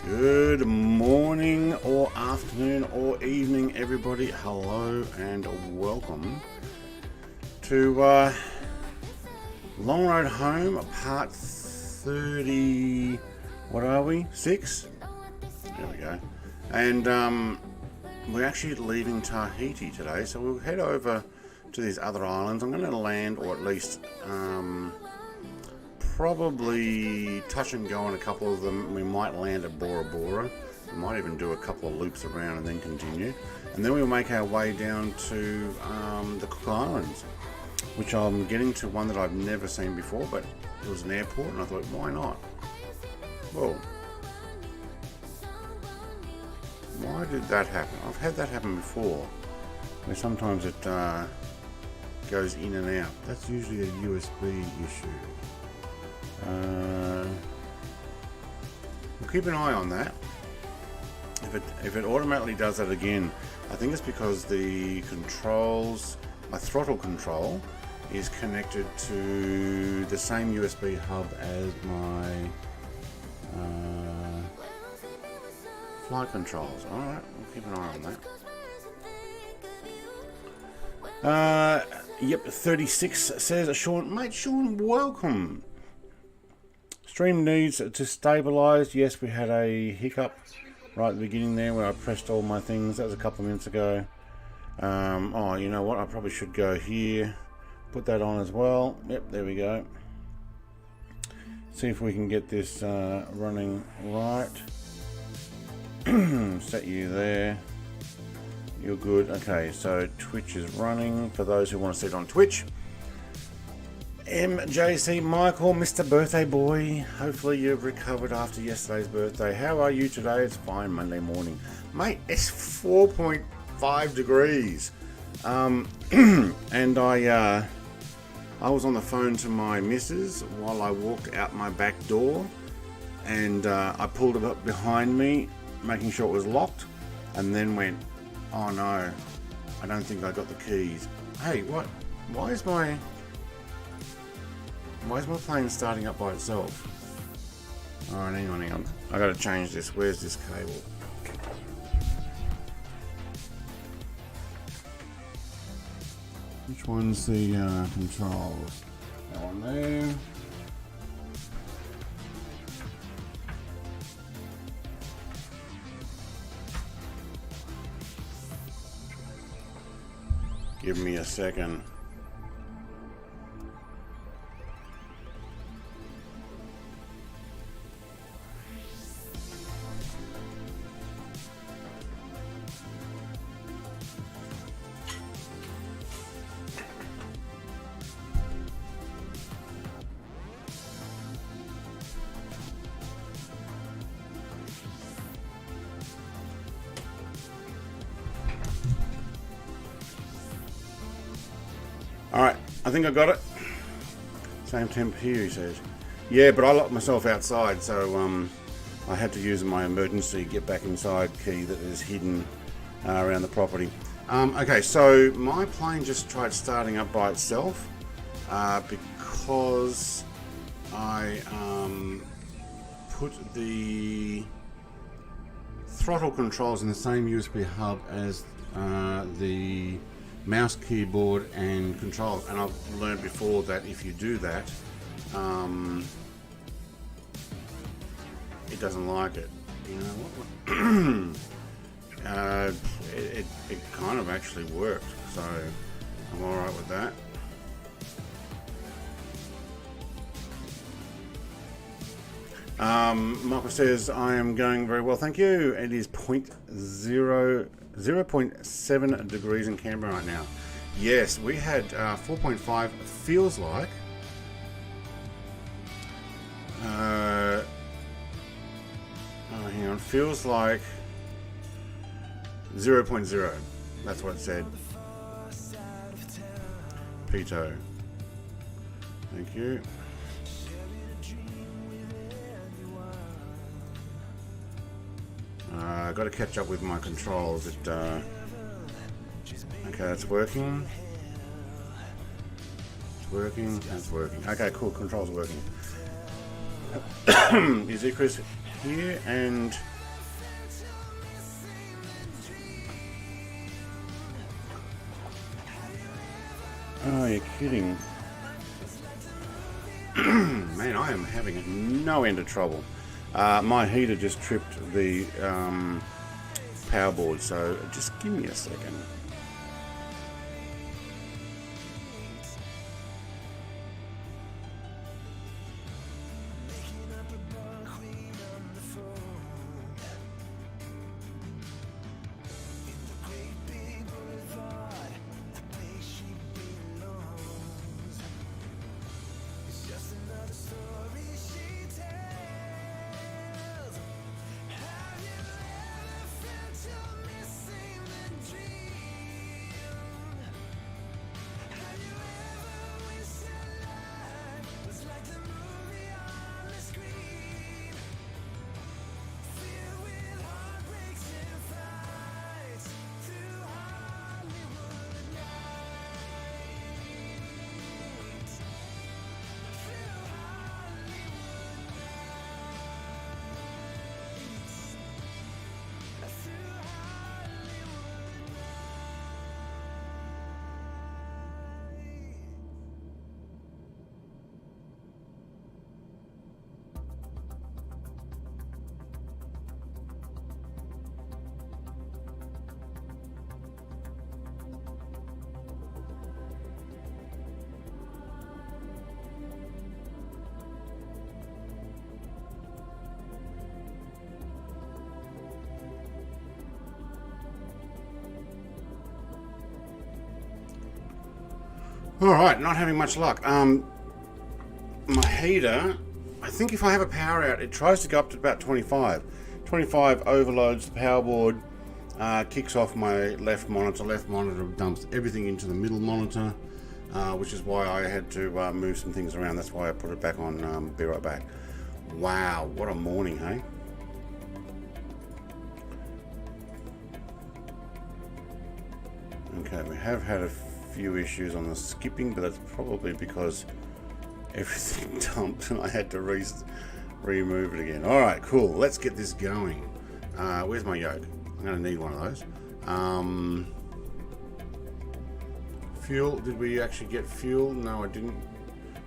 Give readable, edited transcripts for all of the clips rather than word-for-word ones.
Good morning or afternoon or evening, everybody. Hello and welcome to Long Road Home, part 30, what are we, 6? There we go. And we're actually leaving Tahiti today, so we'll head over to these other islands. I'm going to land, or at least probably touch and go on a couple of them. We might land at Bora Bora. We might even do a couple of loops around and then continue. And then we'll make our way down to the Cook Islands, which I'm getting to one that I've never seen before, but it was an airport and I thought, why not? Well, why did that happen? I've had that happen before, where sometimes it goes in and out. That's usually a USB issue. We'll keep an eye on that. If it automatically does that again, I think it's because the controls, my throttle control, is connected to the same USB hub as my flight controls. Alright, we'll keep an eye on that. Yep, 36 says Sean. Mate, Sean, welcome. Stream needs to stabilize. Yes, we had a hiccup right at the beginning there where I pressed all my things. That was a couple of minutes ago. Oh, you know what? I probably should go here. Put that on as well. Yep, there we go. See if we can get this running right. Set you there. You're good. Okay, so Twitch is running for those who want to see it on Twitch. MJC Michael, Mr. Birthday Boy. Hopefully you've recovered after yesterday's birthday. How are you today? It's fine, Monday morning. Mate, it's 4.5 degrees. And I was on the phone to my missus while I walked out my back door, and I pulled it up behind me, making sure it was locked, and then went, oh no, I don't think I got the keys. Hey, what? Why is my plane starting up by itself? Alright, hang on. I gotta change this. Where's this cable? Which one's the controls? That one there. Give me a second. Alright, I think I got it. Same temp here, he says. Yeah, but I locked myself outside, so I had to use my emergency get back inside key that is hidden around the property. Okay, so my plane just tried starting up by itself because I put the throttle controls in the same USB hub as the mouse, keyboard and controls, and I've learned before that if you do that, it doesn't like it. You know what? It kind of actually worked, so I'm alright with that. Michael says I am going very well, thank you. It is 0.7 degrees in Canberra right now. Yes, we had 4.5. Feels like hang on, feels like 0.0. That's what it said. Pito, thank you. I got to catch up with my controls. Okay, that's working. It's working. That's working. Okay, cool. Controls working. Is Chris here? And Oh, you're kidding. Man, I am having no end of trouble. My heater just tripped the power board, so just give me a second. Alright, not having much luck. My heater, I think if I have a power out, it tries to go up to about 25. 25 overloads the power board, kicks off my left monitor. Left monitor dumps everything into the middle monitor, which is why I had to move some things around. That's why I put it back on. Be right back. Wow, what a morning, hey? Okay, we have had a few issues on the skipping, but that's probably because everything dumped and I had to remove it again. All right, cool. Let's get this going. Where's my yoke? I'm going to need one of those. Fuel. Did we actually get fuel? No, I didn't.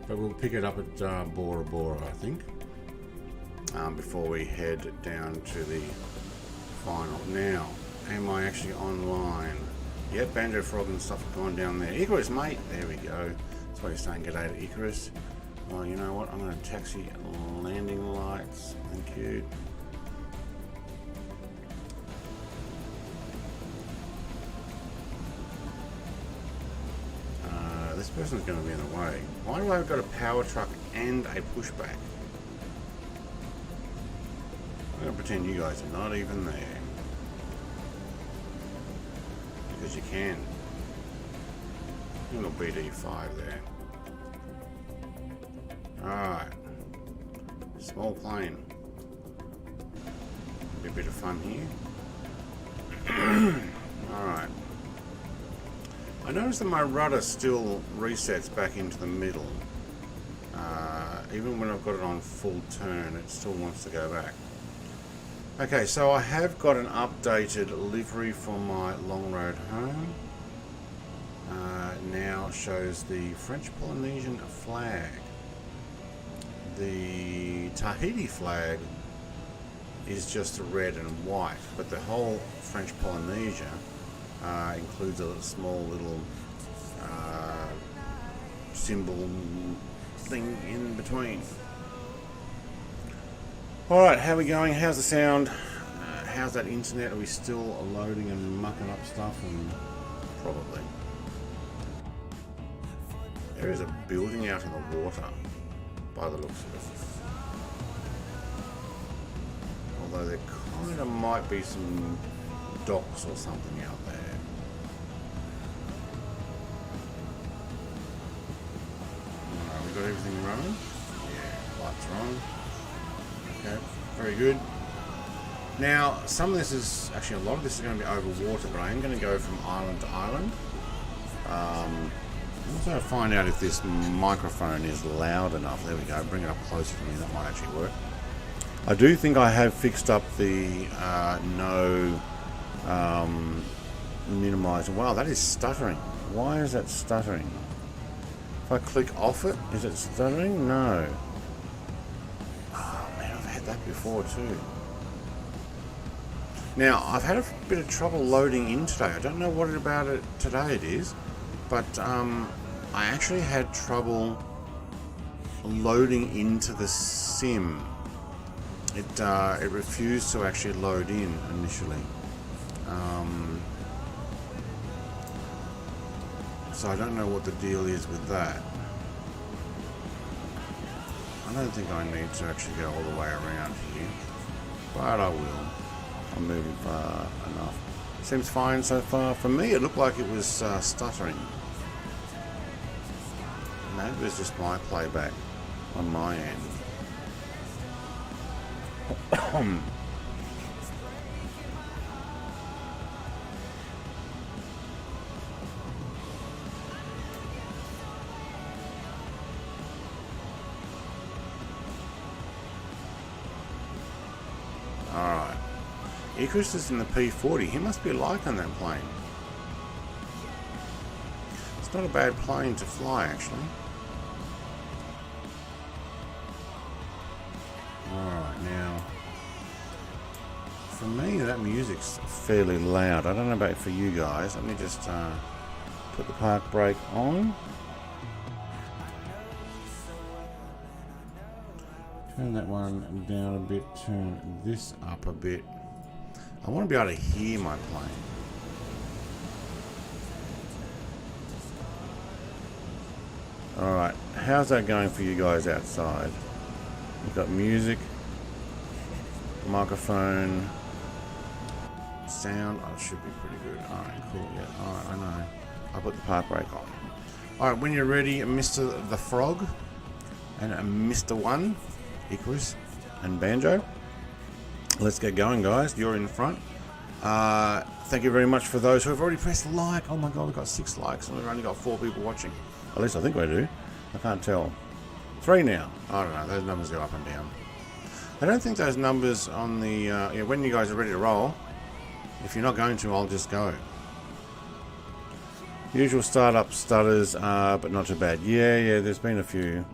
But we'll pick it up at Bora Bora, I think, before we head down to the final. Now, am I actually online? Yep, Banjo Frog and stuff have gone down there. Icarus, mate. There we go. That's why you're saying g'day to Icarus. Well, you know what? I'm going to taxi landing lights. Thank you. This person's going to be in the way. Why do I have got a power truck and a pushback? I'm going to pretend you guys are not even there. Because you can. A little BD5 there. Alright. Small plane. Be a bit of fun here. Alright. I notice that my rudder still resets back into the middle. Even when I've got it on full turn, it still wants to go back. Okay, so I have got an updated livery for my long road home. Now shows the French Polynesian flag. The Tahiti flag is just red and white, but the whole French Polynesia includes a small little symbol thing in between. Alright, how are we going? How's the sound? How's that internet? Are we still loading and mucking up stuff? And probably. There is a building out in the water, by the looks of it. Although there kind of might be some docks or something out there. Alright, we got everything running? Yeah, lights are on. Okay, very good. Now, some of this is, actually a lot of this is going to be over water, but I am going to go from island to island. I'm also going to find out if this microphone is loud enough. There we go, bring it up closer to me, that might actually work. I do think I have fixed up the no minimizer. Wow, that is stuttering. Why is that stuttering? If I click off it, is it stuttering? No. Oh man, I've had that before too. Now, I've had a bit of trouble loading in today. I don't know what about it today it is, but I actually had trouble loading into the sim. It refused to actually load in initially. So I don't know what the deal is with that. I don't think I need to actually go all the way around here, but I will. I'm moving far enough. Seems fine so far. For me, it looked like it was stuttering. Maybe it was just my playback on my end. Alright. Icarus is in the P40. He must be liking that plane. It's not a bad plane to fly, actually. Alright, now, for me that music's fairly loud. I don't know about for you guys. Let me just put the park brake on. Turn that one down a bit, turn this up a bit. I want to be able to hear my plane. Alright, how's that going for you guys outside? You've got music, microphone, sound. Oh, it should be pretty good. Alright, cool. Yeah, alright, I know. I'll put the park brake on. Alright, when you're ready, Mr. the Frog and Mr. One, Icarus and Banjo. Let's get going, guys. You're in front. Thank you very much for those who have already pressed like. Oh my god, we've got 6 likes and we've only got 4 people watching. At least I think we do. I can't tell. 3 now. I don't know. Those numbers go up and down. I don't think those numbers on the... yeah, when you guys are ready to roll, if you're not going to, I'll just go. Usual startup stutters, but not too bad. Yeah, there's been a few.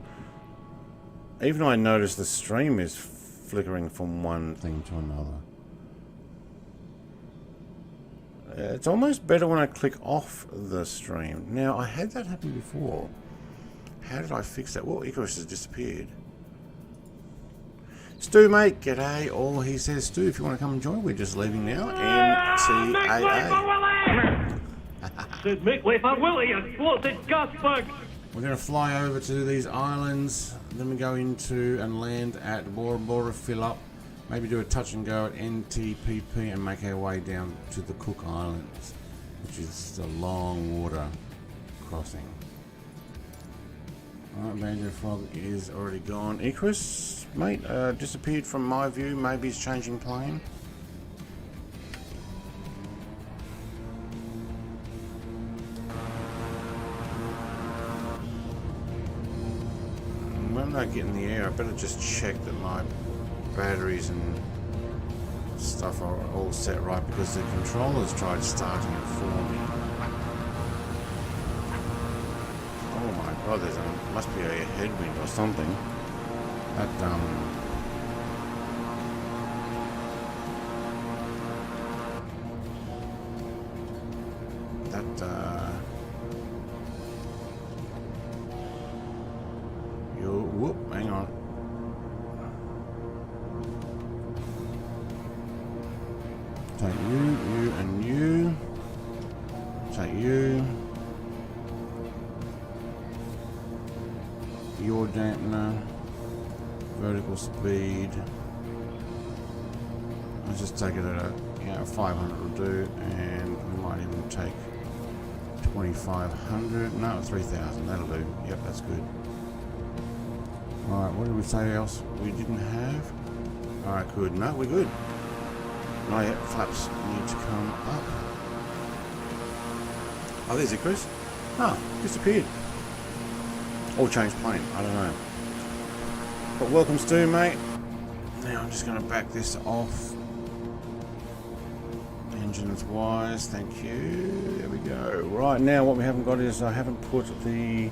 Even I noticed the stream is flickering from one thing to another. It's almost better when I click off the stream. Now, I had that happen before. How did I fix that? Well, Icarus has disappeared. Stu, mate, g'day. All he says, Stu, if you want to come and join, we're just leaving now. NTAA. Make way for Willie, you floated gasbug! We're going to fly over to these islands, then we go into and land at Bora Bora, fill up, maybe do a touch and go at NTPP and make our way down to the Cook Islands, which is a long water crossing. Alright, Banjo Frog is already gone. Icarus, mate, disappeared from my view, maybe he's changing plane. When I get in the air, I better just check that my batteries and stuff are all set right, because the controllers tried starting it for me. Oh my god, there must be a headwind or something. Whoop, hang on. Take you, and you. Take you. Your dampener. Vertical speed. Let's just take it at a 500 will do, and we might even take 2500. No, 3000. That'll do. Yep, that's good. Alright, what did we say else we didn't have? Alright, good. No, we're good. Not yet. Flaps need to come up. Oh, there's Icarus. Oh, disappeared. Or changed plane. I don't know. But welcome, Stu, mate. Now I'm just going to back this off. Engines wise, thank you. There we go. Right, now what we haven't got is I haven't put the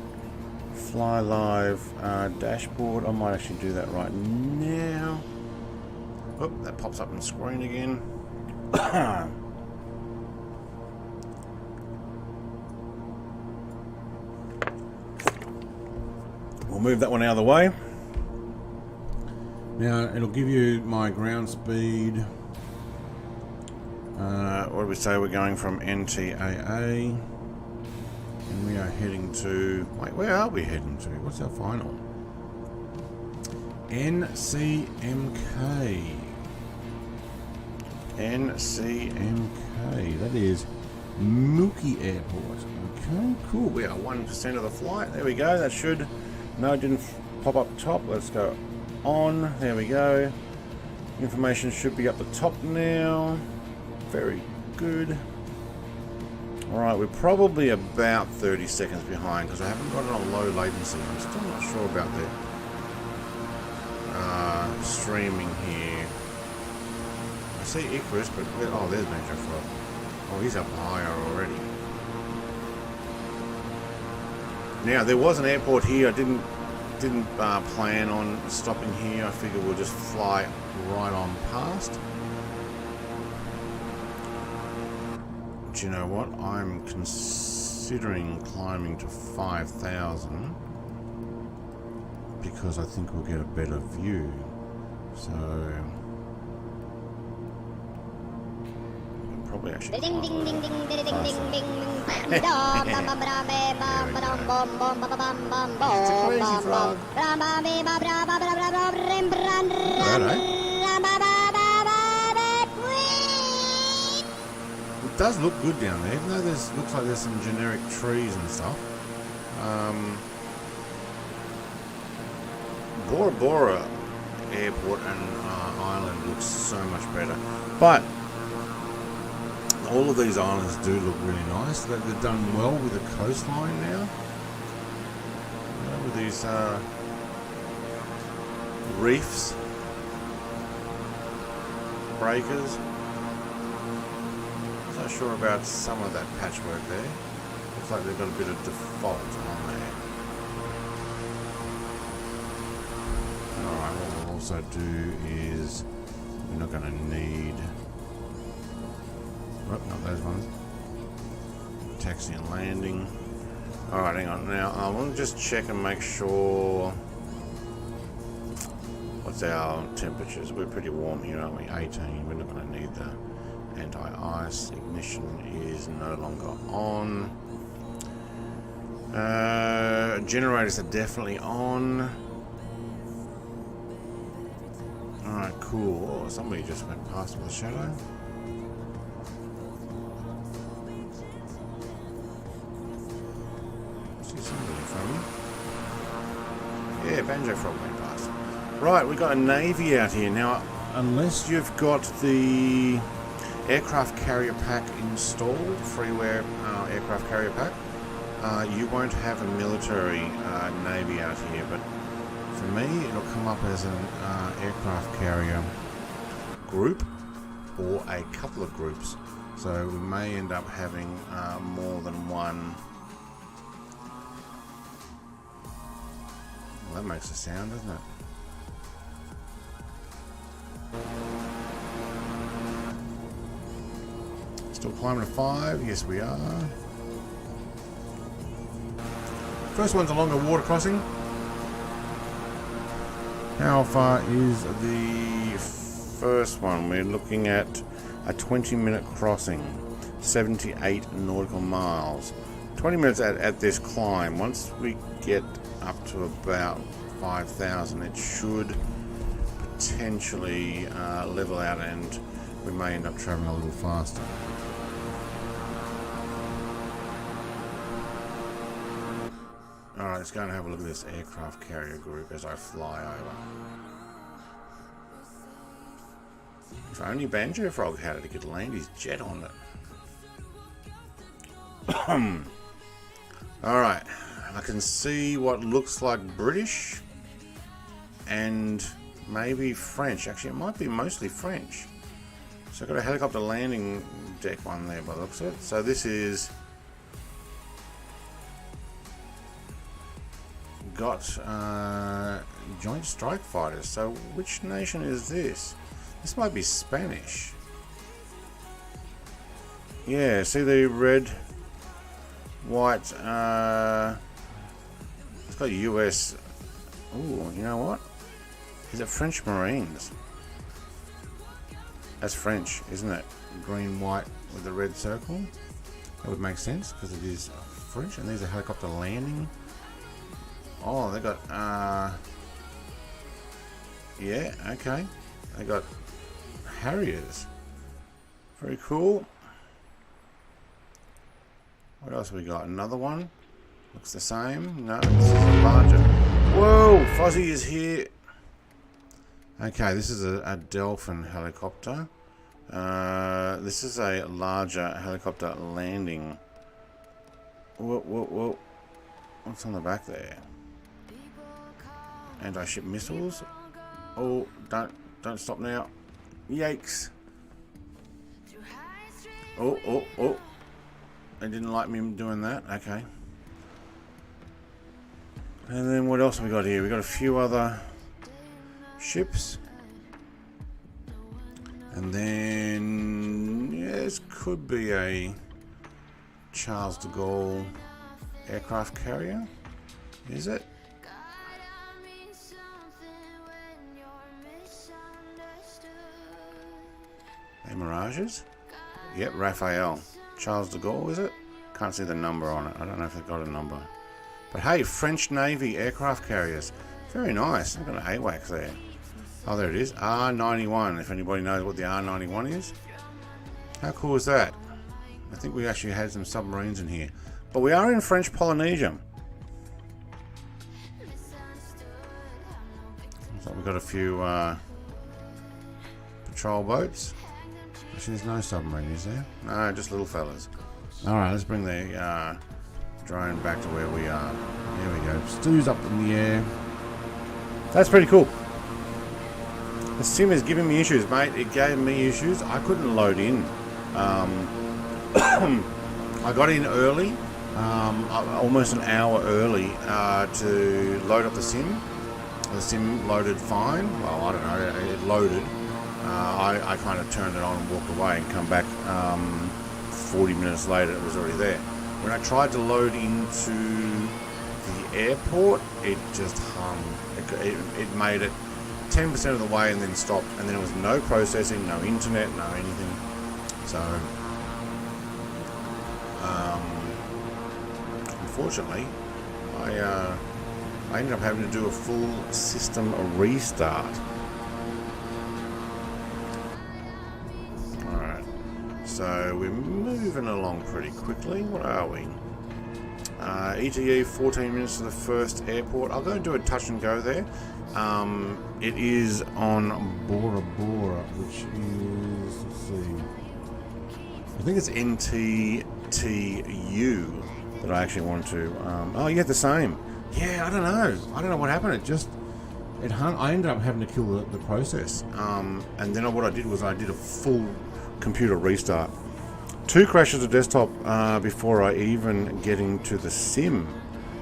Fly live dashboard. I might actually do that right now. Oh, that pops up on the screen again. We'll move that one out of the way. Now it'll give you my ground speed. What do we say? We're going from NTAA, and we are heading to. Wait, where are we heading to? What's our final? NCMK. NCMK. That is Mookie Airport. Okay, cool. We are 1% of the flight. There we go. That should. No, it didn't pop up top. Let's go on. There we go. Information should be up the top now. Very good. Alright, we're probably about 30 seconds behind because I haven't got it on low latency. I'm still not sure about the streaming here. I see Icarus, but oh, there's Metro Frog. Oh, he's up higher already. Now there was an airport here. I didn't plan on stopping here. I figured we'll just fly right on past. But you know what? I'm considering climbing to 5,000 because I think we'll get a better view. So probably actually. Ding ding ding ding ding ding ding ding. It does look good down there, even though looks like there's some generic trees and stuff. Bora Bora Airport and Island looks so much better, but all of these islands do look really nice. They're done well with the coastline now. You know, with these reefs, breakers. Not sure about some of that patchwork there. Looks like they've got a bit of default on there. Alright, what we'll also do is we're not going to need. Oh, not those ones. Taxi and landing. Alright, hang on. Now, I want to just check and make sure. What's our temperatures? We're pretty warm here, aren't we? 18. We're not going to need the anti-ice. Ignition is no longer on. Generators are definitely on. Alright, cool. Oh, somebody just went past with a shadow. See somebody in front of me. Yeah, Banjo Frog went past. Right, we've got a Navy out here. Now, unless you've got the aircraft carrier pack installed, freeware aircraft carrier pack, you won't have a military Navy out here, but for me it'll come up as an aircraft carrier group or a couple of groups, so we may end up having more than one. Well, that makes a sound, doesn't it? Still climbing to 5, yes we are. First one's a longer water crossing. How far is the first one? We're looking at a 20-minute crossing, 78 nautical miles. 20 minutes at this climb. Once we get up to about 5,000, it should potentially level out and we may end up traveling a little faster. Alright, let's go and have a look at this aircraft carrier group as I fly over. If only Banjo Frog had it, he could land his jet on it. Alright, I can see what looks like British and maybe French. Actually, it might be mostly French. So I've got a helicopter landing deck one there by the looks of it. So this is got Joint Strike Fighters. So which nation is this? This might be Spanish. Yeah, see the red, white, it's got US. Ooh, you know what? Is it French Marines? That's French, isn't it? Green, white with the red circle. That would make sense because it is French. And there's a helicopter landing. Oh, they got, yeah, okay. They got Harriers. Very cool. What else have we got? Another one. Looks the same. No, this is a larger. Whoa, Fuzzy is here. Okay, this is a Dolphin helicopter. This is a larger helicopter landing. Whoa, whoa, whoa. What's on the back there? Anti-ship missiles. Oh, don't stop now. Yikes. Oh, oh, oh. They didn't like me doing that. Okay. And then what else have we got here? We got a few other ships. And then yeah, this could be a Charles de Gaulle aircraft carrier. Is it? Hey, Mirages? Yep, Raphael. Charles de Gaulle, is it? Can't see the number on it. I don't know if they've got a number. But hey, French Navy aircraft carriers. Very nice. I've got an AWACS there. Oh, there it is. R91, if anybody knows what the R91 is. How cool is that? I think we actually had some submarines in here. But we are in French Polynesian. So we've got a few patrol boats. Actually, there's no submarine, is there? No, just little fellas. Alright, let's bring the drone back to where we are. There we go. Stu's up in the air. That's pretty cool. The sim is giving me issues, mate. It gave me issues. I couldn't load in. I got in early, almost an hour early, to load up the sim. The sim loaded fine. Well, I don't know. It loaded. I kind of turned it on and walked away and come back 40 minutes later. It was already there. When I tried to load into the airport, it just hung. It made it 10% of the way and then stopped, and then it was no processing, no internet, no anything. So unfortunately I ended up having to do a full system restart. Alright, so we're moving along pretty quickly. What are we? ETA 14 minutes to the first airport. I'll go and do a touch and go there. It is on Bora Bora, which is, let's see, I think it's NTTU that I actually want to, oh yeah, the same. Yeah, I don't know what happened. It hung. I ended up having to kill the process. And then what I did was I did a full computer restart. 2 crashes of desktop before I even get into the sim.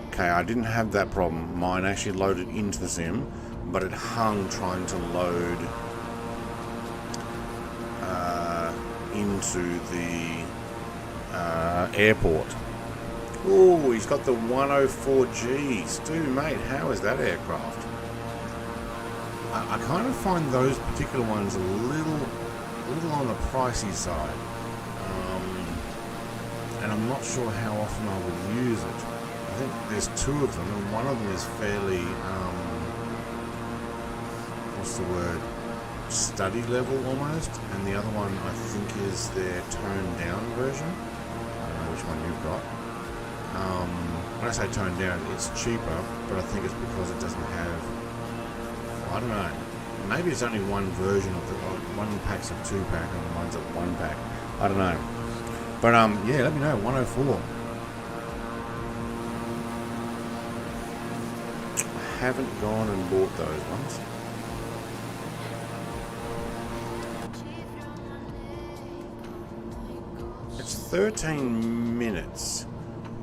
Okay, I didn't have that problem. Mine actually loaded into the sim, but it hung trying to load into the airport. Oh, he's got the 104G. Stu, mate, how is that aircraft? I kind of find those particular ones a little on the pricey side. And I'm not sure how often I would use it. I think there's 2 of them, and one of them is fairly, what's the word, study level almost, and the other one I think is their toned down version. I don't know which one you've got. When I say toned down, it's cheaper, but I think it's because it doesn't have, I don't know, maybe it's only one version of the, one pack's a 2-pack and one's a 1-pack. I don't know. But yeah, let me know. 104. I haven't gone and bought those ones. It's 13 minutes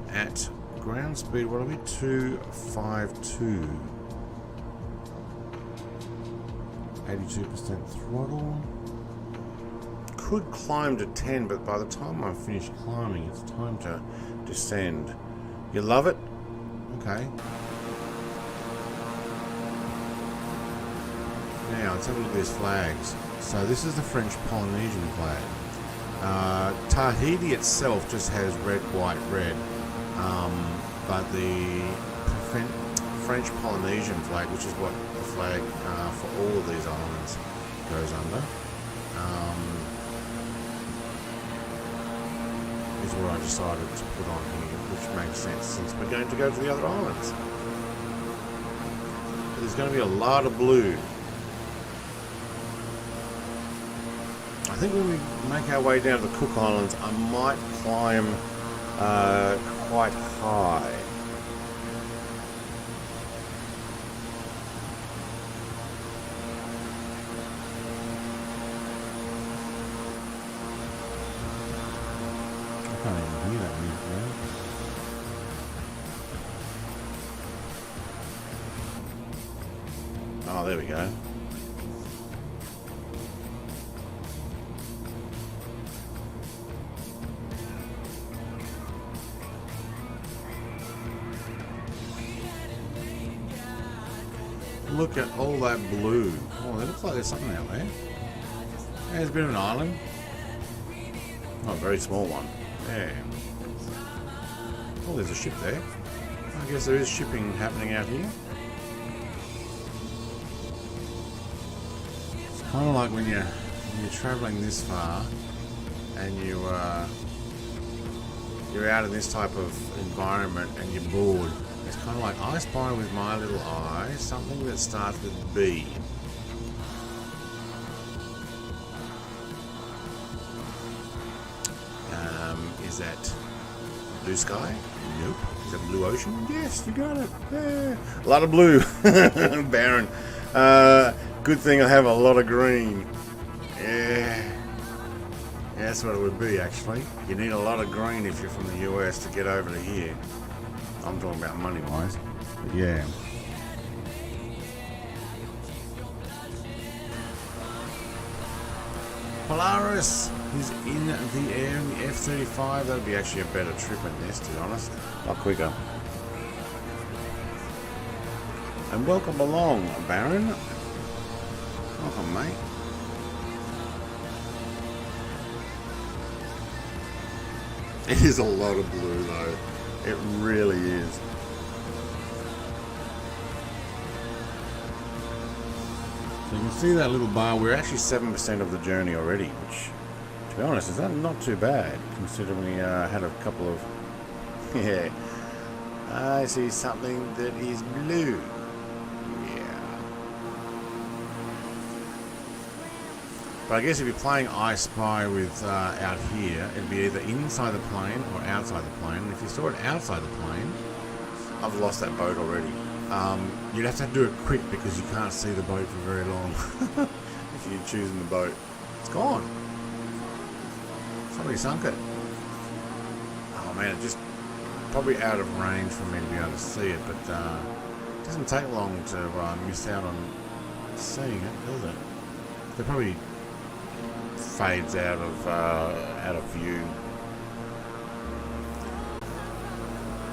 at ground speed, what are we? 252. 82% throttle. Could climb to 10, but by the time I'm finished climbing, it's time to descend. You love it? Okay. Now, let's have a look at these flags. So this is the French Polynesian flag. Tahiti itself just has red, white, red. But the French Polynesian flag, which is what the flag for all of these islands goes under, is what I decided to put on here, which makes sense since we're going to go to the other islands. There's going to be a lot of blue. I think when we make our way down to the Cook Islands, I might climb quite high. I can't even hear that music now. Oh, there we go. Look at all that blue. Oh, it looks like there's something out there. Yeah, there's a bit of an island. Not a very small one. Yeah. Oh, there's a ship there. I guess there is shipping happening out here. It's kind of like when you're traveling this far and you're out in this type of environment and you're bored. It's kind of like I spy with my little eye something that starts with B. Is that blue sky? Nope. Is that blue ocean? Yes, you got it. Yeah. A lot of blue. Barren. Good thing I have a lot of green. Yeah. That's what it would be, actually. You need a lot of green if you're from the US to get over to here. I'm talking about money-wise. But yeah. Polaris is in the air in the F-35. That'd be actually a better trip than this, to be honest. A lot quicker. And welcome along, Baron. Welcome, mate. It is a lot of blue, though. It really is. So you can see that little bar. We're actually 7% of the journey already, which, to be honest, is not too bad, considering we had a couple of... Yeah. I see something that is blue. Yeah. But I guess if you're playing I Spy with out here, it'd be either inside the plane or outside the plane. And if you saw it outside the plane, I've lost that boat already. You'd have to do it quick because you can't see the boat for very long. If you're choosing the boat, it's gone. Somebody sunk it. Oh man, it just probably out of range for me to be able to see it, but it doesn't take long to miss out on seeing it, does it? They probably fades out of view.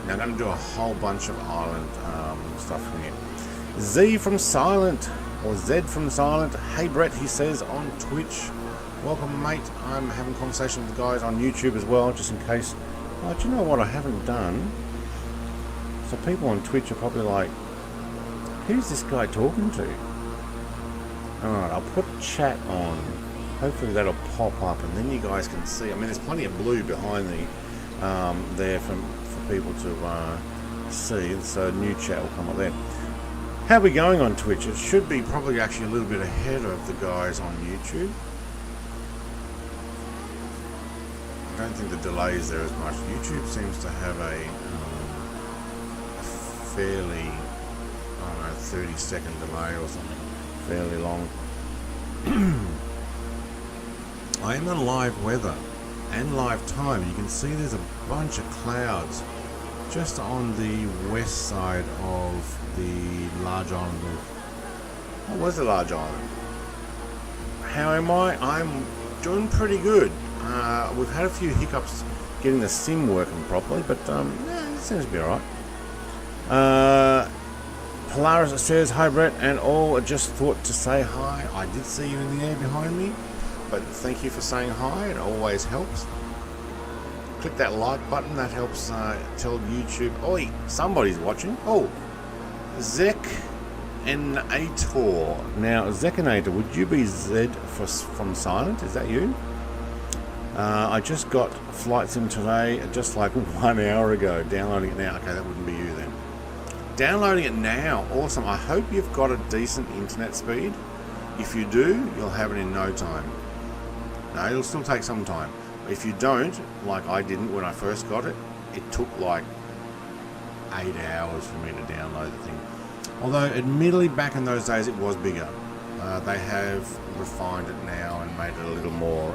Now I'm going to do a whole bunch of island stuff here. Z from Silent, or Z from Silent. Hey Brett, he says on Twitch. Welcome, mate. I'm having conversation with the guys on YouTube as well, just in case. Oh, do you know what I haven't done? So people on Twitch are probably like, who's this guy talking to? Alright, I'll put chat on. Hopefully that'll pop up and then you guys can see. I mean, there's plenty of blue behind the there for people to see, so new chat will come up there. How are we going on Twitch? It should be probably actually a little bit ahead of the guys on YouTube. I don't think the delay is there as much. YouTube seems to have a fairly, I don't know, 30-second delay or something, fairly long. I am on live weather and live time. You can see there's a bunch of clouds just on the west side of the large island. What was the large island? How am I? I'm doing pretty good. We've had a few hiccups getting the sim working properly, but yeah, it seems to be alright. Polaris says, hi Brett and all, I just thought to say hi. I did see you in the air behind me, but thank you for saying hi, it always helps. Click that like button, that helps tell YouTube, oi, somebody's watching. Oh, Zekanator. Now, Zekanator, would you be Z from Silent? Is that you? I just got Flight Sim today, just like 1 hour ago. Downloading it now. Okay, that wouldn't be you then. Downloading it now. Awesome. I hope you've got a decent internet speed. If you do, you'll have it in no time. No, it'll still take some time. If you don't, like I didn't when I first got it, it took like 8 hours for me to download the thing. Although, admittedly, back in those days, it was bigger. They have refined it now and made it a little more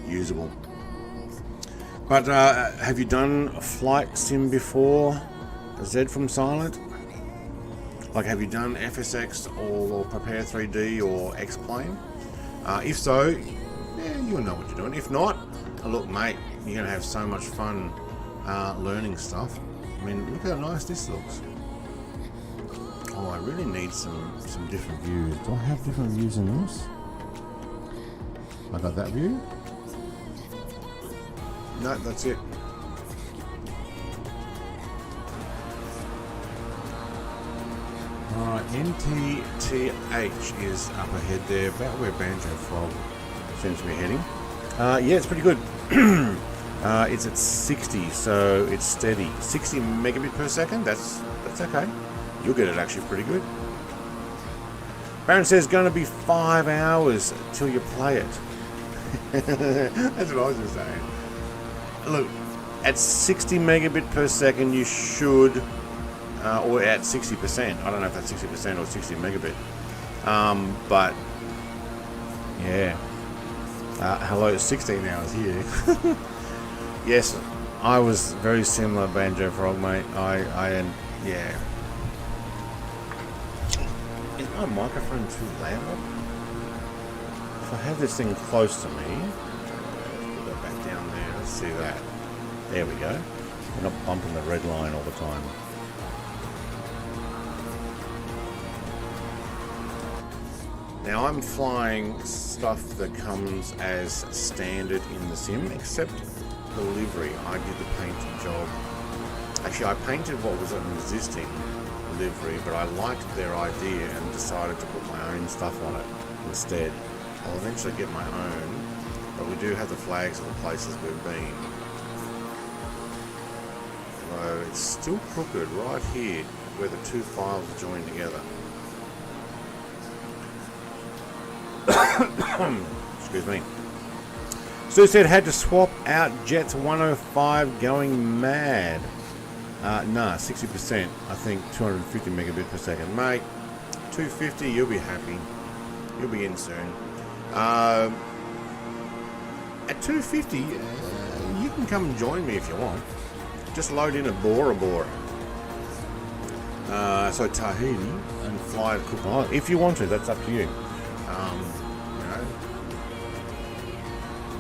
usable. But have you done a flight sim before? Z from Silent? Like, have you done FSX or Prepare 3D or X-Plane? If so, yeah, you'll know what you're doing. If not, look, mate, you're going to have so much fun learning stuff. I mean, look how nice this looks. Oh, I really need some different views. Do I have different views in this? I got that view? No, that's it. Alright, NTTH is up ahead there, about where Banjo Frog seems to be heading. Yeah, it's pretty good. It's at 60, so it's steady. 60 megabit per second, that's okay. You'll get it actually pretty good. Baron says, going to be 5 hours till you play it. That's what I was just saying. Look, at 60 megabit per second, you should, or at 60%. I don't know if that's 60% or 60 megabit. But yeah. Hello, 16 hours here. Yes, I was very similar, Banjo Frog, mate. Yeah. Is my microphone too loud? If I have this thing close to me, let's put that back down there. Let's see that. There we go. We're not bumping the red line all the time. Now I'm flying stuff that comes as standard in the sim, except the livery. I did the paint job. Actually, I painted what was an existing livery, but I liked their idea and decided to put my own stuff on it instead. I'll eventually get my own, but we do have the flags of the places we've been. Although it's still crooked right here where the two files are joined together. Excuse me. Stu said had to swap out Jets 105 going mad. Nah, 60%. I think 250 megabit per second. Mate, 250, you'll be happy. You'll be in soon. At 250, you can come and join me if you want. Just load in a Bora Bora. So Tahiti and fly to Cook Island. If you want to, that's up to you.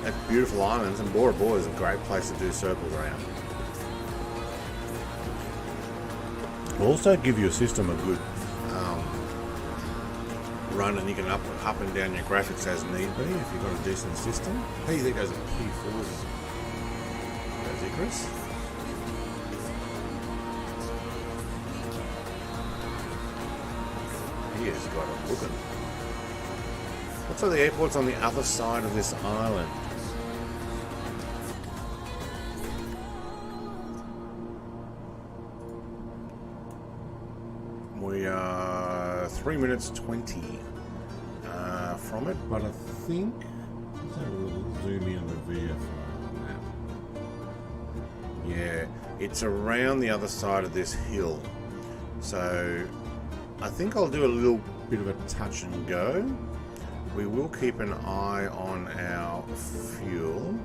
That's beautiful islands, and Bora Bora is a great place to do circles around. We'll also give your system a good run, and you can up and down your graphics as need be if you've got a decent system. Hey, there goes a P40. There's Icarus. He has got a looking. What's all the airports on the other side of this island? We are 3 minutes 20 from it, but I think let's have a little zoom in on the VFR map. Yeah, it's around the other side of this hill, so I think I'll do a little bit of a touch and go. We will keep an eye on our fuel.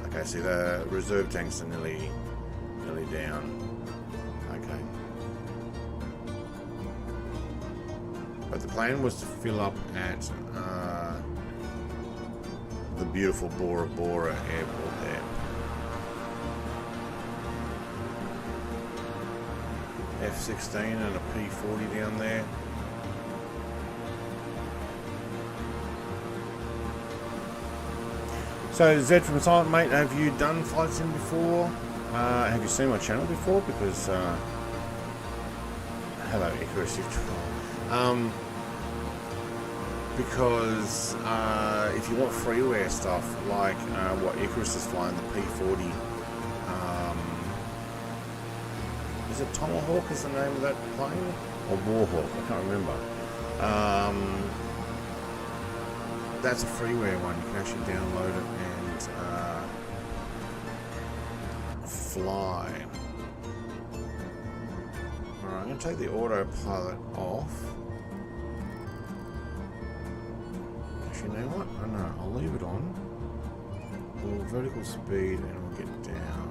Okay, see the reserve tanks are nearly down. Okay. But the plan was to fill up at the beautiful Bora Bora airport there. F-16 and a P-40 down there. So Zed from Silent Mate, have you done flight sim before? Have you seen my channel before? Because hello Icarus, because if you want freeware stuff like what Icarus is flying, the P-40, is it Tomahawk is the name of that plane? Or Warhawk, I can't remember. That's a freeware one, you can actually download it and fly. Alright, I'm going to take the autopilot off. Actually, you know what? Oh no, I'll leave it on. We'll vertical speed and we'll get down.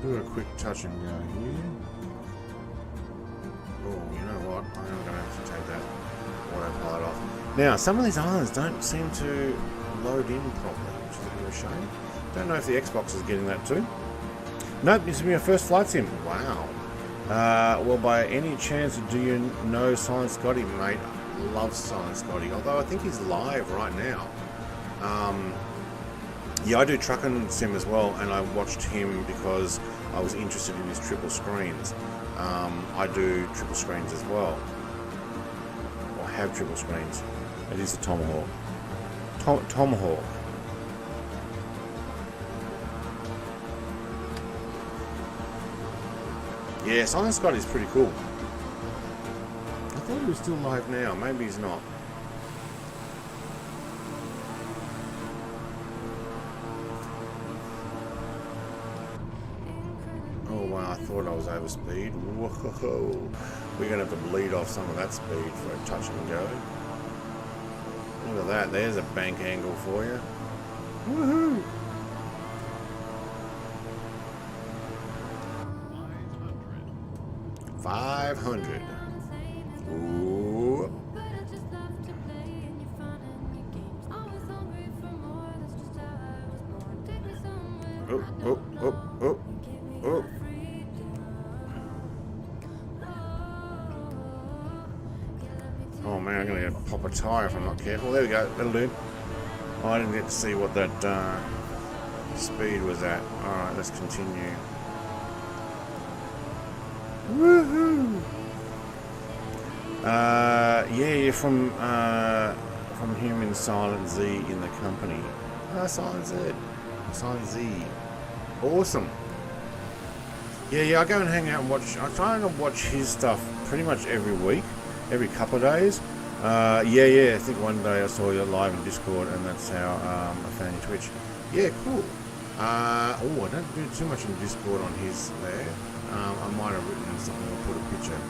Do a quick touch and go here. Oh, you know what? I'm going to have to take that autopilot off. Now, some of these islands don't seem to load in properly, which is a bit of a shame. Don't know if the Xbox is getting that too. Nope, this is my first flight sim. Wow. Well, by any chance, do you know Silent Scotty, mate? Love Silent Scotty, although I think he's live right now. Yeah, I do trucking sim as well, and I watched him because I was interested in his triple screens. I do triple screens as well, or have triple screens. It is a Tomahawk. Tomahawk. Yeah, Silent Scotty's pretty cool. I thought he was still live now. Maybe he's not. I thought I was over speed. Whoa! We're gonna have to bleed off some of that speed for a touch and go. Look at that. There's a bank angle for you. Woohoo! 500. Ooh. Oh! Oh! Oh! Oh! Oh! Oh man, I'm going to pop a tyre if I'm not careful. There we go, that'll do. Oh, I didn't get to see what that speed was at. Alright, let's continue. Woohoo! Yeah, you're from him in Silent Z in the company. Silent Z. Silent Z. Awesome. Yeah, I go and hang out and watch. I try and watch his stuff pretty much every week. Every couple of days. Yeah, I think one day I saw you live in Discord and that's how I found your Twitch. Yeah, cool. I don't do too much in Discord on his there. I might have written something or put a picture.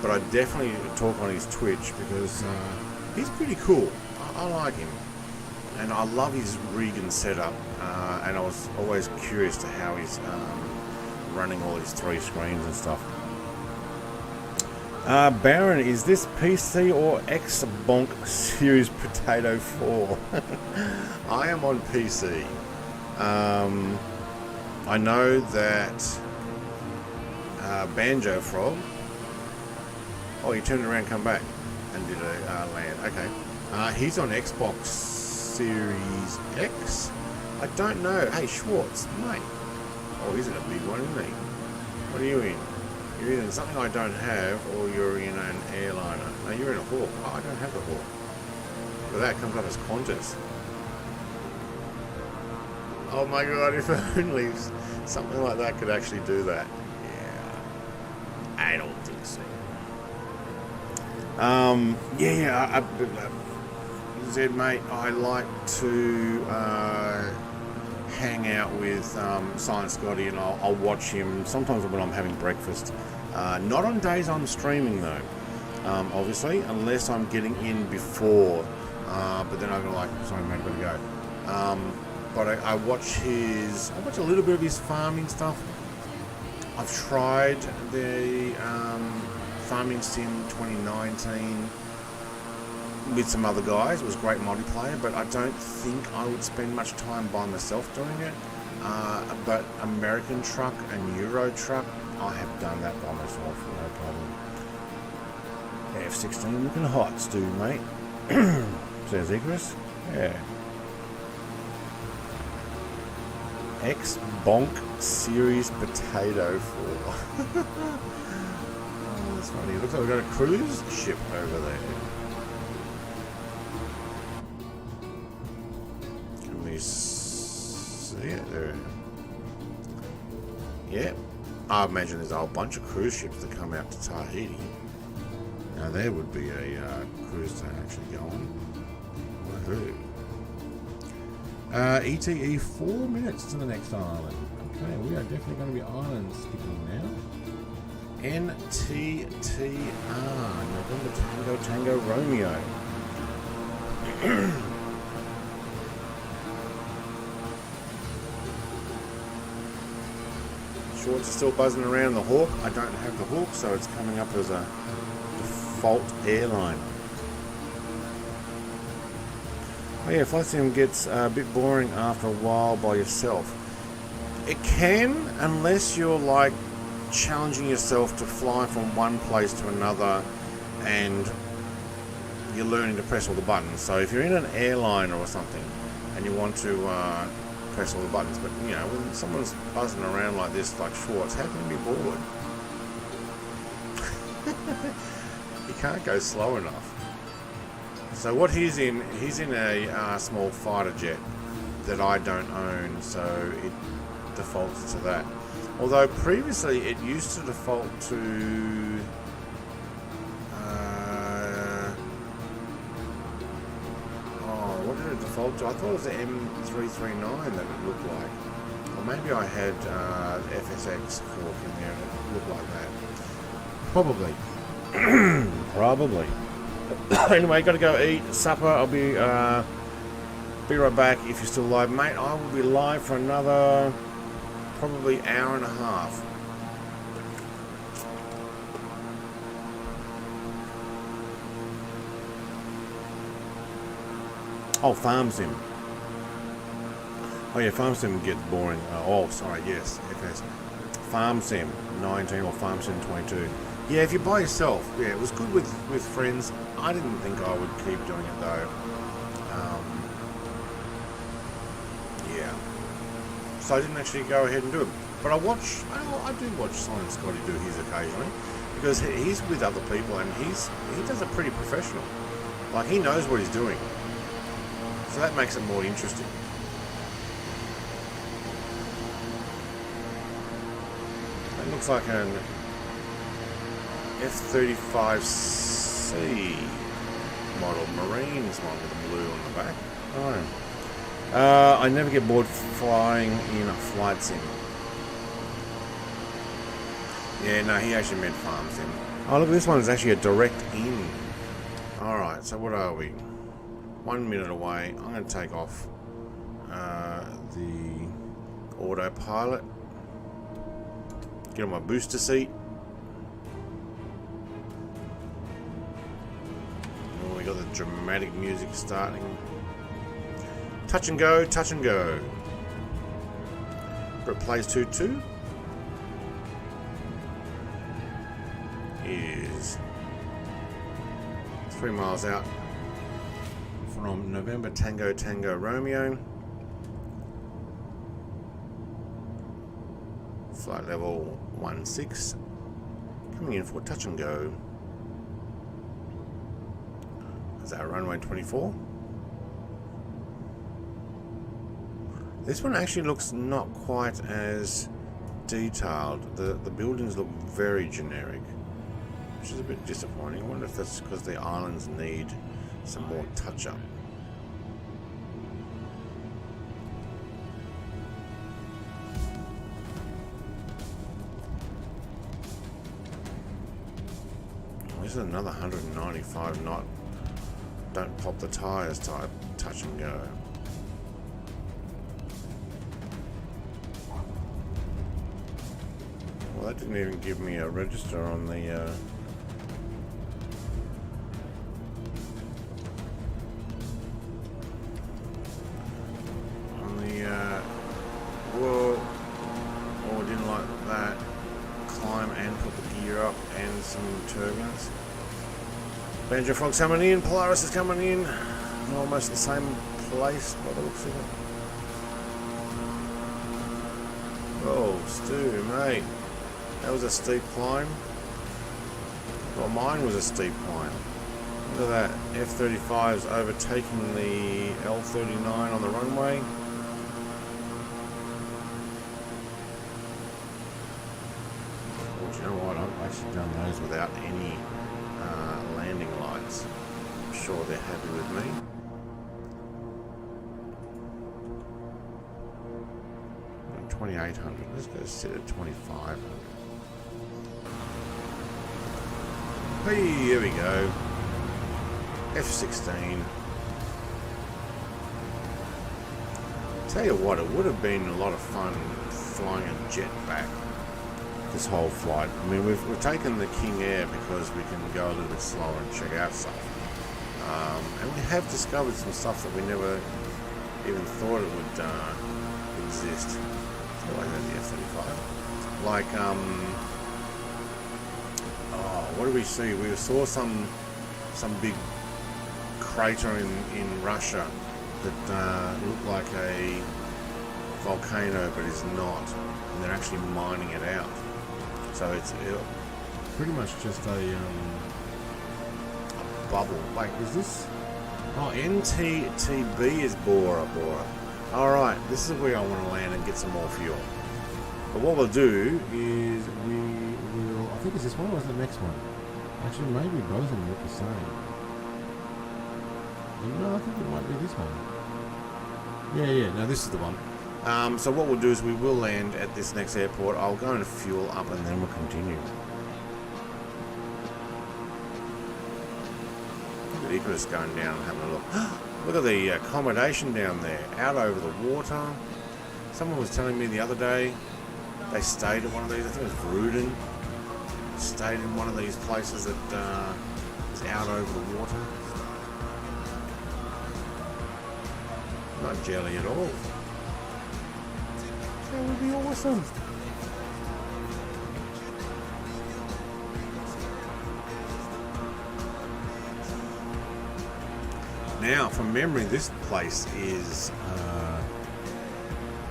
But I definitely talk on his Twitch because he's pretty cool. I like him. And I love his rig and setup. And I was always curious to how he's running all his 3 screens and stuff. Baron, is this PC or X-Bonk Series Potato 4? I am on PC. I know that Banjo Frog. Oh, he turned around, come back, and did a land. Okay. He's on Xbox Series X. I don't know. Hey, Schwartz, mate. Oh, he's in a big one, isn't he? What are you in? You're either in something I don't have, or you're in an airliner. No, you're in a Hawk. Oh, I don't have the Hawk. But that comes up as Qantas. Oh my god, if only something like that could actually do that. Yeah. I don't think so. Zed, mate, I like to hang out with Silent Scotty, and I'll watch him sometimes when I'm having breakfast. Not on days I'm streaming though, obviously, unless I'm getting in before. But then I'm like, sorry mate, gotta go. But I watch a little bit of his farming stuff. I've tried the Farming Sim 2019 with some other guys. It was great multiplayer, but I don't think I would spend much time by myself doing it. But American Truck and Euro Truck, I have done that by myself, no problem. F16 looking hot, Stu, mate. Says Icarus. Yeah. X-Bonk Series Potato 4. Oh, that's funny. It looks like we've got a cruise ship over there. Can we see it there? Yeah. I imagine there's a whole bunch of cruise ships that come out to Tahiti. Now there would be a cruise to actually go on. Woohoo. ETE 4 minutes to the next island. Okay, we are definitely going to be island skipping now. NTTR, November Tango Romeo. Shorts are still buzzing around the Hawk. I don't have the Hawk, so it's coming up as a default airline. Oh yeah, flight sim gets a bit boring after a while by yourself. It can, unless you're like challenging yourself to fly from one place to another and you're learning to press all the buttons. So if you're in an airline or something and you want to press all the buttons, but you know, when someone's buzzing around like this, like Schwartz, how can you be bored? You can't go slow enough. So what he's in a small fighter jet that I don't own, so it defaults to that. Although previously it used to default to what did it default to? I thought it was the M339 that it looked like. Or maybe I had FSX Cork in there and it looked like that. Probably. Probably. Anyway, got to go eat supper. I'll be right back if you're still live, mate. I will be live for another probably hour and a half. Oh, Farm Sim. Oh yeah, Farm Sim gets boring. Sorry, yes, FS. Farm Sim 19 or Farm Sim 22. Yeah, if you're by yourself, yeah, it was good with friends. I didn't think I would keep doing it though. Yeah. So I didn't actually go ahead and do it. But I do watch Silent Scotty do his occasionally because he's with other people and he does it pretty professional. Like he knows what he's doing. So that makes it more interesting. That looks like an F-35C model, Marines one with the blue on the back. Oh. I never get bored flying in a flight sim. Yeah, no, he actually meant farm sim. Oh, look, this one is actually a direct in. Alright, so what are we? 1 minute away. I'm going to take off the autopilot. Get on my booster seat. We got the dramatic music starting. Touch and go, touch and go. But it plays 2-2. Is 3 miles out from November Tango Tango Romeo. Flight level 16. Coming in for touch and go. Is that runway 24? This one actually looks not quite as detailed. The buildings look very generic, which is a bit disappointing. I wonder if that's because the islands need some more touch-up. This is another 195 knot. Don't pop the tires type touch and go. Well, that didn't even give me a register on the whoa. Oh, I didn't like that. Climb and put the gear up and some turbulence. Banjo Frog's coming in, Polaris is coming in. Almost the same place by the looks of it. Oh, Stu, mate. That was a steep climb. Well, mine was a steep climb. Look at that. F-35's overtaking the L-39 on the runway. Well, do you know what? I've actually done those without any landing lights. I'm sure they're happy with me. And 2800. Let's go sit at 2500. Hey, here we go. F-16. Tell you what, it would have been a lot of fun flying a jetpack this whole flight. I mean, we've taken the King Air because we can go a little bit slower and check out stuff. And we have discovered some stuff that we never even thought it would exist. So like that, the F-35. Like, what do we see? We saw some big crater in Russia that looked like a volcano, but is not. And they're actually mining it out. So it's pretty much just a bubble. Wait, is this? Oh, NTTB is Bora Bora. Alright, this is where I want to land and get some more fuel. But what we'll do is we will... I think it's this one or is the next one? Actually, maybe both of them look the same. No, I think it might be this one. Yeah, no, this is the one. So what we'll do is we will land at this next airport. I'll go and fuel up and then we'll continue. Look at Icarus going down and having a look. Look at the accommodation down there, out over the water. Someone was telling me the other day they stayed at one of these, I think it was Rudin. Stayed in one of these places that is out over the water. Not jelly at all. That would be awesome. Now, from memory, this place is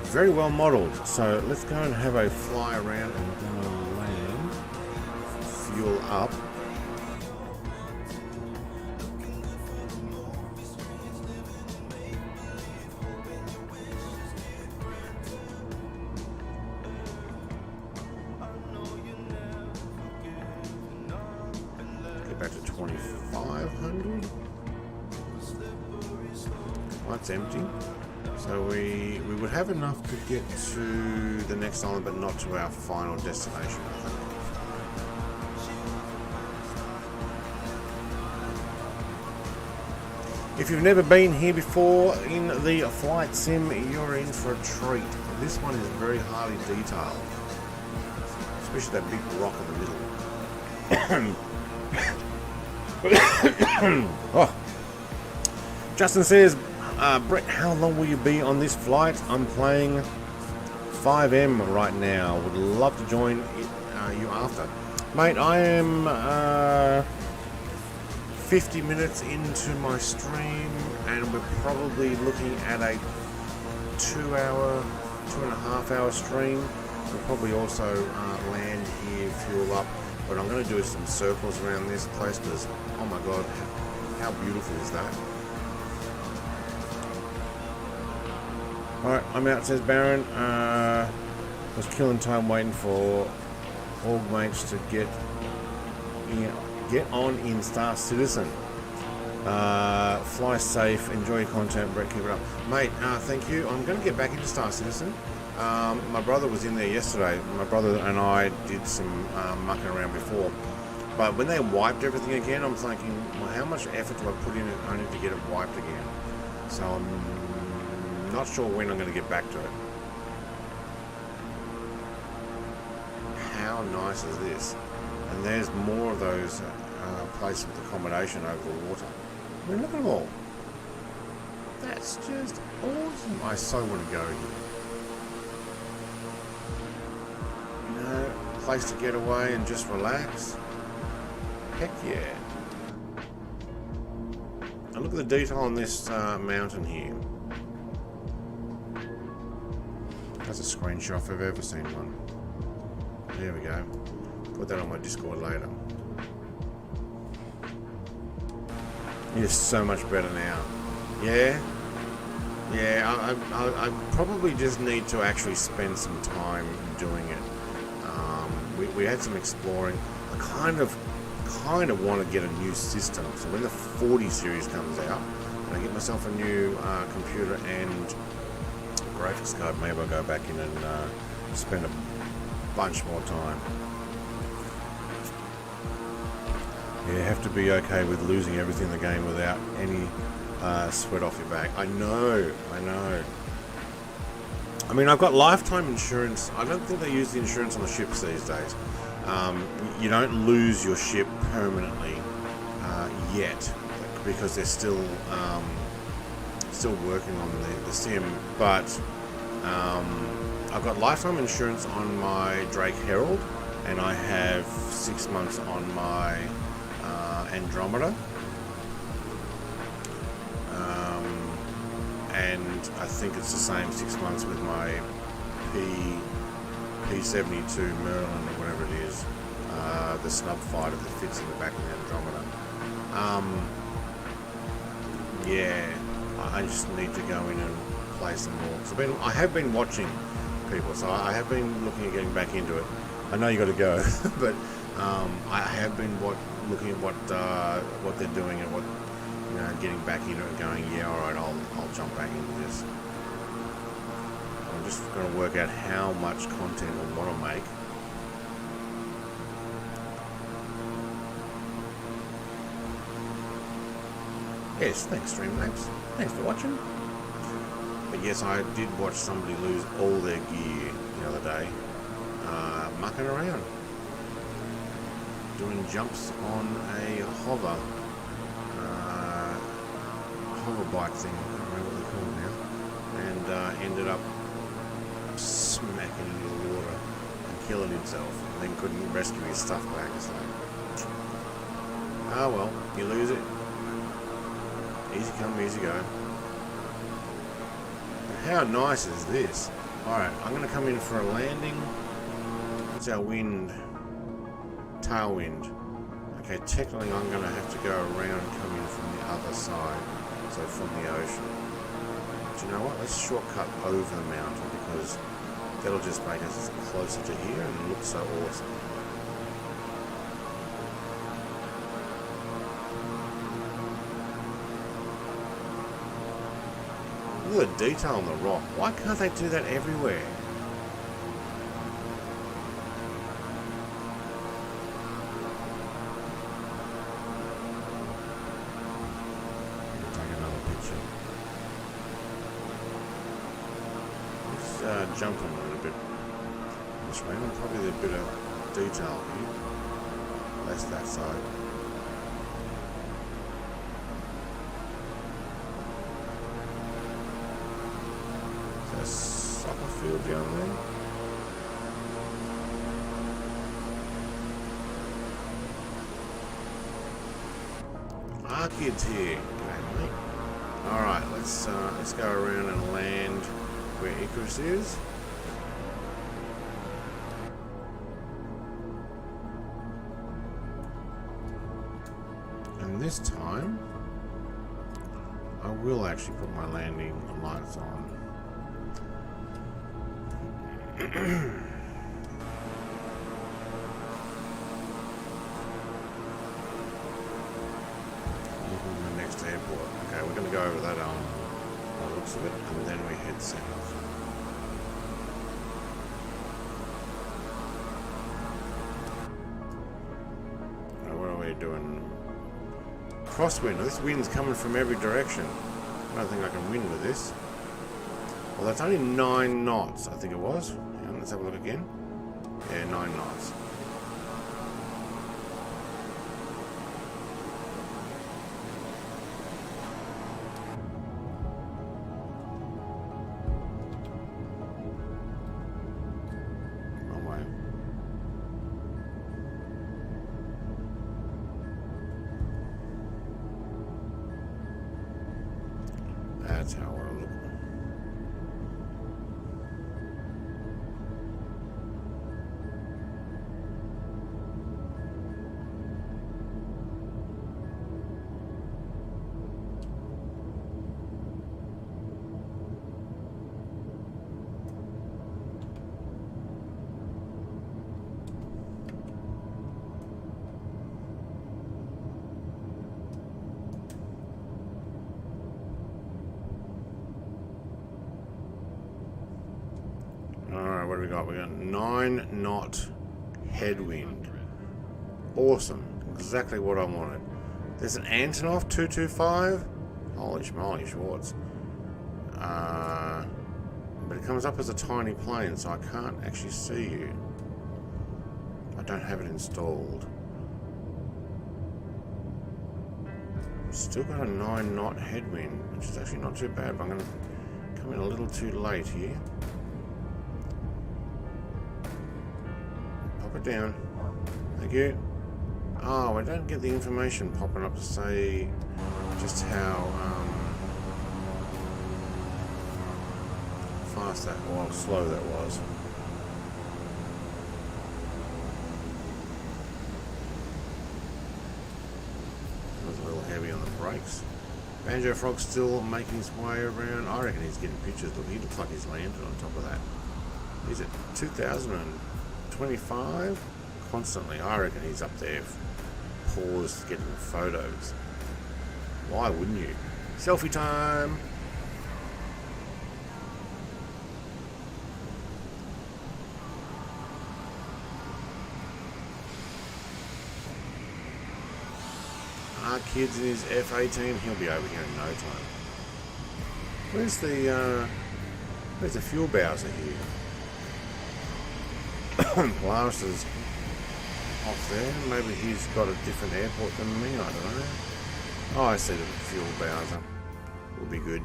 very well modelled. So let's go and have a fly around and we're going to land. Fuel up. Back to 2500. Well, it's empty, so we would have enough to get to the next island, but not to our final destination, I think. If you've never been here before in the flight sim, you're in for a treat. This one is very highly detailed, especially that big rock in the middle. Oh. Justin says, Brett, how long will you be on this flight? I'm playing 5M right now. Would love to join you after. Mate, I am 50 minutes into my stream and we're probably looking at a 2.5 hour stream. We'll probably also land here, fuel up. But I'm going to do some circles around this place because, oh my god, how beautiful is that? Alright, I'm out, says Baron. Was killing time waiting for org mates to get on in Star Citizen. Fly safe, enjoy your content, Brett, keep it up. Mate, thank you. I'm going to get back into Star Citizen. My brother was in there yesterday. My brother and I did some mucking around before. But when they wiped everything again, I'm thinking, well, how much effort do I put in it only to get it wiped again? So I'm not sure when I'm going to get back to it. How nice is this? And there's more of those places with accommodation over the water. I mean, look at them all. That's just awesome. I so want to go here. You know, a place to get away and just relax. Heck yeah. And look at the detail on this mountain here. That's a screenshot if I've ever seen one. There we go. Put that on my Discord later. It's so much better now. Yeah. Yeah, I probably just need to actually spend some time doing it. We had some exploring. I kind of want to get a new system. So when the 40 series comes out, and I get myself a new computer and graphics card, maybe I'll go back in and spend a bunch more time. Yeah, you have to be okay with losing everything in the game without any sweat off your back. I know. I mean, I've got lifetime insurance. I don't think they use the insurance on the ships these days. You don't lose your ship permanently yet, because they're still working on the sim. But I've got lifetime insurance on my Drake Herald, and I have 6 months on my Andromeda. And I think it's the same 6 months with my P72 Merlin or whatever it is, the snub fighter that fits in the back of the Andromeda. Yeah, I just need to go in and play some more. So I have been watching people, so I have been looking at getting back into it. I know you got to go, but I have been looking at what they're doing and what. Getting back into it and going, yeah, alright, I'll jump back into this. I'm just going to work out how much content I want to make. Yes, thanks Streamlabs. Thanks for watching. But yes, I did watch somebody lose all their gear the other day, mucking around, doing jumps on a hover bike thing, I don't remember what they're called now, and ended up smacking into the water and killing himself, and then couldn't rescue his stuff back. It's like, oh well, you lose it. Easy come, easy go. How nice is this? Alright, I'm going to come in for a landing. What's our wind? Tailwind. Okay, technically I'm going to have to go around and come in from the other side. So from the ocean. Do you know what? Let's shortcut over the mountain, because that'll just make us closer to here and look so awesome. Look at the detail on the rock. Why can't they do that everywhere? Jumping a little bit this way, and probably a bit of detail here. Less that side. Is that a soccer field down there? Arcades here. Okay, mate. Alright, let's go around and land where Icarus is. And this time I will actually put my landing lights on. Looking at the next airport. Okay, we're going to go over that looks of it, and then we head south. crosswind. This wind's coming from every direction. I don't think I can win with this. Well, that's only 9 knots, I think it was. Hang on, let's have a look again. Yeah, 9 knots. Wrong way. That's how I look. Alright, what do we got? We got 9 knot headwind. Awesome. Exactly what I wanted. There's an Antonov 225. Holy schmoly, Schwartz. But it comes up as a tiny plane, so I can't actually see you. I don't have it installed. Still got a 9 knot headwind, which is actually not too bad, but I'm going to come in a little too late here. Pop it down. Thank you. Oh, I don't get the information popping up to say just how fast that was, slow that was. It was a little heavy on the brakes. Banjo Frog's still making his way around. I reckon he's getting pictures. Look, he looks like he's landed on top of that. He's at 2025 constantly. I reckon he's up there, paused, getting photos. Why wouldn't you? Selfie time! Our kid's in his F-18. He'll be over here in no time. Where's the fuel bowser here? Blaster's off there. Maybe he's got a different airport than me. I don't know. Oh, I see the fuel bowser. Will be good.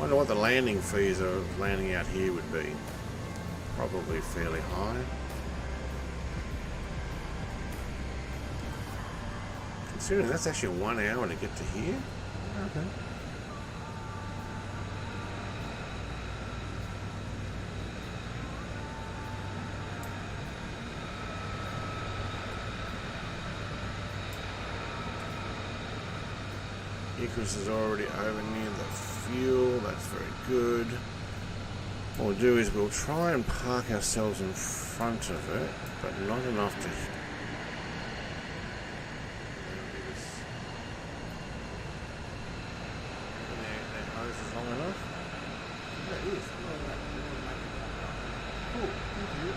Wonder what the landing fees of landing out here would be. Probably fairly high. Considering that's actually 1 hour to get to here. Okay. Icarus is already over near the fuel. That's very good. What we'll do is we'll try and park ourselves in front of it, but not enough to. Their hose is long enough. That is. Cool. Thank you.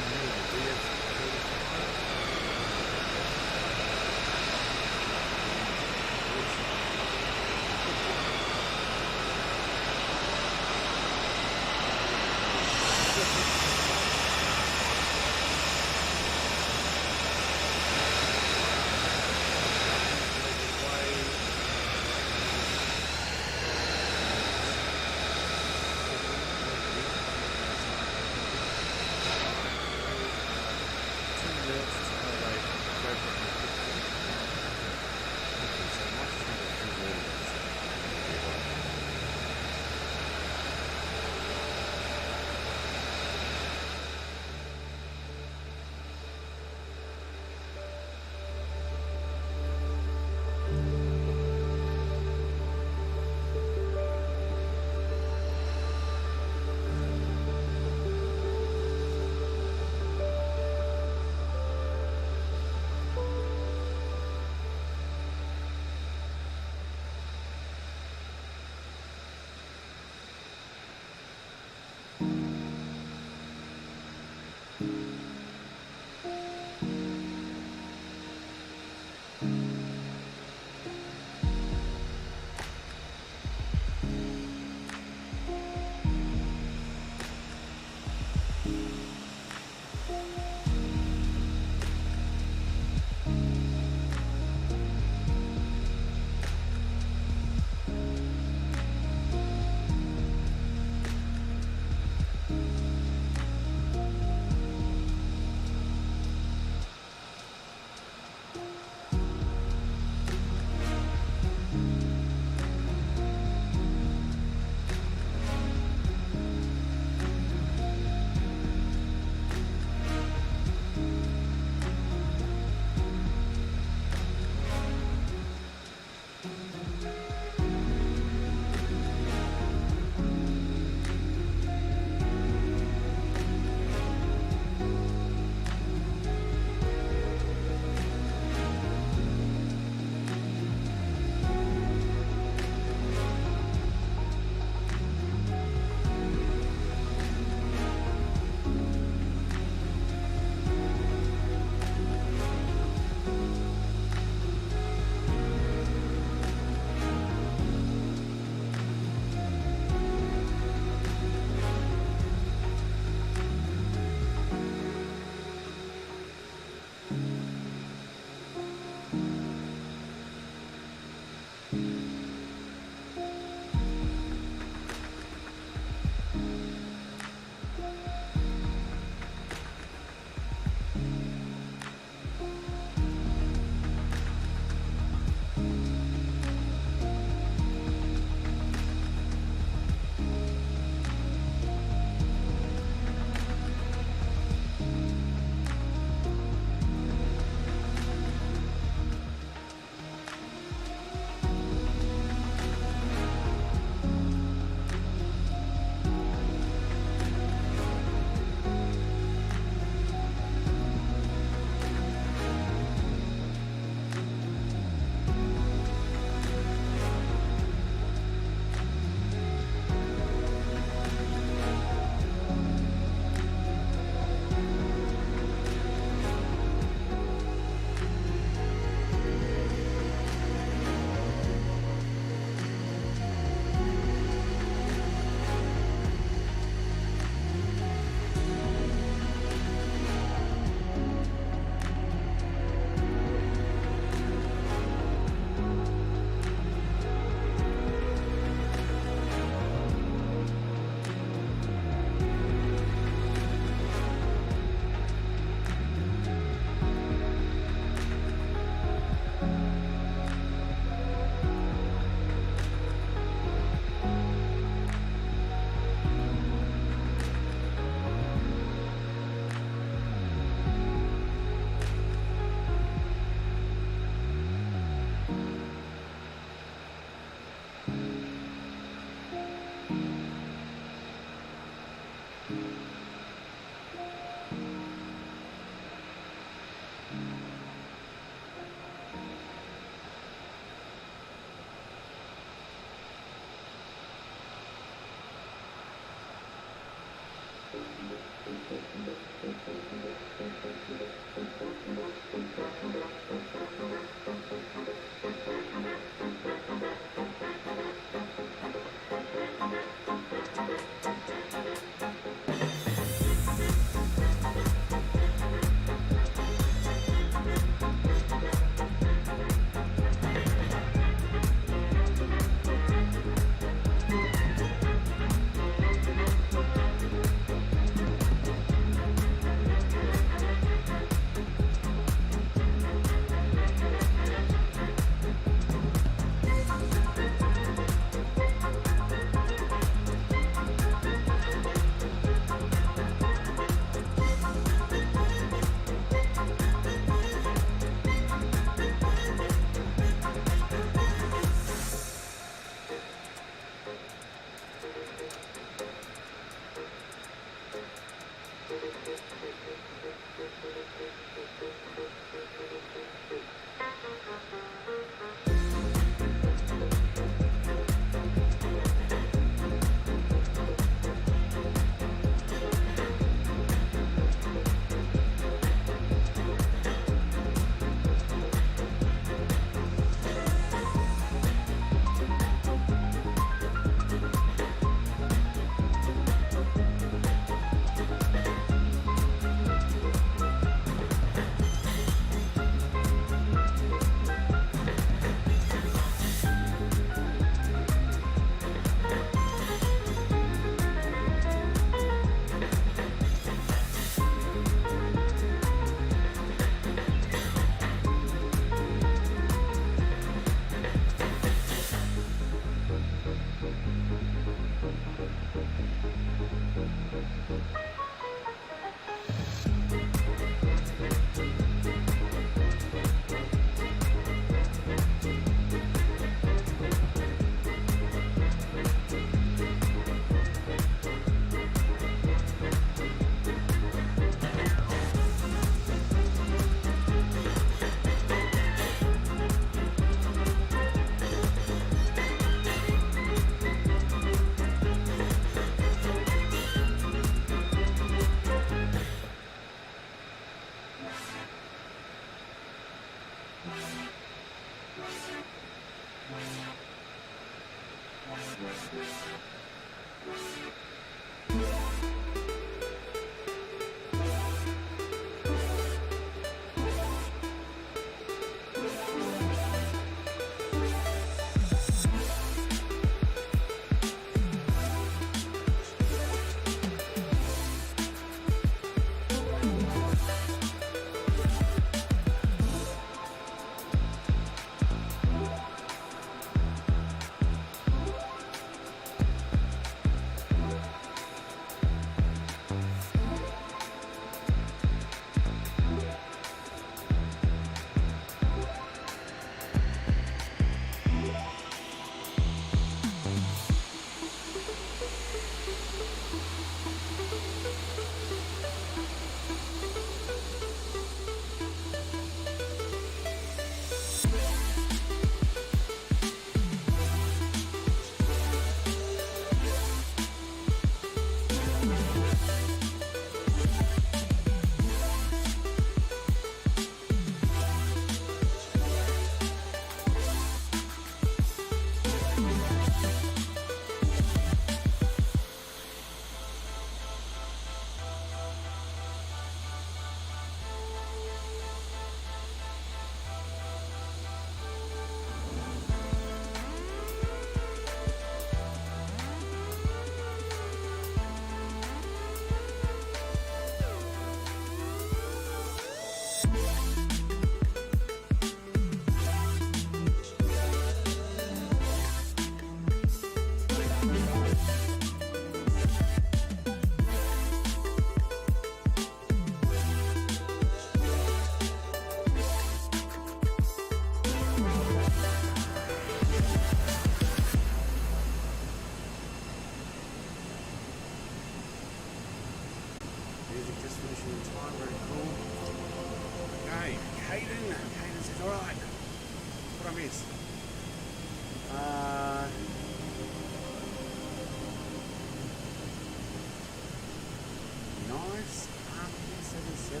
Icarus RP77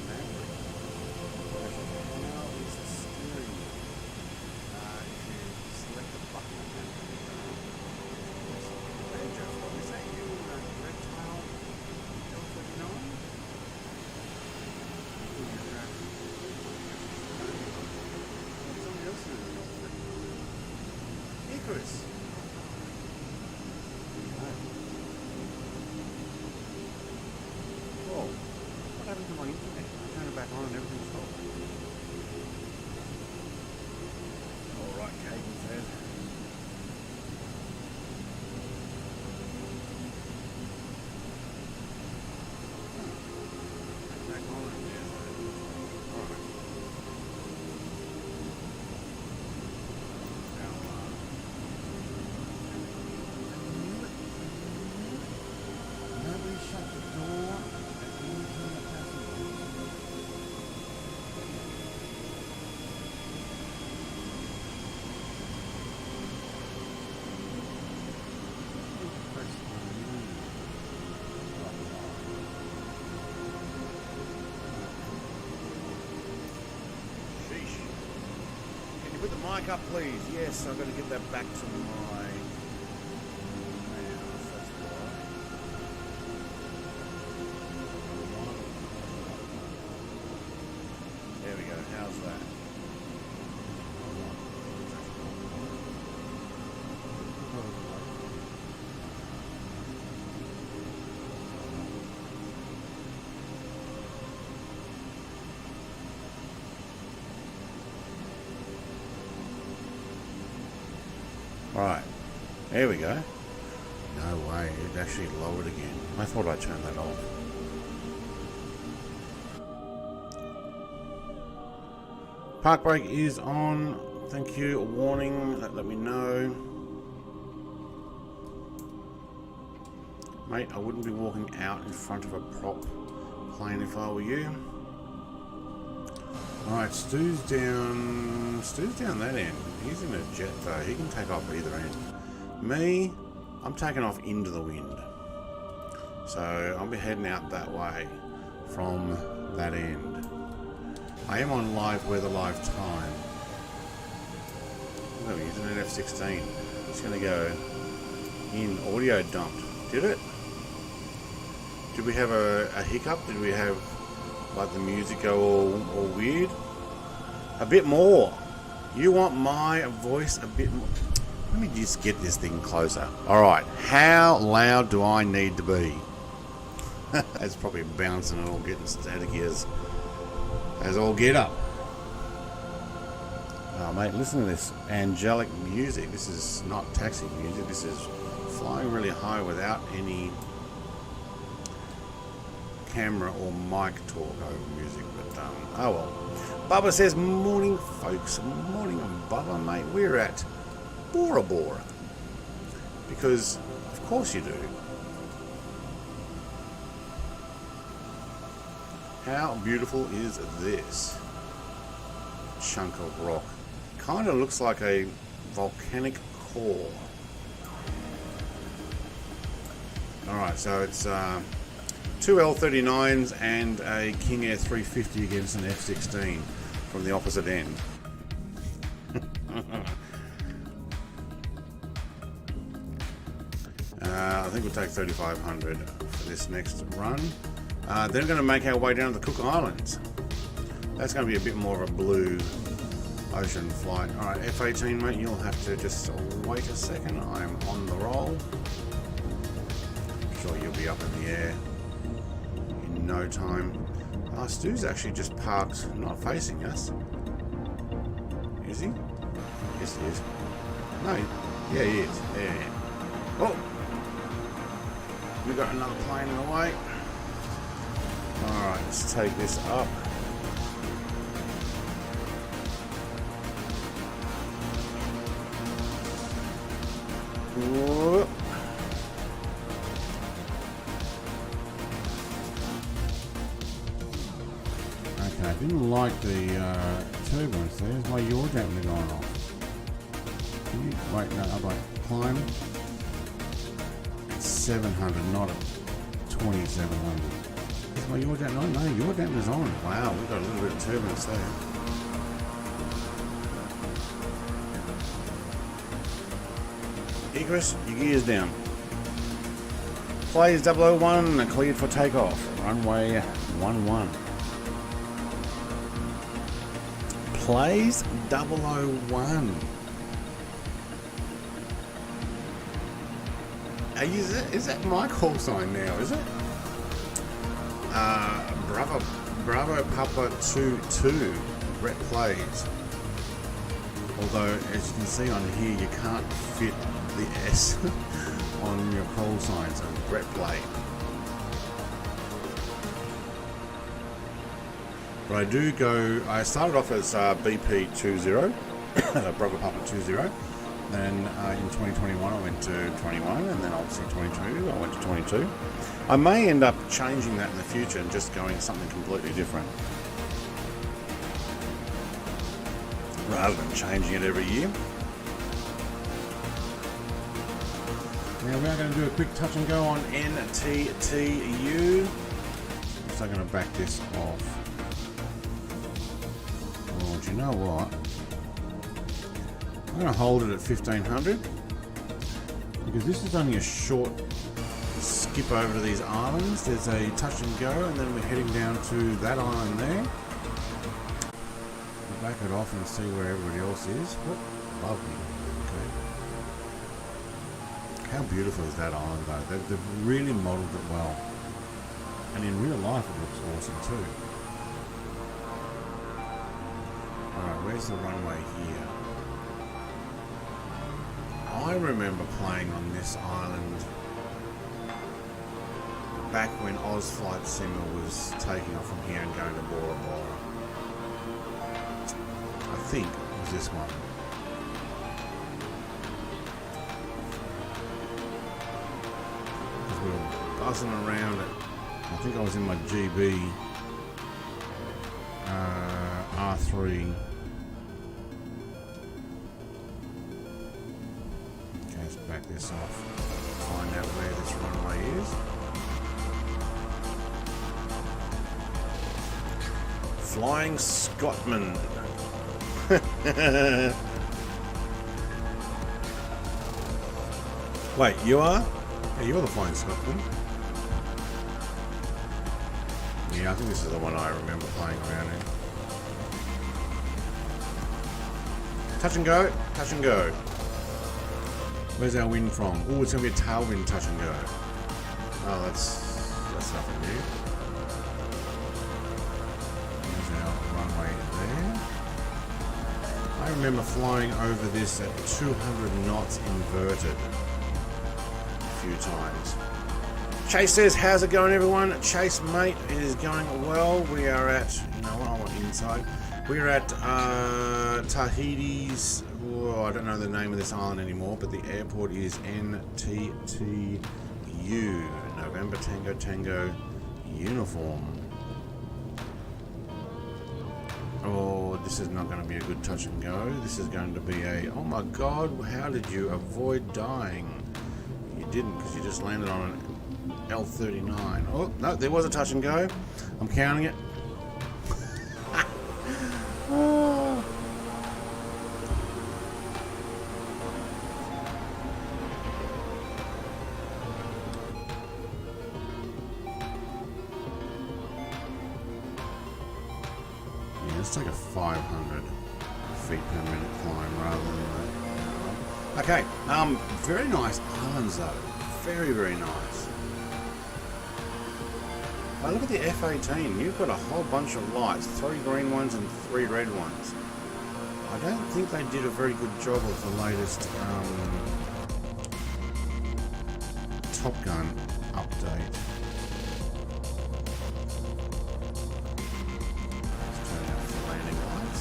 Maverick. How is the steering? If you select the button and then is that you, red tail Delta 9? Somebody else is Icarus. Whoa, what happened to my internet? I turned it back on and everything stopped. Alright, Caden said. Back on it, yeah. Alright. Nobody shut the door at any time of passengers. Sheesh. Can you put the mic up, please? Yes, I've got to get that back to my mouse. That's why. There we go. How's that? Right, there we go. No way, it actually lowered again. I thought I turned that off. Park brake is on. Thank you. A warning. Let me know. Mate, I wouldn't be walking out in front of a prop plane if I were you. Alright, Stu's down that end. He's in a jet though. He can take off either end. Me, I'm taking off into the wind. So I'll be heading out that way from that end. I am on live weather, live time. Oh, he's an F-16. It's going to go in audio dumped. Did it? Did we have a hiccup? Did we have like the music go all weird? A bit more. You want my voice a bit more? Let me just get this thing closer. Alright, how loud do I need to be? It's probably bouncing and all getting staticky as all get up. Oh mate, listen to this angelic music. This is not taxi music. This is flying really high without any camera or mic talk over music, but oh well. Bubba says, morning folks, morning Bubba mate, we're at Bora Bora, because of course you do. How beautiful is this chunk of rock? Kind of looks like a volcanic core. Alright, so it's two L39s and a King Air 350 against an F-16 from the opposite end. I think we'll take 3500 for this next run. Then we're going to make our way down to the Cook Islands. That's going to be a bit more of a blue ocean flight. Alright, F-18 mate, you'll have to just wait a second. I'm on the roll. I'm sure you'll be up in the air in no time. Stu's actually just parked, not facing us. Is he? Yes he is. No, yeah he is. Yeah. Oh! We got another plane in the way. Alright, let's take this up. Whoop. Okay, I didn't like the turbulence there. There's my yaw dampener going off. Wait, no, I'd like climb. It's 700, not at 2700. Is my yaw damper on? No, yaw damper's on. Wow, we've got a little bit of turbulence there. Egress, your gear's down. Plays 001, cleared for takeoff. Runway 11. Plays 001. Is that my call sign now, is it? Bravo Papa 22. Brett plays. Although, as you can see on here, you can't fit the S on your call sign, so Brett play. But I started off as BP20, Bravo Papa 20. Then in 2021 I went to 21, and then obviously 22 I went to 22. I may end up changing that in the future and just going something completely different, rather than changing it every year. Now we are going to do a quick touch and go on NTTU. So I'm going to back this off. Well, do you know what? I'm going to hold it at 1500 because this is only a short skip over to these islands. There's a touch and go, and then we're heading down to that island there. We'll back it off and see where everybody else is. Whoop, lovely. Okay. How beautiful is that island though? They've really modelled it well, and in real life it looks awesome too. Alright, where's the runway here? I remember playing on this island back when Flight Simmer was taking off from here and going to Bora Bora. I think it was this one. Because we were buzzing around it. I think I was in my GB R3. Let's back this off, find out where this runway is. Flying Scotsman. Wait, you are? Yeah, you're the Flying Scotsman. Yeah, I think this is the one I remember playing around in. Touch and go, touch and go. Where's our wind from? Oh, it's going to be a tailwind touch and go. Oh, that's nothing new. There's our runway there. I remember flying over this at 200 knots inverted a few times. Chase says, how's it going everyone? Chase mate, it is going well. We are at, you know what, I want inside. We're at Tahiti's, I don't know the name of this island anymore, but the airport is NTTU, November Tango Tango Uniform. Oh, this is not going to be a good touch and go. This is going to be a, oh my god, how did you avoid dying? You didn't, because you just landed on an L39. Oh, no, there was a touch and go. I'm counting it. Oh. Yeah, let's take a 500 feet per minute climb rather than that. Okay, very nice islands though. Very, very nice. Oh, look at the F-18. You've got a whole bunch of lights. 3 green ones and 3 red ones. I don't think they did a very good job of the latest Top Gun update. Let's turn off the landing lights.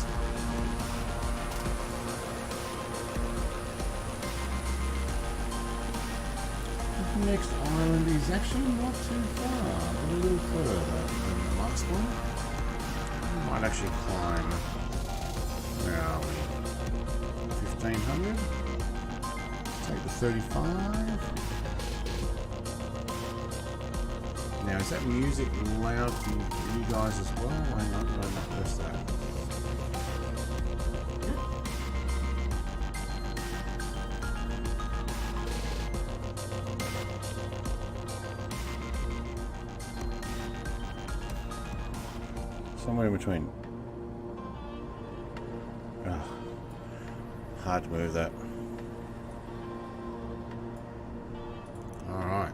The next island is actually not too far, but a little further than the last one. We might actually climb, where are we? 1500? Take the 35. Now Now, is that music loud for you guys as well? Hang on, did I not press that? Somewhere in between. Oh, hard to move that. Alright.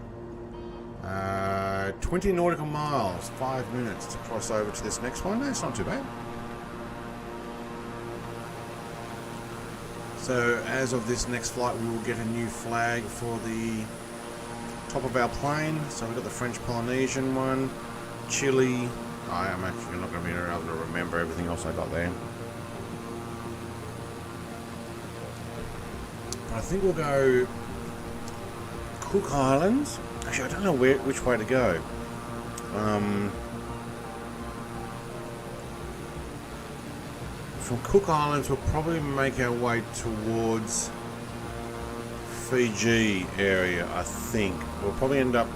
20 nautical miles, 5 minutes to cross over to this next one. That's not too bad. So as of this next flight, we will get a new flag for the top of our plane. So we've got the French Polynesian one, Chile. I am actually not going to be able to remember everything else I got there. But I think we'll go Cook Islands. Actually, I don't know which way to go. From Cook Islands, we'll probably make our way towards Fiji area, I think. We'll probably end up...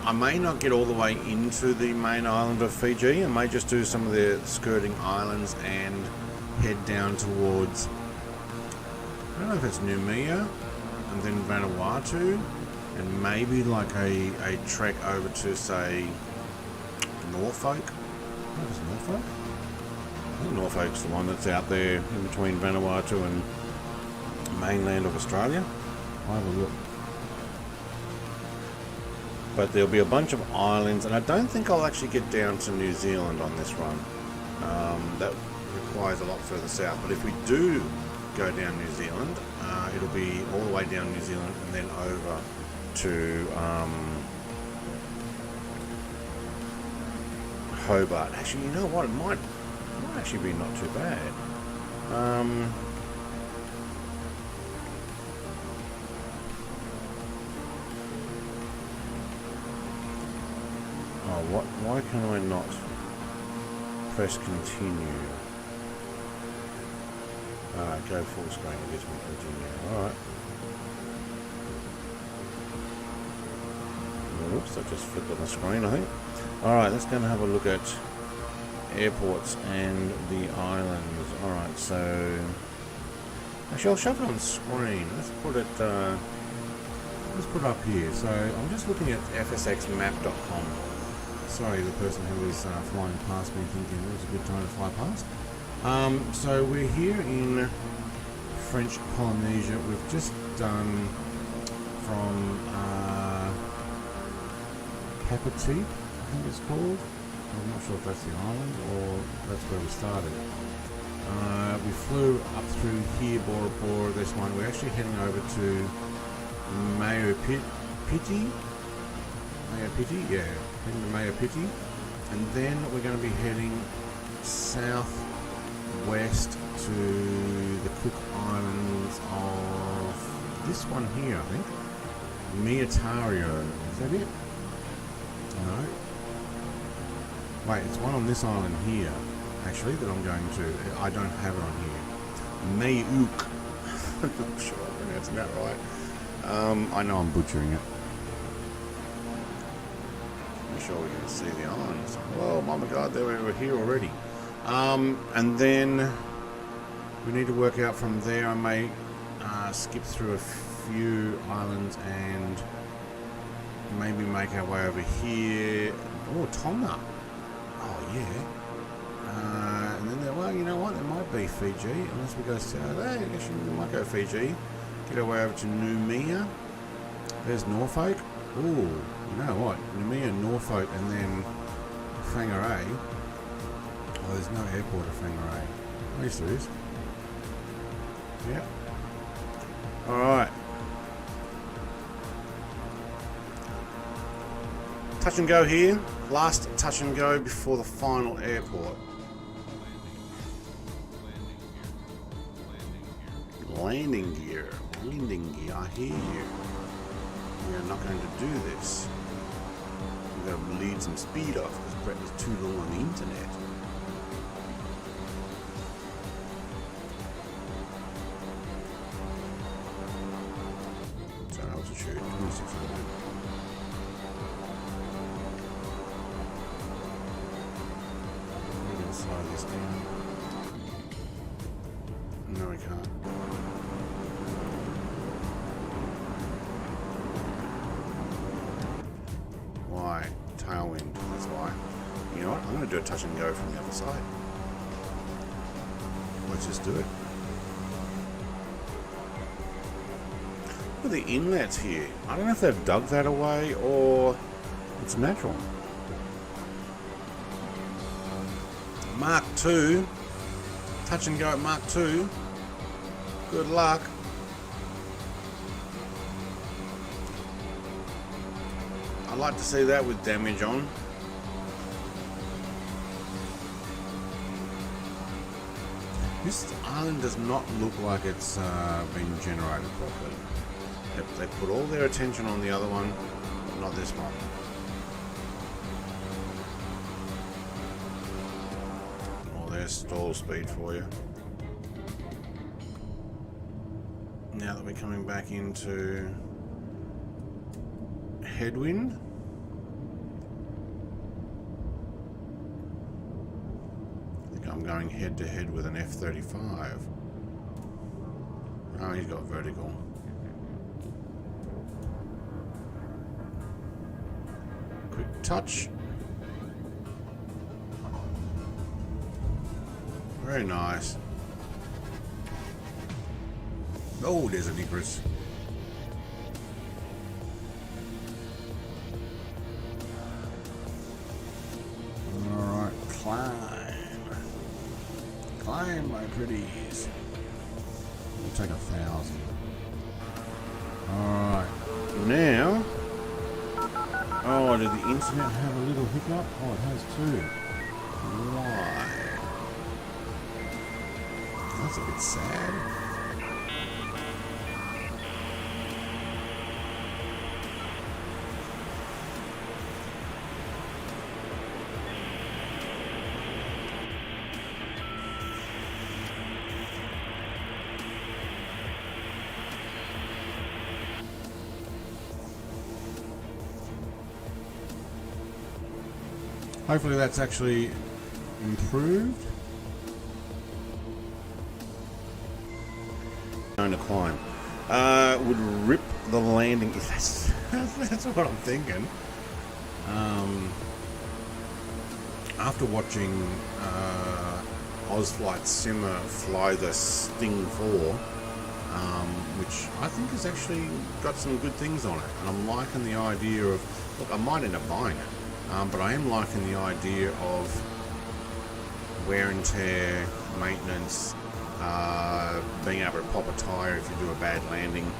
I may not get all the way into the main island of Fiji. I may just do some of the skirting islands and head down towards... I don't know if it's Numia and then Vanuatu. And maybe like a trek over to, say, Norfolk. What is Norfolk? I think Norfolk's the one that's out there in between Vanuatu and mainland of Australia. I'll have a look. But there'll be a bunch of islands, and I don't think I'll actually get down to New Zealand on this run. That requires a lot further south. But if we do go down New Zealand, it'll be all the way down New Zealand and then over to Hobart. Actually, you know what? It might actually be not too bad. Oh, why can I not press continue? Go full screen. It gives me continue. All right. Oops, I just flipped on the screen, I think. Alright, let's go and have a look at airports and the islands. Alright, so... Actually, I'll shove it on screen. Let's put it up here. So, I'm just looking at fsxmap.com. Sorry, the person who was flying past me thinking it was a good time to fly past. So, we're here in French Polynesia. We've just done from... Tahiti, I think it's called. I'm not sure if that's the island or that's where we started. We flew up through here, Bora Bora, this one. We're actually heading over to Mayapiti. Yeah, heading to Mayapiti. And then we're going to be heading southwest to the Cook Islands of this one here, I think. Miatario. Is that it? No. Wait, it's one on this island here, actually, that I'm going to. I don't have it on here. Mayuk. I'm not sure I'm pronouncing that right. I know I'm butchering it. I'm sure we can see the islands. Oh my god, they were here already. And then we need to work out from there. I may skip through a few islands and maybe make our way over here. Oh, Tonga. Oh, yeah. And then, well, you know what? There might be Fiji, unless we go south. Hey, actually, we might go Fiji. Get our way over to Numia. There's Norfolk. Ooh, you know what? Numia, Norfolk, and then Whangarei. Oh, there's no airport at Whangarei. Oh, yes, there is. Yeah. Alright. Touch and go here. Last touch and go before the final airport. Landing gear. Landing gear. I hear you. We are not going to do this. We're going to bleed some speed off because Brett was too long on the internet. So altitude 2600. tailwind, that's why. You know what, I'm going to do a touch and go from the other side. Let's just do it. Look at the inlets here. I don't know if they've dug that away or it's natural. Mark II. Touch and go at Mark II. Good luck. I'd like to see that with damage on. This island does not look like it's been generated properly. They put all their attention on the other one, but not this one. Oh, there's stall speed for you. Now that we're coming back into headwind. I think I'm going head to head with an F-35. Oh, he's got vertical. Quick touch. Very nice. Oh, there's an Icarus. Alright, climb. Climb, my pretties. We'll take 1,000. Alright. Now. Oh, did the internet have a little hiccup? Oh, it has too. Why? That's a bit sad. Hopefully that's actually improved. Going to climb. Would rip the landing. That's what I'm thinking. After watching Ozflight Simmer fly the Sting 4, which I think has actually got some good things on it, and I'm liking the idea of, look, I might end up buying it. But I am liking the idea of wear and tear, maintenance, being able to pop a tyre if you do a bad landing.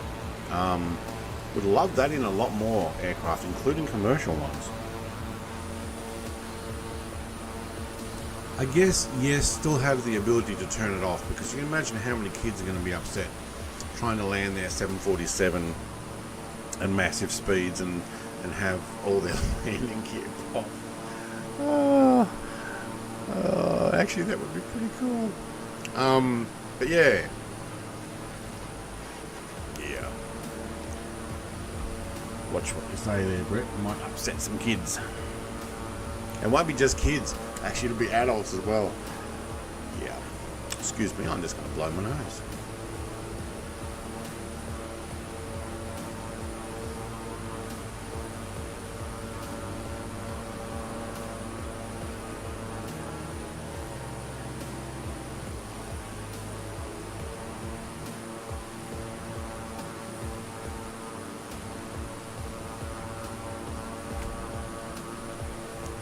Would love that in a lot more aircraft, including commercial ones. I guess, yes, still have the ability to turn it off, because you can imagine how many kids are going to be upset trying to land their 747 and massive speeds and have all their landing gear pop. Actually, that would be pretty cool. But yeah. Watch what you say there, Brett. You might upset some kids. It won't be just kids. Actually, it'll be adults as well. Yeah. Excuse me, I'm just going to blow my nose.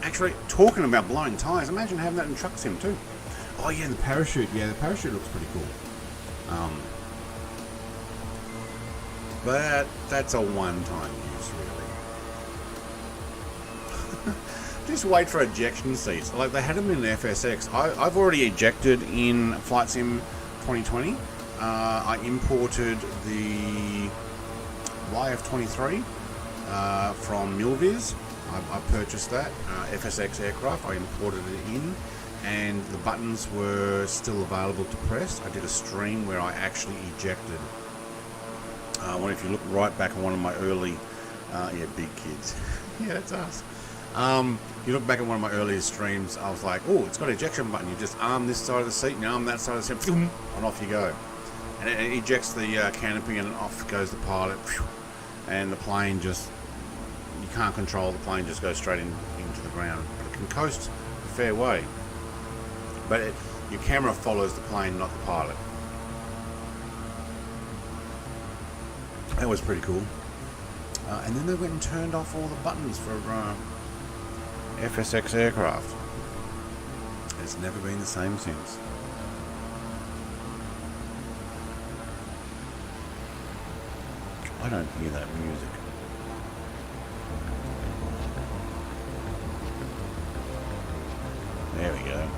Actually, talking about blowing tyres, imagine having that in truck sim too. Oh yeah, the parachute. Yeah, the parachute looks pretty cool. But that's a one-time use, really. Just wait for ejection seats. Like they had them in the FSX. I've already ejected in Flight Sim 2020. I imported the YF-23 from Milviz. I purchased that FSX aircraft. I imported it in, and the buttons were still available to press. I did a stream where I actually ejected. If you look right back at one of my early, big kids. Yeah, that's us. You look back at one of my earliest streams, I was like, oh, it's got an ejection button. You just arm this side of the seat, and arm that side of the seat, and off you go. And it ejects the canopy, and off goes the pilot, and the plane just, you can't control the plane, just goes straight into the ground. But it can coast a fair way. But your camera follows the plane, not the pilot. That was pretty cool. And then they went and turned off all the buttons for FSX aircraft. It's never been the same since. I don't hear that music. There we go.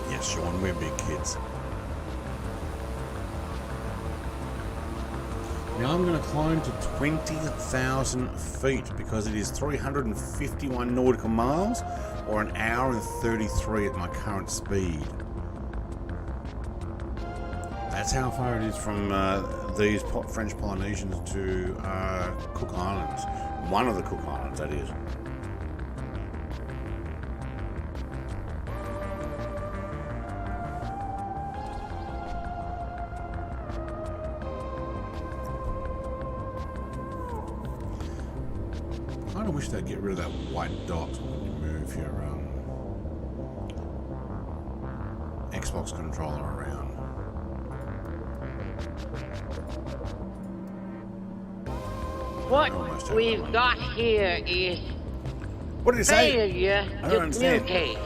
Yes, Sean, we're big kids. Now I'm going to climb to 20,000 feet because it is 351 nautical miles, or an hour and 33 at my current speed. That's how far it is from these French Polynesians to Cook Islands. One of the Cook Islands, that is. I kind of wish they'd get rid of that white dot when you move your Xbox controller around. What we've got here is What did he say? failure I don't to understand. communicate.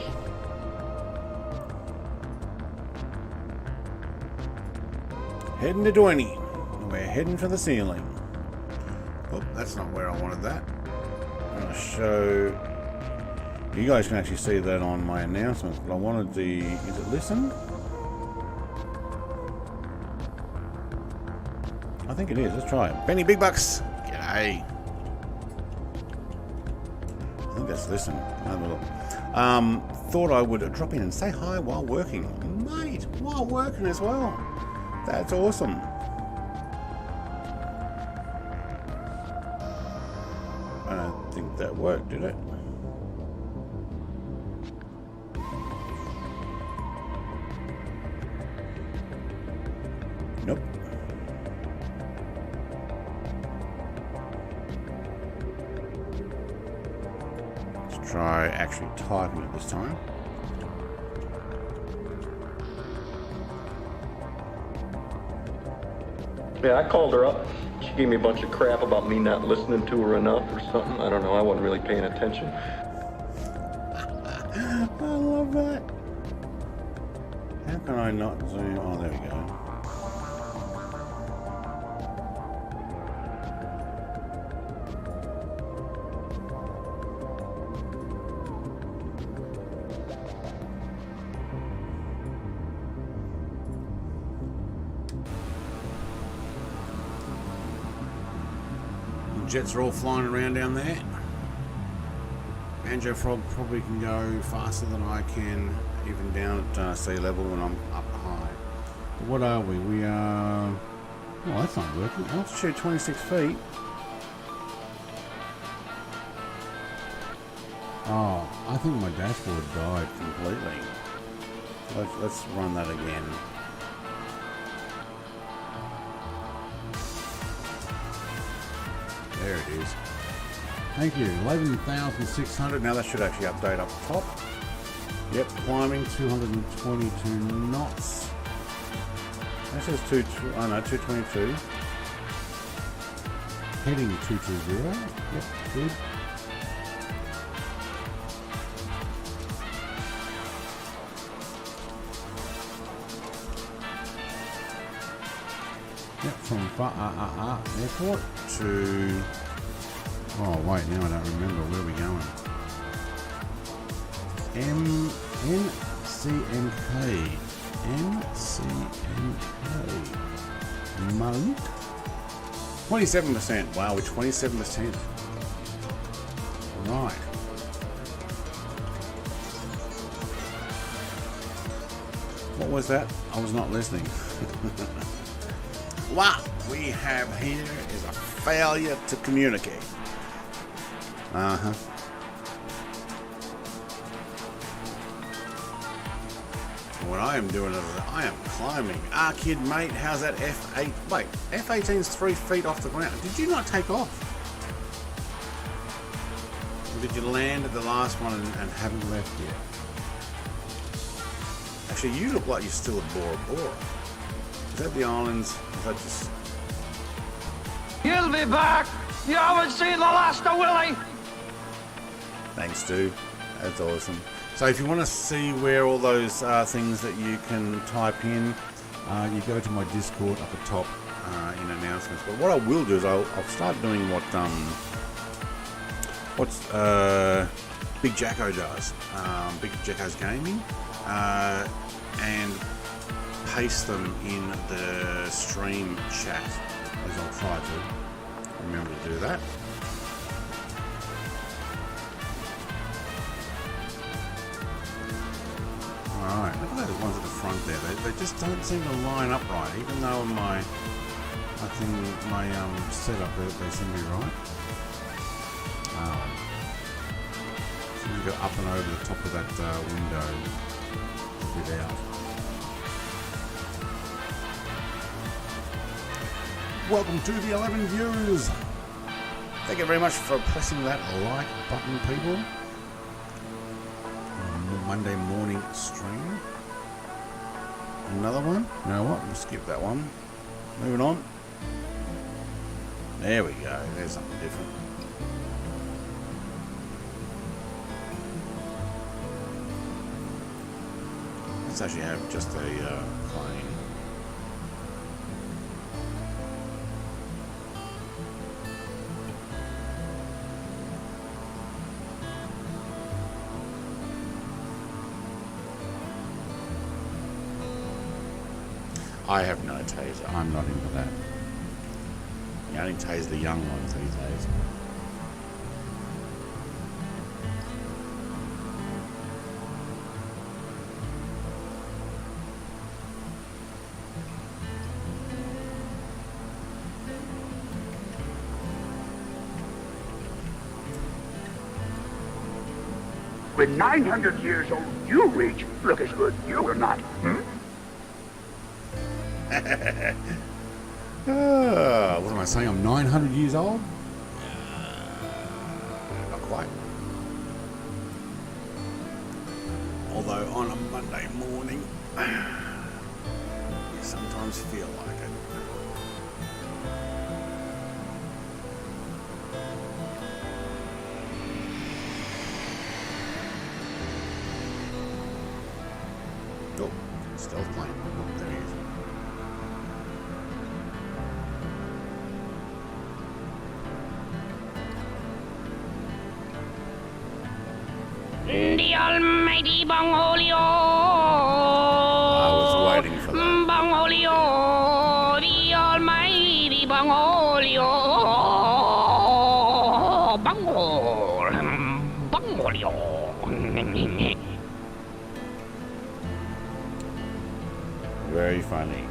Heading to 20. We're heading for the ceiling. Oh, that's not where I wanted that. I'm going to show... You guys can actually see that on my announcements, but I wanted the... Is it listen? I think it is. Let's try it. Benny Big Bucks. G'day. I think that's listen. Have a look. Thought I would drop in and say hi while working. Mate, while working as well. That's awesome. I don't think that worked, did it? Nope. Let's try actually typing it this time. Yeah, I called her up. She gave me a bunch of crap about me not listening to her enough or something. I don't know. I wasn't really paying attention. I love that. How can I not zoom? Oh, there we go. Jets are all flying around down there. Banjo Frog probably can go faster than I can, even down at sea level when I'm up high. But what are we? We are... Oh, that's not working. Altitude 26 feet. Oh, I think my dashboard died completely. Let's run that again. There it is. Thank you. 11,600. Now that should actually update up top. Yep, climbing 222 knots. That says 222. Heading 220. Yep, good. Yep, from Faaa Airport to... Oh, wait, now I don't remember. Where are we going? NCMK. NCMK. Mode? 27%. Wow, we're 27%. Right. What was that? I was not listening. What we have here is a failure to communicate. What I am doing is I am climbing. Ah, kid, mate, how's that F8? Wait, F18's 3 feet off the ground. Did you not take off? Or did you land at the last one and haven't left yet? Actually, you look like you're still at Bora Bora. Is that the islands? Is that just... He'll be back. You haven't seen the last of Willie. Thanks, dude. That's awesome. So if you want to see where all those things that you can type in, you go to my Discord up the top in announcements. But what I will do is I'll start doing what's Big Jacko does. Big Jacko's Gaming, and paste them in the stream chat. As I'll try to remember to do that. Alright, look at those ones at the front there. They just don't seem to line up right, even though in my setup they seem to be right. So you go up and over the top of that window without. Welcome to the 11 viewers. Thank you very much for pressing that like button, people. Monday morning stream. Another one? You know what? We'll skip that one. Moving on. There we go. There's something different. Let's actually have just a plane. I have no taser. I'm not into that. You only tase the young ones these days. When 900 years old you reach, look as good you will not. What am I saying? I'm 900 years old? Not quite. Although on a Monday morning, you sometimes feel like it. Oh, stealth plane. Oh, there he is. The almighty Bangolio. I was waiting for that. Bangolio. The almighty Bangolio. Bangolio. Very funny.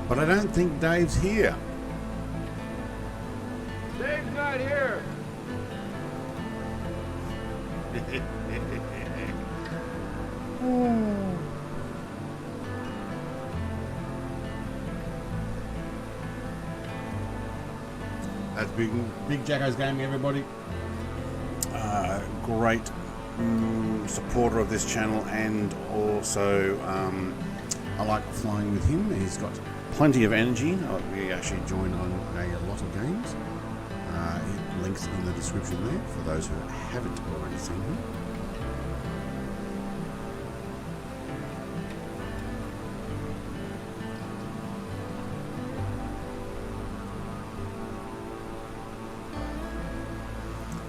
But I don't think Dave's here. Dave's not here. That's Big Jacko's Gaming, everybody. Great supporter of this channel, and also I like flying with him. He's got plenty of energy. We actually join on a lot of games. Links in the description there for those who haven't already seen him.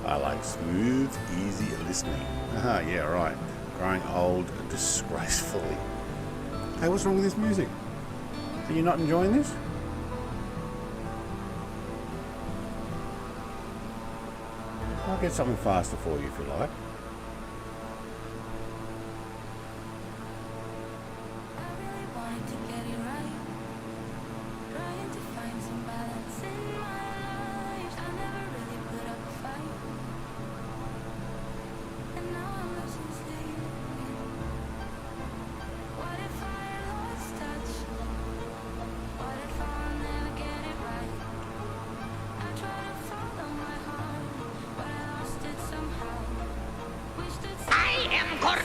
I like smooth, easy listening. Aha, yeah, right. Growing old disgracefully. Hey, what's wrong with this music? Are you not enjoying this? I'll get something faster for you if you like.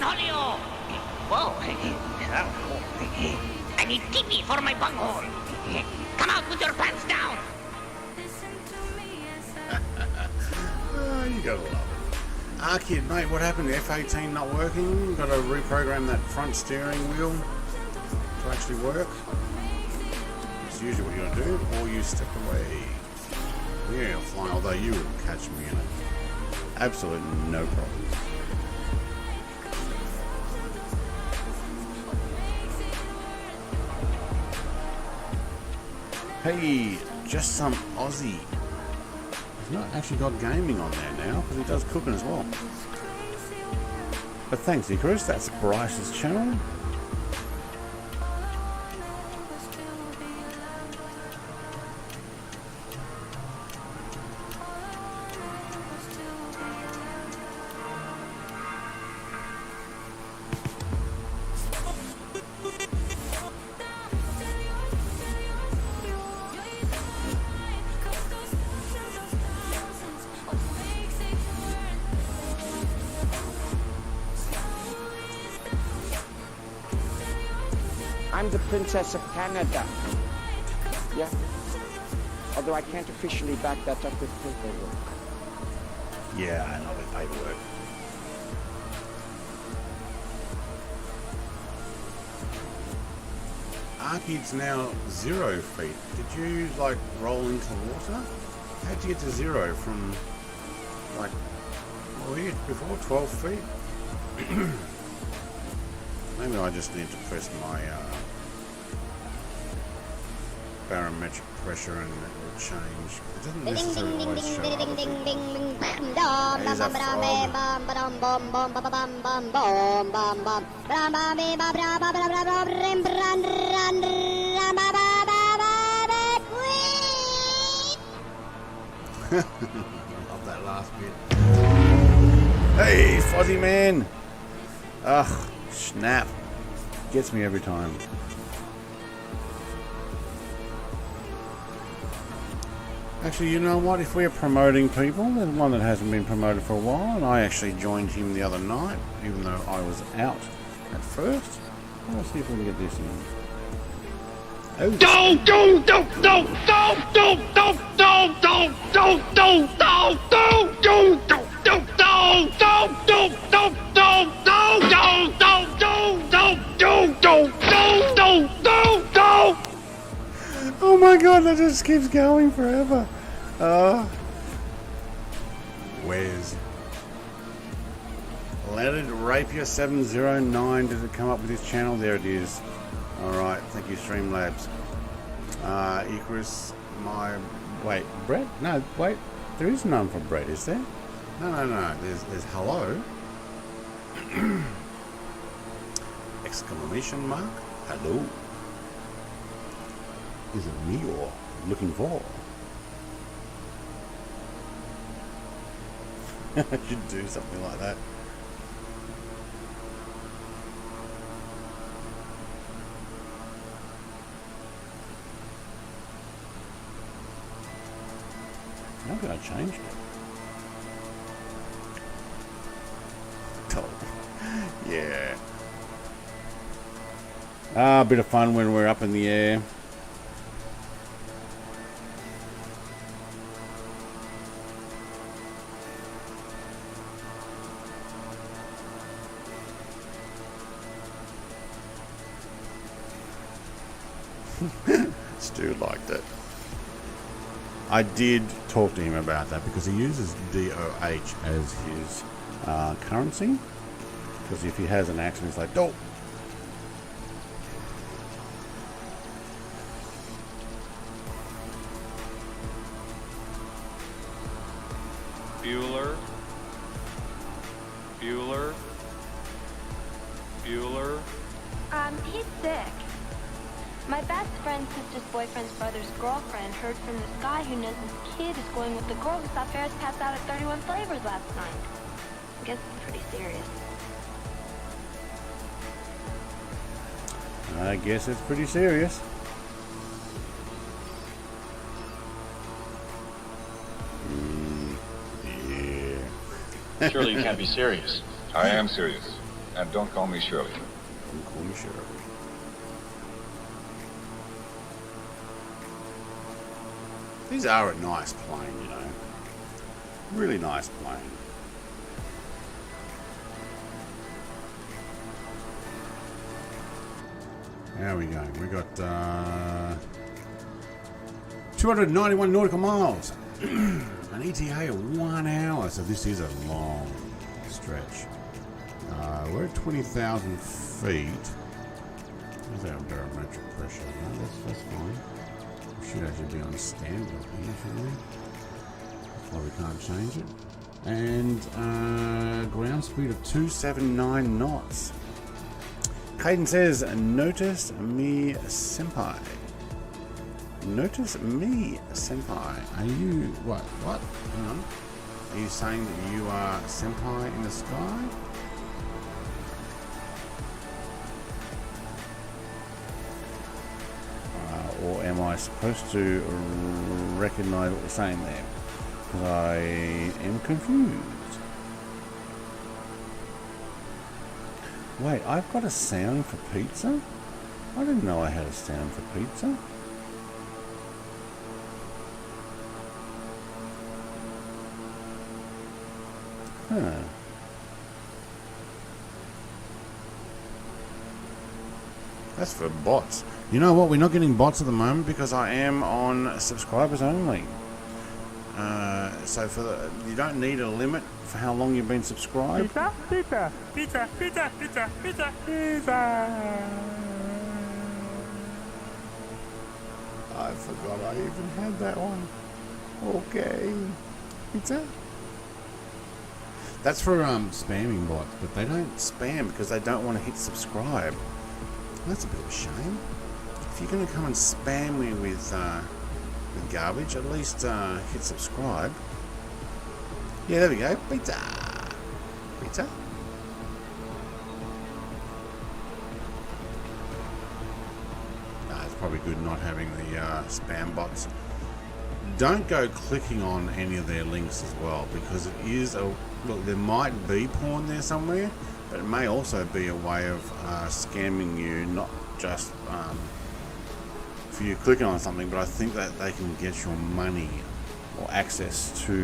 Holio. Whoa. I need TV for my bunghole. Come out with your pants down. Oh, you gotta love it. Kid, mate, what happened? The F-18 not working? Got to reprogram that front steering wheel to actually work. It's usually what you gotta do, or you step away. Yeah, flying, although you would catch me in it. Absolutely no problem. Hey, just some Aussie. He's not actually got gaming on there now, because he does cooking as well. But thanks, Icarus, that's Bryce's channel. I'm the Princess of Canada. Yeah. Although I can't officially back that up with paperwork. Yeah, I know the paperwork. Arcade's now 0 feet. Did you like roll into the water? How'd you get to 0 from like what were you before 12 feet? Maybe I just need to press my barometric pressure and it will change. It doesn't necessarily always show other things. There's a I love that last bit. Hey, Fuzzy Man! Ugh, snap. Gets me every time. Actually, you know what? If we're promoting people, there's one that hasn't been promoted for a while, and I actually joined him the other night, even though I was out at first. Let's see if we can get this in. Oh, oh my god, that just keeps going forever. Where's Leonard Rapier 709? Did it come up with his channel? There it is. Alright, thank you, Streamlabs. Icarus, wait, Brett? No, wait, there is none for Brett, is there? No. There's hello. Exclamation mark. Hello. Is it me you're looking for? I should do something like that. How can I change it? Oh, yeah. A bit of fun when we're up in the air. Stu liked it. I did talk to him about that because he uses DOH as his currency. Because if he has an accident, it's like, dope. Bueller. He's sick. My best friend's sister's boyfriend's brother's girlfriend heard from this guy who knows his kid is going with the girl who saw Ferris pass out at 31 Flavors last night. I guess it's pretty serious. I guess it's pretty serious. Surely you can't be serious. I am serious. And don't call me Shirley. Don't call me Shirley. These are a nice plane, you know. Really nice plane. There we go. We got 291 nautical miles. An ETA of 1 hour, so this is a long stretch. We're at 20,000 feet. There's our barometric pressure. No, that's fine. We should actually be on standard here, shouldn't we? That's why we can't change it. And ground speed of 279 knots. Caden says, "Notice me, senpai." Notice me, senpai. Are you what? What? Hang on. Are you saying that you are senpai in the sky? Or am I supposed to recognize what we're saying there? Because I am confused. Wait, I've got a sound for pizza? I didn't know I had a sound for pizza. Huh. That's for bots. You know what? We're not getting bots at the moment because I am on subscribers only. So you don't need a limit for how long you've been subscribed. Pizza, pizza, pizza, pizza, pizza, pizza, pizza. I forgot I even had that one. Okay. Pizza. That's for spamming bots, but they don't spam because they don't want to hit subscribe. That's a bit of a shame. If you're going to come and spam me with garbage, at least hit subscribe. Yeah, there we go. Pizza. Pizza. It's probably good not having the spam bots. Don't go clicking on any of their links as well, because it is a look. There might be porn there somewhere, but it may also be a way of scamming you, not just for you clicking on something, but I think that they can get your money or access to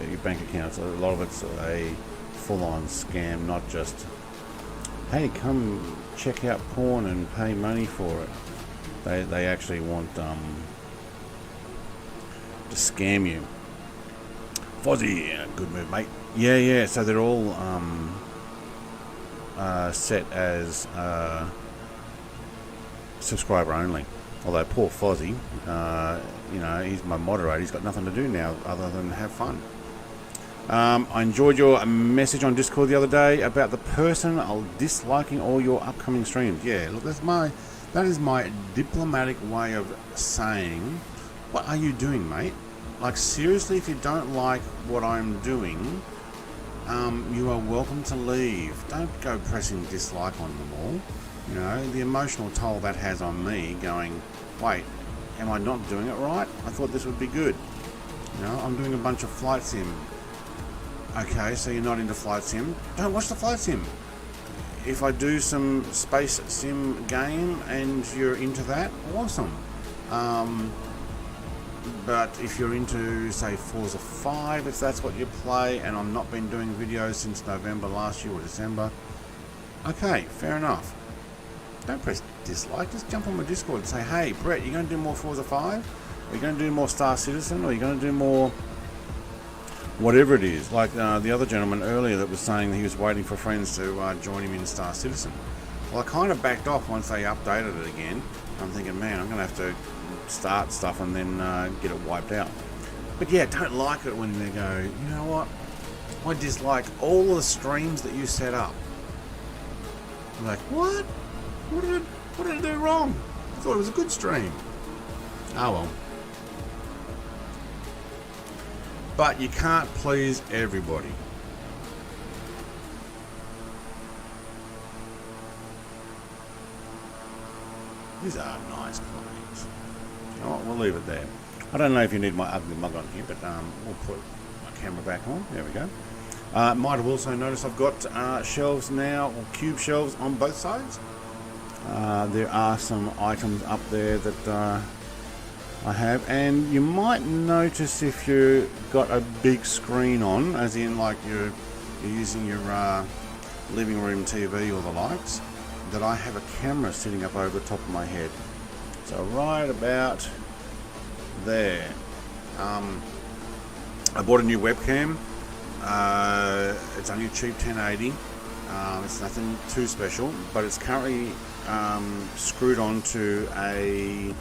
your bank account. So a lot of it's a full-on scam, not just, hey, come check out porn and pay money for it. They actually want to scam you. Fozzie, good move, mate. Yeah. So they're all set as subscriber only. Although poor Fozzie, you know, he's my moderator. He's got nothing to do now other than have fun. I enjoyed your message on Discord the other day about the person disliking all your upcoming streams. Yeah, look, that is my diplomatic way of saying, what are you doing, mate? Like, seriously, if you don't like what I'm doing, you are welcome to leave. Don't go pressing dislike on them all. You know, the emotional toll that has on me going, wait, am I not doing it right? I thought this would be good. You know, I'm doing a bunch of flight sim. Okay, so you're not into flight sim? Don't watch the flight sim. If I do some space sim game and you're into that, awesome. But if you're into, say, Forza 5, if that's what you play, and I've not been doing videos since November last year or December, okay, fair enough. Don't press dislike, just jump on my Discord and say, hey, Brett, you going to do more Forza 5? Are you going to do more Star Citizen? Or are you going to do more whatever it is? Like the other gentleman earlier that was saying that he was waiting for friends to join him in Star Citizen. Well, I kind of backed off once they updated it again. I'm thinking, man, I'm going to have to start stuff and then get it wiped out. But yeah, don't like it when they go, you know what? I dislike all the streams that you set up. I'm like, what? What did I do wrong? I thought it was a good stream. Oh well. But you can't please everybody. These are nice planes. You know what? We'll leave it there. I don't know if you need my ugly mug on here, but we'll put my camera back on. There we go. Might have also noticed I've got shelves now, or cube shelves on both sides. There are some items up there that I have, and you might notice if you got a big screen on, as in like you're using your living room TV or the likes, that I have a camera sitting up over the top of my head. So right about there. I bought a new webcam. It's only a cheap 1080. It's nothing too special, but it's currently screwed onto a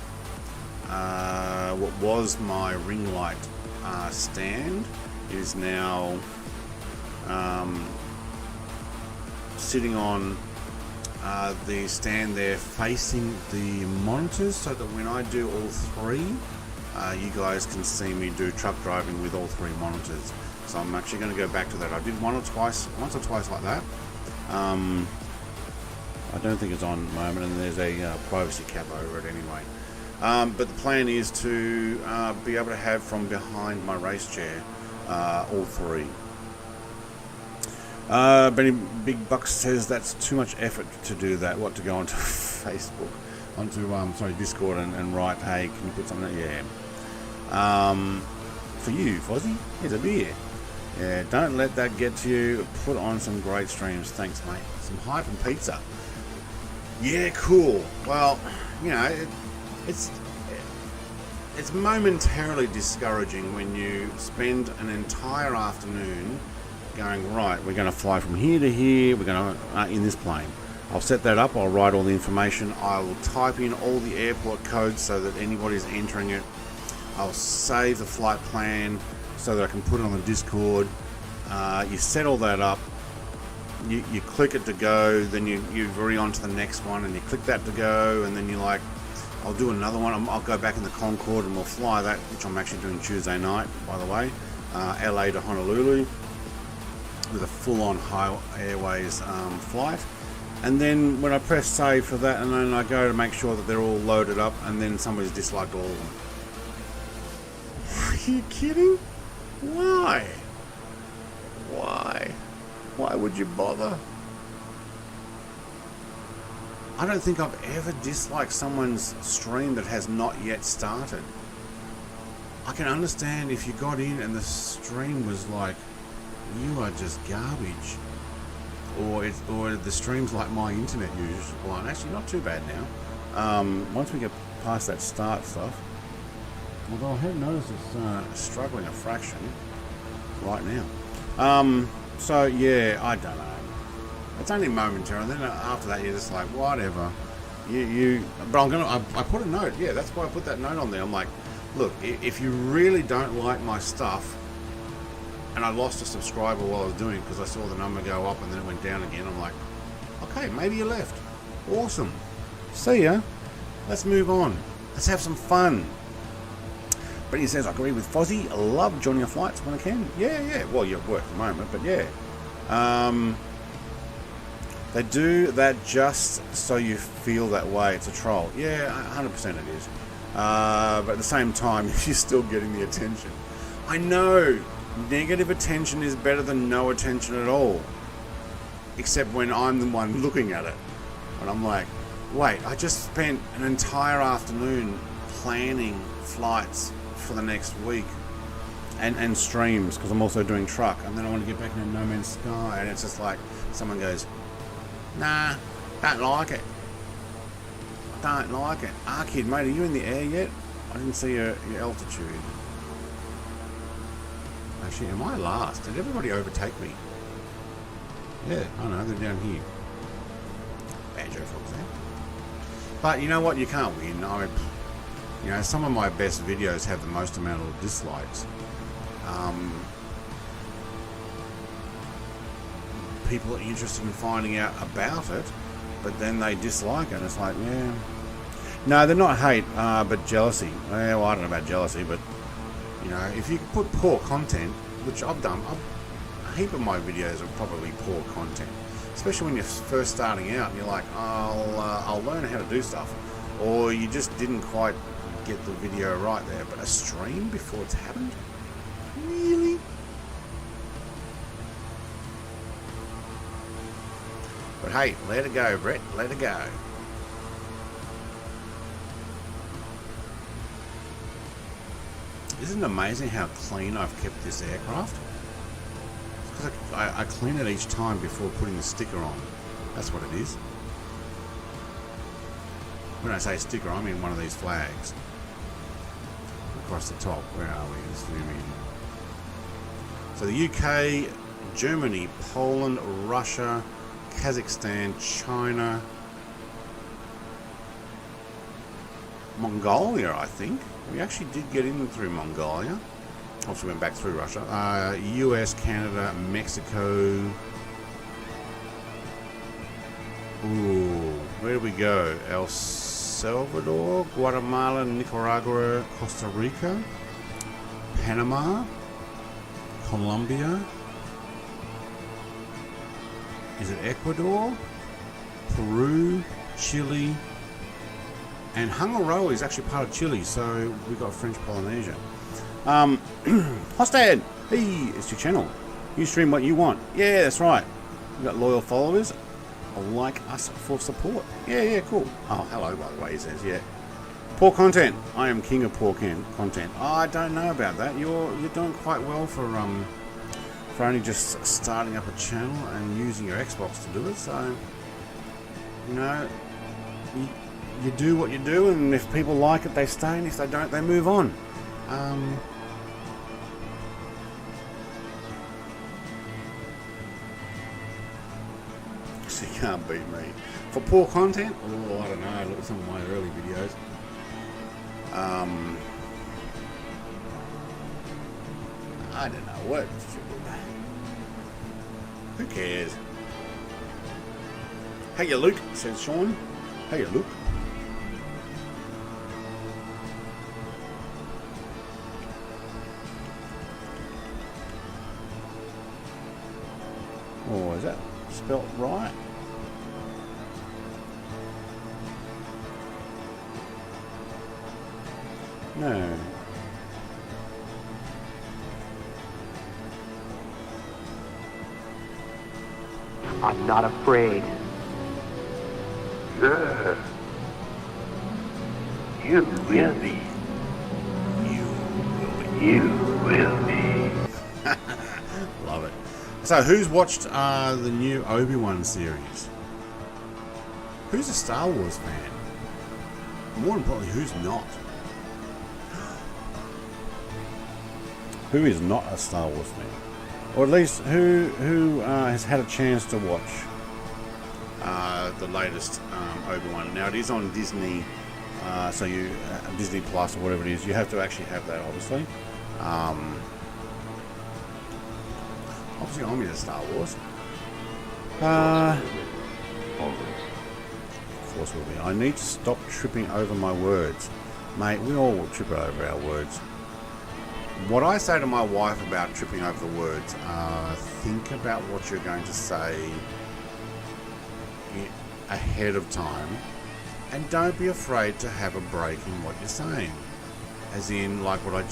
what was my ring light stand. It is now sitting on the stand there facing the monitors, so that when I do all three, you guys can see me do truck driving with all three monitors. So I'm actually going to go back to that. I did once or twice like that. I don't think it's on at the moment, and there's a privacy cap over it anyway. But the plan is to be able to have from behind my race chair all three. Benny Big Bucks says that's too much effort to do that. What, to go onto Facebook, onto Discord and write, hey, can you put something there? Yeah. For you, Fozzie, here's a beer. Yeah, don't let that get to you. Put on some great streams. Thanks, mate. Some hype and pizza. Yeah, cool. Well, you know, it's momentarily discouraging when you spend an entire afternoon going, right, we're going to fly from here to here, we're going to in this plane. I'll set that up, I'll write all the information, I will type in all the airport codes so that anybody's entering it. I'll save the flight plan so that I can put it on the Discord. You set all that up, you click it to go, then you're already on to the next one, and you click that to go, and then you're like, I'll do another one. I'll go back in the Concorde and we'll fly that, which I'm actually doing Tuesday night, by the way, LA to Honolulu, with a full-on High Airways flight. And then when I press save for that, and then I go to make sure that they're all loaded up, and then somebody's disliked all of them. Are you kidding? Why? Why would you bother? I don't think I've ever disliked someone's stream that has not yet started. I can understand if you got in and the stream was like, you are just garbage, or the stream's like my internet usually. Well, actually not too bad now. Once we get past that start stuff, although I have noticed it's struggling a fraction right now. So yeah, I don't know. It's only momentary, and then after that you're just like, whatever. But I put a note. Yeah, that's why I put that note on there. I'm like, look, if you really don't like my stuff, and I lost a subscriber while I was doing it because I saw the number go up and then it went down again, I'm like, okay, maybe you left. Awesome. See ya. Let's move on. Let's have some fun. But he says, I agree with Fozzie. I love joining your flights when I can. Yeah. Well, you're at work at the moment, but yeah. They do that just so you feel that way. It's a troll. Yeah, 100% it is. But at the same time, you're still getting the attention. I know. Negative attention is better than no attention at all. Except when I'm the one looking at it. And I'm like, wait, I just spent an entire afternoon planning flights for the next week. And streams, because I'm also doing truck. And then I want to get back into No Man's Sky. And it's just like, someone goes, nah, don't like it. Don't like it. Kid, mate, are you in the air yet? I didn't see your altitude. Actually, am I last? Did everybody overtake me? Yeah, I know, they're down here. Banjo, for example. But you know what? You can't win. You know, some of my best videos have the most amount of dislikes. People are interested in finding out about it, but then they dislike it. It's like, yeah. No, they're not hate, but jealousy. Well, I don't know about jealousy, but you know, if you put poor content, which I've done, a heap of my videos are probably poor content, especially when you're first starting out and you're like, I'll learn how to do stuff, or you just didn't quite get the video right there. But a stream before it's happened? Really? But hey, let it go, Brett. Let it go. Isn't it amazing how clean I've kept this aircraft? Because I clean it each time before putting the sticker on. That's what it is. When I say sticker, I mean one of these flags. Across the top. Where are we? Zoom in. So the UK, Germany, Poland, Russia, Kazakhstan, China, Mongolia, I think. We actually did get in through Mongolia. Obviously went back through Russia. US, Canada, Mexico. Ooh, where do we go? El Salvador, Guatemala, Nicaragua, Costa Rica, Panama, Colombia. Is it Ecuador? Peru, Chile, and Hungary is actually part of Chile, so we've got French Polynesia. Hostad, hey, it's your channel. You stream what you want. Yeah, that's right. We've got loyal followers like us for support. Yeah, cool. Oh, hello, by the way, he says, yeah. Poor content. I am king of poor content. Oh, I don't know about that. You're doing quite well for only just starting up a channel and using your Xbox to do it. So, you know, you do what you do, and if people like it, they stay, and if they don't, they move on. So you can't beat me. For poor content, oh, I don't know, look at some of my early videos. I don't know, what? Who cares? Hey, Luke, says Sean. Hey, Luke. Oh, is that spelt right? No. I'm not afraid. Yeah. You will be. You will be. Love it. So, who's watched the new Obi-Wan series? Who's a Star Wars fan? More importantly, who's not? Who is not a Star Wars fan? Or at least who has had a chance to watch the latest Obi-Wan. Now, it is on Disney, so you Disney Plus or whatever it is. You have to actually have that, obviously. Obviously, I'm into Star Wars. Of course will be. I need to stop tripping over my words. Mate, we all trip over our words. What I say to my wife about tripping over the words, think about what you're going to say ahead of time, and don't be afraid to have a break in what you're saying. As in, like what I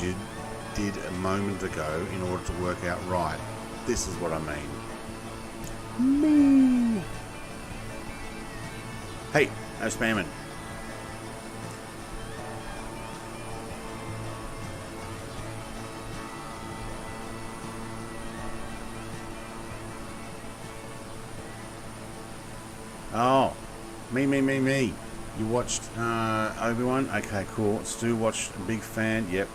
did a moment ago in order to work out right. This is what I mean. Me. Hey, no spamming. Oh, me. You watched Obi-Wan? Okay, cool. Stu watched, a big fan. Yep,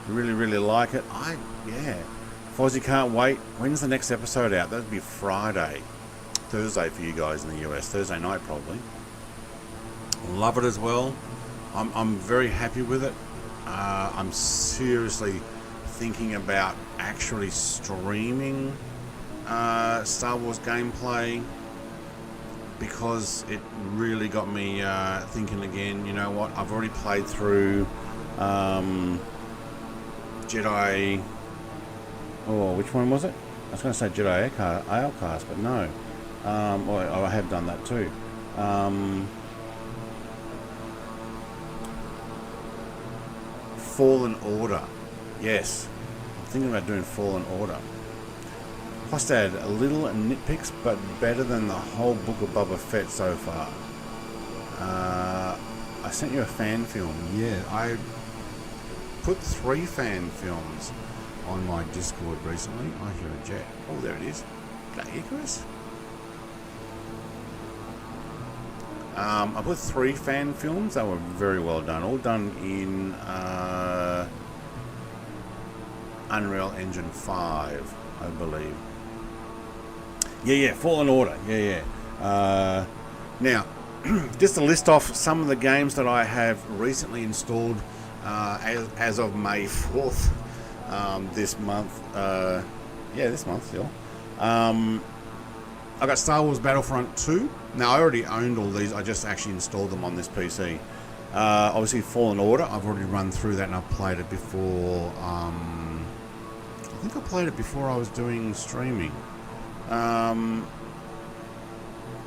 really like it. Yeah. Fozzie can't wait. When's the next episode out? That'd be Friday. Thursday for you guys in the US. Thursday night, probably. Love it as well. I'm very happy with it. I'm seriously thinking about actually streaming Star Wars gameplay, because it really got me thinking again. You know what? I've already played through Jedi. Oh, which one was it? I was going to say Jedi Outcast, but no. Well, I have done that too. Fallen Order. Yes. I'm thinking about doing Fallen Order. Hostad, a little nitpicks, but better than the whole Book of Boba Fett so far. I sent you a fan film. Yeah, I put 3 fan films on my Discord recently. I hear a jet. Oh, there it is. Is that Icarus? I put 3 fan films. They were very well done. All done in Unreal Engine 5, I believe. Yeah, Fallen Order. Yeah. Now, just to list off some of the games that I have recently installed as of May 4th this month. This month still. I got Star Wars Battlefront 2. Now, I already owned all these. I just actually installed them on this PC. Obviously, Fallen Order. I've already run through that and I've played it before. I think I played it before I was doing streaming.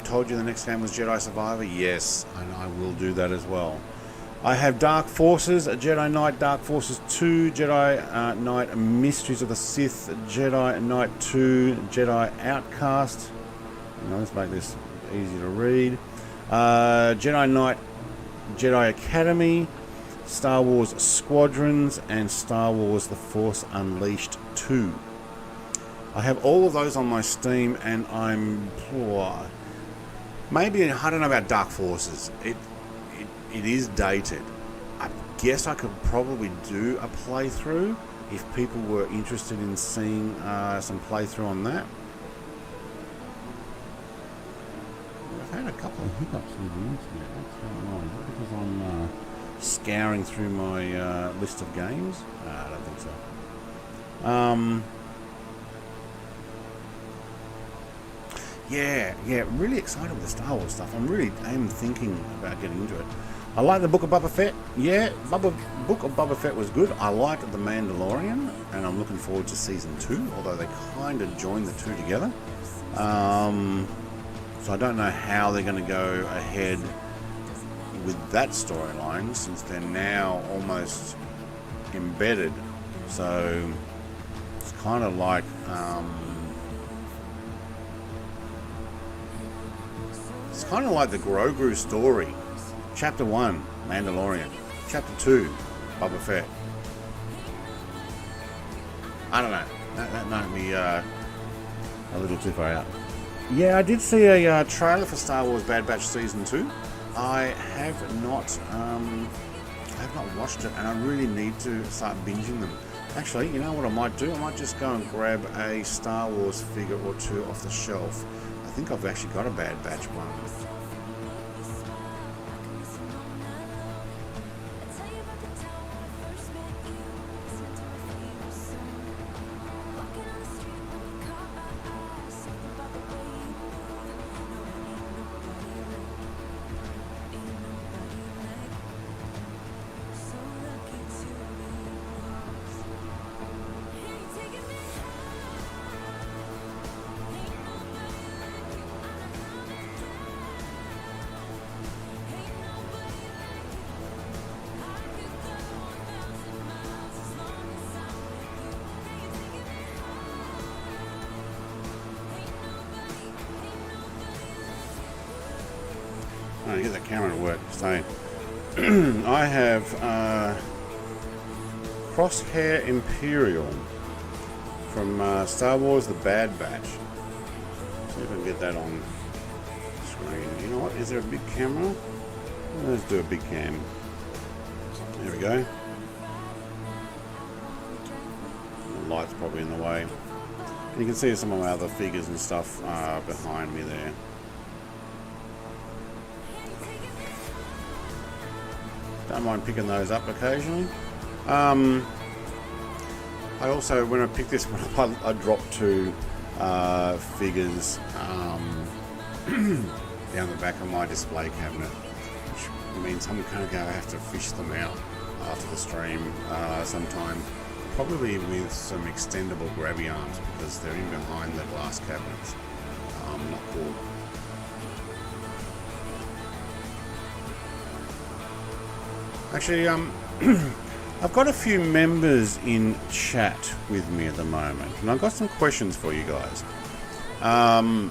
Told you the next game was Jedi Survivor. Yes, and I will do that as well. I have Dark Forces, Jedi Knight Dark Forces 2, Jedi Knight Mysteries of the Sith, Jedi Knight 2, Jedi Outcast. Let's make this easy to read. Jedi Knight Jedi Academy, Star Wars Squadrons, and Star Wars The Force Unleashed 2. I have all of those on my Steam, and I'm... maybe, I don't know about Dark Forces. It is dated. I guess I could probably do a playthrough if people were interested in seeing some playthrough on that. I've had a couple of hiccups with the internet. What's going on? Is it because I'm scouring through my list of games? I don't think so. Yeah, really excited with the Star Wars stuff. I am thinking about getting into it. I like the Book of Boba Fett. Yeah, Book of Boba Fett was good. I liked The Mandalorian, and I'm looking forward to Season 2, although they kind of joined the two together. So I don't know how they're going to go ahead with that storyline, since they're now almost embedded. So it's kind of like... it's kind of like the Grogu story. Chapter 1, Mandalorian. Chapter 2, Boba Fett. I don't know. That might be a little too far out. Yeah, I did see a trailer for Star Wars Bad Batch Season 2. I have not watched it, and I really need to start binging them. Actually, you know what I might do? I might just go and grab a Star Wars figure or two off the shelf. I think I've actually got a Bad Batch one. Get that camera to work. So I have Crosshair Imperial from Star Wars The Bad Batch. See if I can get that on screen. You know what? Is there a big camera? Let's do a big cam. There we go. The light's probably in the way. And you can see some of my other figures and stuff behind me there. Don't mind picking those up occasionally. I also, when I picked this one up, I dropped 2 figures down the back of my display cabinet, which means I'm going to have to fish them out after the stream sometime, probably with some extendable grabby arms, because they're in behind the glass cabinets. Not cool. Actually, I've got a few members in chat with me at the moment, and I've got some questions for you guys. I'm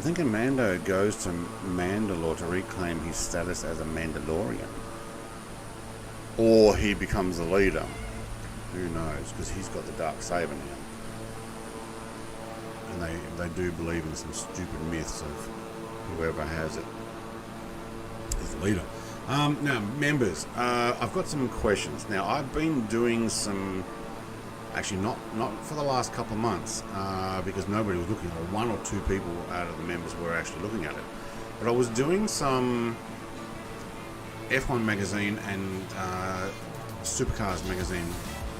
thinking Mando goes to Mandalore to reclaim his status as a Mandalorian. Or he becomes the leader. Who knows, because he's got the dark saber now. And they do believe in some stupid myths of whoever has it is the leader. Now, members, I've got some questions. Now, I've been doing some, actually not for the last couple of months, because nobody was looking, or 1 or 2 people out of the members were actually looking at it. But I was doing some F1 magazine and Supercars magazine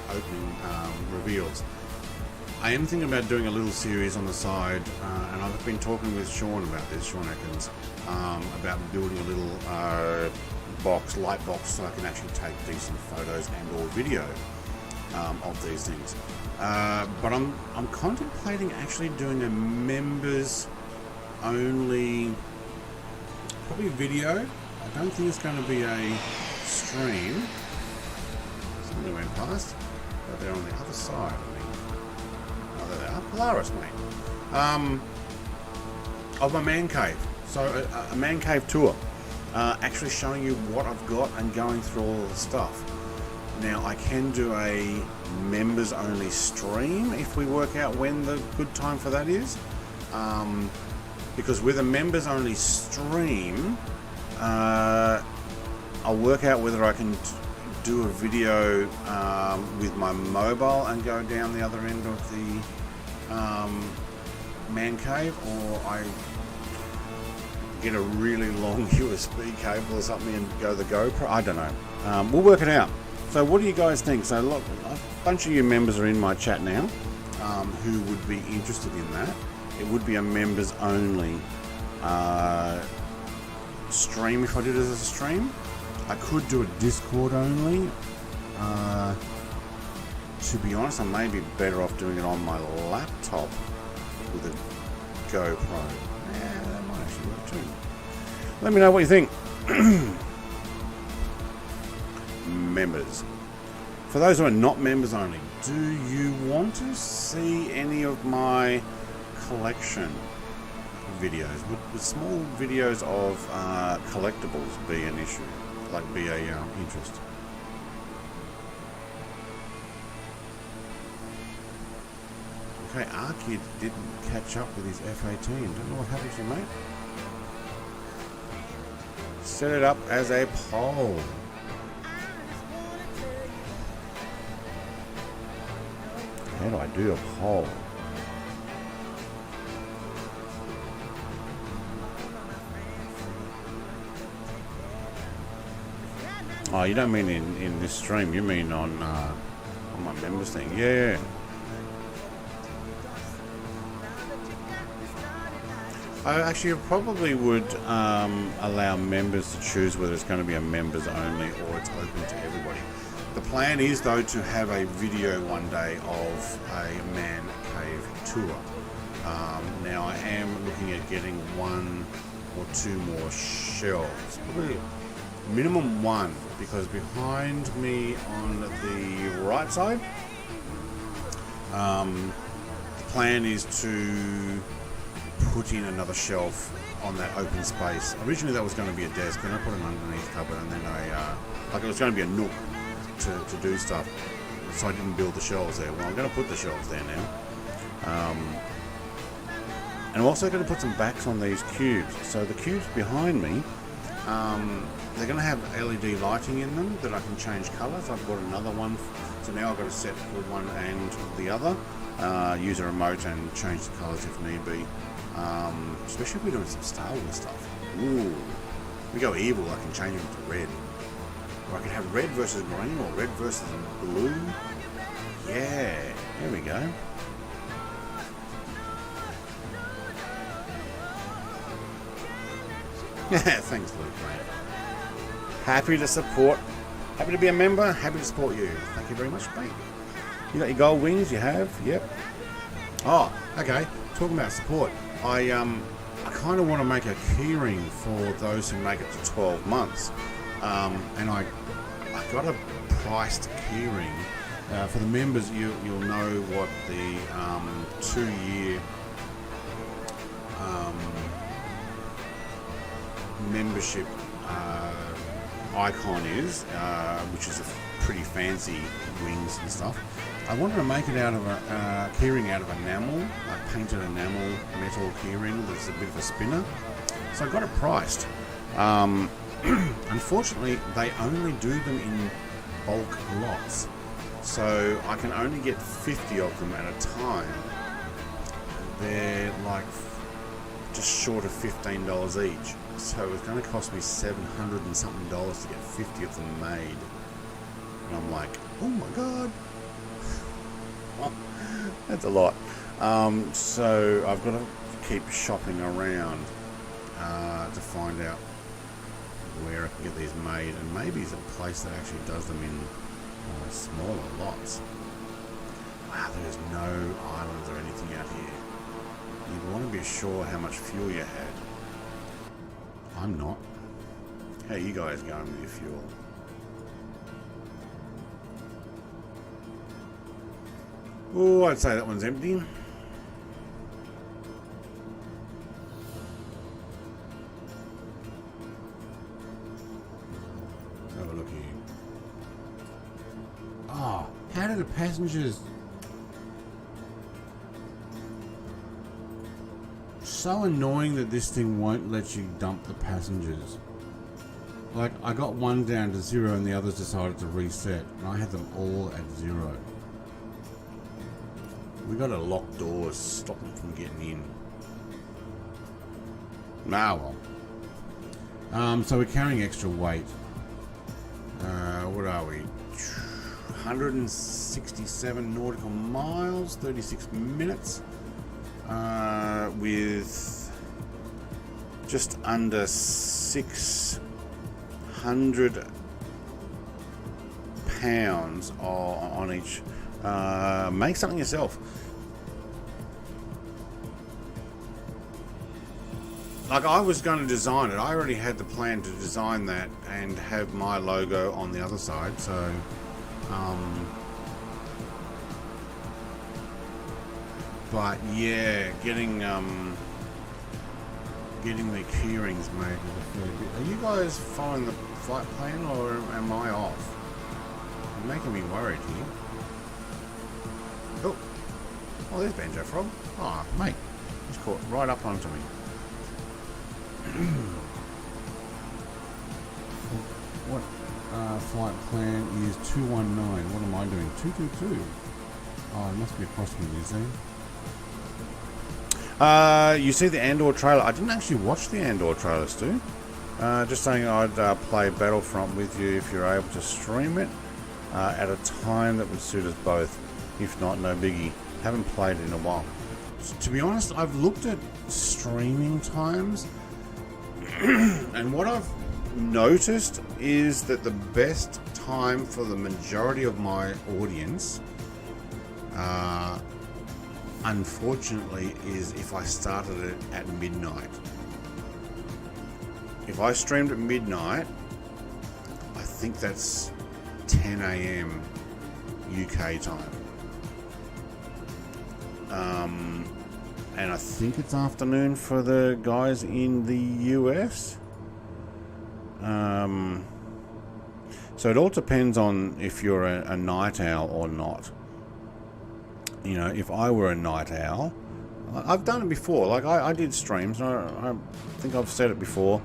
opening reveals. I am thinking about doing a little series on the side, and I've been talking with Sean about this, Sean Atkins, about building a little light box, so I can actually take decent photos and or video of these things. But I'm contemplating actually doing a members only, probably video. I don't think it's going to be a stream. Somebody went past, but they're on the other side. Oh, there they are. Polaris, mate. Of my man cave. So a man cave tour. Actually showing you what I've got and going through all the stuff. Now I can do a members only stream if we work out when the good time for that is. Because with a members only stream, I'll work out whether I can do a video with my mobile and go down the other end of the man cave, or I get a really long USB cable or something and go the GoPro. I don't know. We'll work it out. So what do you guys think? So look, a bunch of you members are in my chat now who would be interested in that. It would be a members only stream if I did it as a stream. I could do a Discord only. To be honest, I may be better off doing it on my laptop with a GoPro. Yeah, that might actually work too. Let me know what you think. Members. For those who are not members only, do you want to see any of my collection videos? Would small videos of collectibles be an issue? Like be a interest? Okay, Arkid didn't catch up with his F-18. Don't know what happened to you, mate. Set it up as a poll. How do I do a poll? Oh, you don't mean in this stream, you mean on my members thing. Yeah. I actually probably would allow members to choose whether it's going to be a members only or it's open to everybody. The plan is though to have a video one day of a man cave tour. Now I am looking at getting 1 or 2 more shelves, probably minimum 1, because behind me on the right side, the plan is to put in another shelf on that open space. Originally that was going to be a desk, then I put an underneath cupboard, and then like it was going to be a nook to do stuff, so I didn't build the shelves there. Well, I'm going to put the shelves there now, and I'm also going to put some backs on these cubes. So the cubes behind me, they're going to have LED lighting in them that I can change colours. I've got another one, so now I've got a set for one and the other. Use a remote and change the colours if need be. Especially if we're doing some Star Wars stuff. Ooh, we go evil, I can change them to red. Or I can have red versus green or red versus blue. Yeah, there we go. Yeah, thanks, Luke. Happy to support. Happy to be a member. Happy to support you. Thank you very much, mate. You got your gold wings? You have? Yep. Oh, okay. Talking about support. I kind of want to make a keyring for those who make it to 12 months. And I I got a priced keyring. For the members, you'll know what the 2-year membership icon is, which is a pretty fancy wings and stuff. I wanted to make it out of a keyring out of enamel, a painted enamel metal keyring that's a bit of a spinner. So I got it priced. Unfortunately, they only do them in bulk lots, so I can only get 50 of them at a time. They're like just short of $15 each, so it's going to cost me $700 and something to get 50 of them made. And I'm like, oh my god, that's a lot. So I've got to keep shopping around to find out where I can get these made, and maybe it's a place that actually does them in smaller lots. Wow, there's no islands or anything out here. You'd want to be sure how much fuel you had. I'm not. How are you guys going with your fuel? Oh, I'd say that one's empty. Have a look here. Oh, how do the passengers... So annoying that this thing won't let you dump the passengers. Like, I got one down to 0 and the others decided to reset, and I had them all at 0. We got to lock doors, stop them from getting in. Ah, well. So we're carrying extra weight. What are we? 167 nautical miles, 36 minutes. With just under 600 pounds on each. Make something yourself. Like, I was going to design it. I already had the plan to design that and have my logo on the other side. So, but yeah, getting the keyrings made was a fair bit. Are you guys following the flight plan, or am I off? You're making me worried here. Oh, there's Banjo Frog. Oh, mate, he's caught right up onto me. What flight plan is 219? What am I doing? 222. Oh, it must be across from you, see? You see the Andor trailer. I didn't actually watch the Andor trailer, Stu. Just saying I'd play Battlefront with you if you're able to stream it at a time that would suit us both. If not, no biggie. Haven't played it in a while. To be honest, I've looked at streaming times, and what I've noticed is that the best time for the majority of my audience, unfortunately, is if I started it at midnight. If I streamed at midnight, I think that's 10 AM UK time. And I think it's afternoon for the guys in the US. So it all depends on if you're a night owl or not. You know, if I were a night owl, I've done it before. Like, I did streams. I think I've said it before.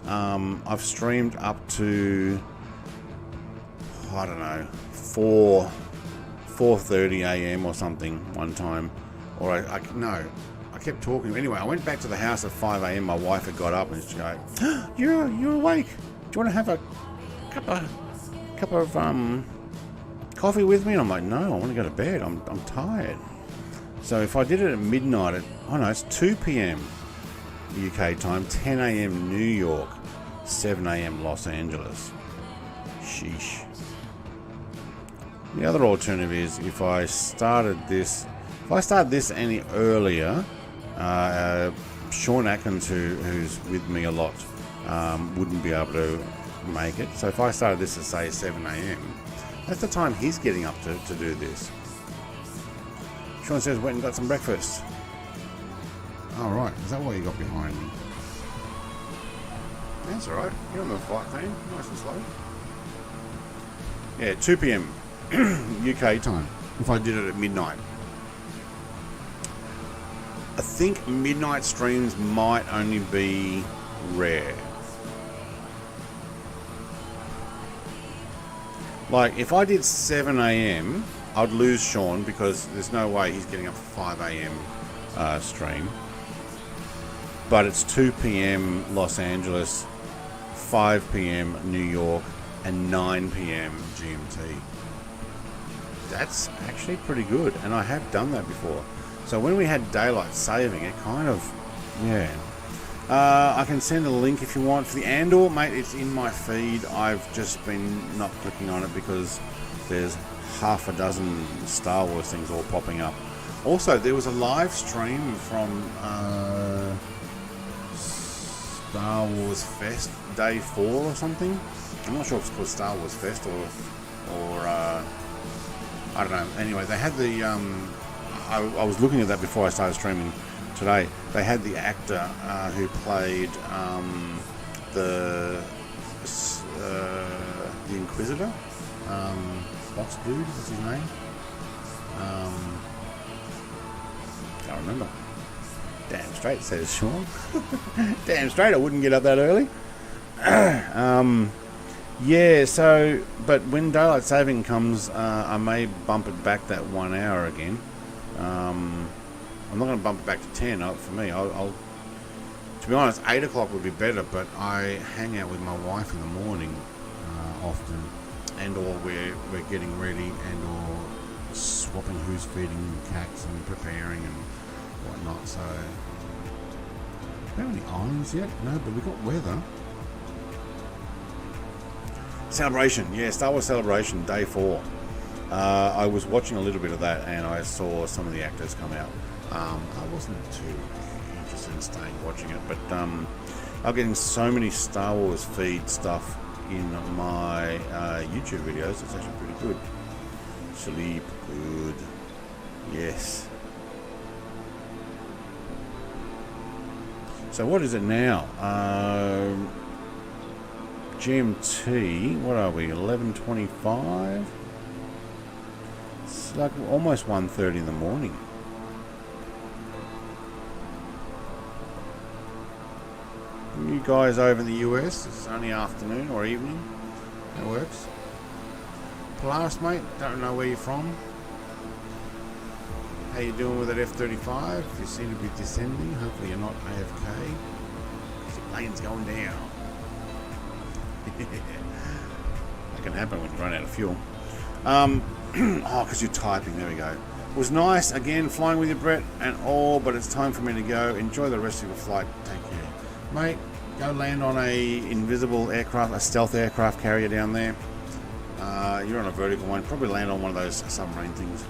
I've streamed up to, I don't know, 4:30 AM or something one time. Or I kept talking. Anyway, I went back to the house at 5 AM. My wife had got up and she's like, you're awake. Do you want to have a cup of coffee with me? And I'm like, no, I want to go to bed. I'm tired. So if I did it at midnight, it's 2 PM UK time, 10 AM New York, 7 AM Los Angeles. Sheesh. The other alternative is if I started this any earlier, Sean Atkins, who's with me a lot, wouldn't be able to make it. So if I started this at say 7 AM, that's the time he's getting up to do this. Sean says, went and got some breakfast. Alright, is that what you got behind me? That's alright, you're on the flight plan, nice and slow. Yeah, 2 PM UK time, if I did it at midnight. I think midnight streams might only be rare. Like, if I did 7 AM, I'd lose Sean because there's no way he's getting up for 5 AM stream. But it's 2 PM Los Angeles, 5 PM New York, and 9 PM GMT. That's actually pretty good, and I have done that before. So when we had daylight saving, it kind of, yeah. I can send a link if you want for the Andor, mate. It's in my feed. I've just been not clicking on it because there's half a dozen Star Wars things all popping up. Also, there was a live stream from Star Wars Fest Day 4 or something. I'm not sure if it's called Star Wars Fest or I don't know. Anyway, they had the I was looking at that before I started streaming today. They had the actor who played the Inquisitor, Box Dude, what's his name? Can't remember. Damn straight, says Sean. Damn straight, I wouldn't get up that early. Yeah, so, but when daylight saving comes, I may bump it back that 1 hour again. I'm not going to bump it back to 10. For me, I'll to be honest, 8 o'clock would be better, but I hang out with my wife in the morning often, and or we're getting ready, and or swapping who's feeding cats and preparing and whatnot. So, do we have any irons yet? No, but we got weather. Celebration, yeah, Star Wars Celebration, Day 4. I was watching a little bit of that, and I saw some of the actors come out. I wasn't too interested in staying watching it, but I'm getting so many Star Wars feed stuff in my YouTube videos. It's actually pretty good. Sleep good, yes. So what is it now? GMT, what are we, 11:25? It's like almost 1:30 in the morning. You guys over in the US, it's only afternoon or evening. That works. Polaris, mate, don't know where you're from. How you doing with that F-35? You seem to be descending. Hopefully you're not AFK. Your plane's going down. That can happen when you run out of fuel. Oh, because you're typing. There we go. It was nice, again, flying with you, Brett, and all, but it's time for me to go. Enjoy the rest of your flight. Take care. Mate, go land on a invisible aircraft, a stealth aircraft carrier down there. You're on a vertical one. Probably land on one of those submarine things.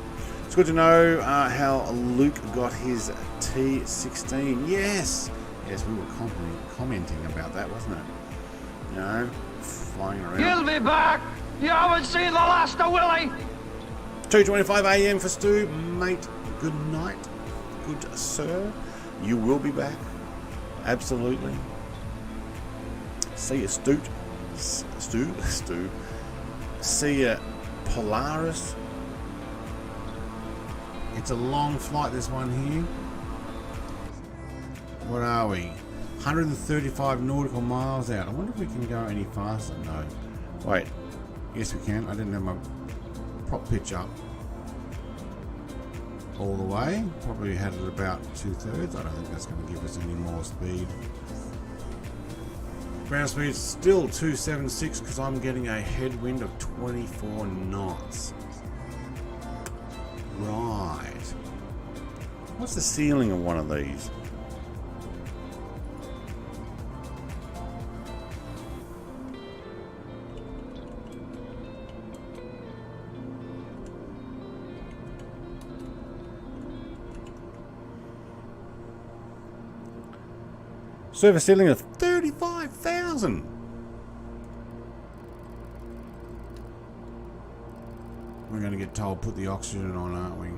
It's good to know how Luke got his T-16. Yes! Yes, we were commenting about that, wasn't it? You know, flying around. He'll be back! You haven't seen the last of Willie! 2:25 AM for Stu. Mate, good night. Good sir. You will be back. Absolutely. See you, Stu. Stu. See ya, Polaris. It's a long flight, this one here. What are we? 135 nautical miles out. I wonder if we can go any faster. No. Wait. Yes, we can. I didn't have my prop pitch up all the way. Probably had it about 2/3. I don't think that's going to give us any more speed. Ground speed is still 276 because I'm getting a headwind of 24 knots. Right. What's the ceiling of one of these? Service ceiling of 35,000. We're going to get told put the oxygen on, aren't we?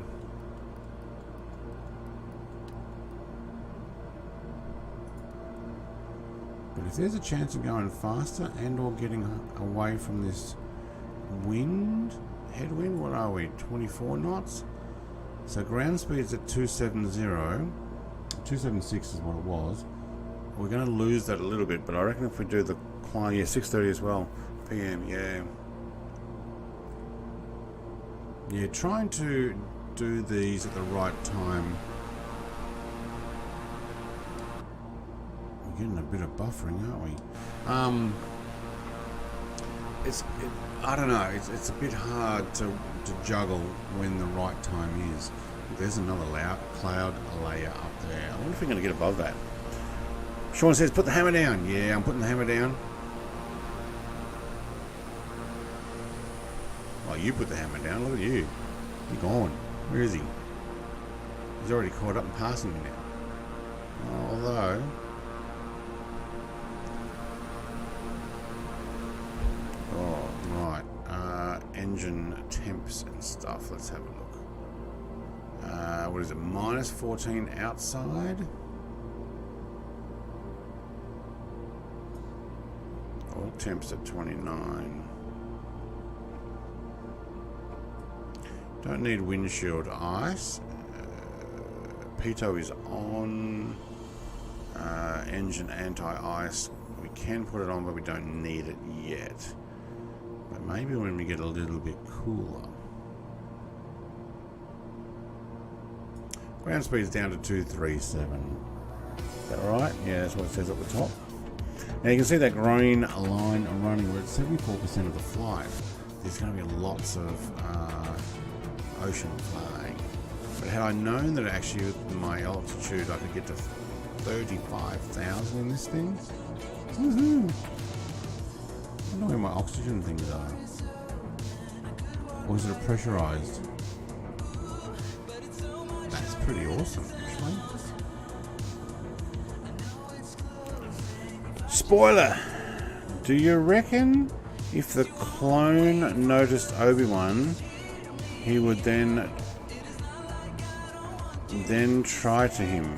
But if there's a chance of going faster and or getting away from this headwind, what are we, 24 knots? So ground speed's at 270, 276 is what it was. We're going to lose that a little bit, but I reckon if we do the climb, yeah, 6:30 as well, PM, yeah. Yeah, trying to do these at the right time. We're getting a bit of buffering, aren't we? I don't know. It's a bit hard to juggle when the right time is. There's another cloud layer up there. I wonder if we're going to get above that. Sean says, put the hammer down. Yeah, I'm putting the hammer down. Well, you put the hammer down. Look at you. You're gone. Where is he? He's already caught up and passing me now. Although... oh, right. Engine temps and stuff. Let's have a look. What is it? Minus 14 outside. All temps at 29. Don't need windshield ice. Pitot is on. Engine anti-ice. We can put it on, but we don't need it yet. But maybe when we get a little bit cooler. Ground speed is down to 237. Is that right? Yeah, that's what it says at the top. Now you can see that green line running. We're at 74% of the flight. There's going to be lots of ocean flying. But had I known that actually with my altitude I could get to 35,000 in this thing, woohoo! I don't know where my oxygen things are. Or is it pressurized? That's pretty awesome, actually. Spoiler! Do you reckon if the clone noticed Obi-Wan, he would then try to him?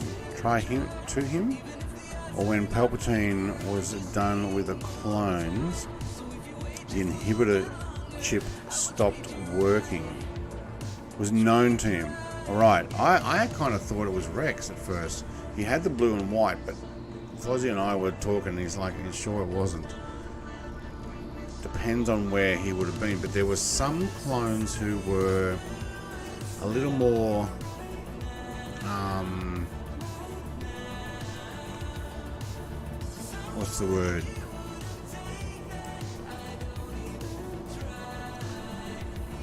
Or when Palpatine was done with the clones, the inhibitor chip stopped working. It was known to him. Alright, I kind of thought it was Rex at first. He had the blue and white, but Fozzie and I were talking and he's like, he's sure it wasn't. Depends on where he would have been, but there were some clones who were a little more what's the word?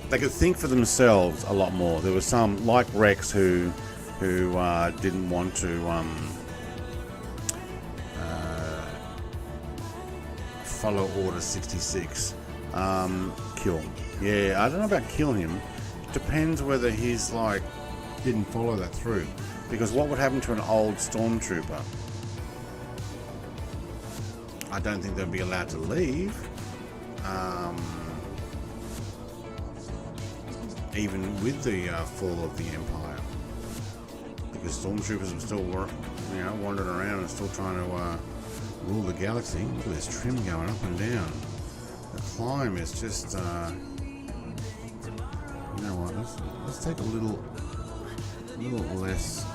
They could think for themselves a lot more. There were some, like Rex, who didn't want to follow Order 66. Kill. Yeah, I don't know about kill him. It depends whether he's like didn't follow that through. Because what would happen to an old stormtrooper? I don't think they'd be allowed to leave. Even with the fall of the Empire. Because stormtroopers were still wandering around and still trying to rule the galaxy. Look at this trim going up and down. The climb is just, you know what? Let's take a little less.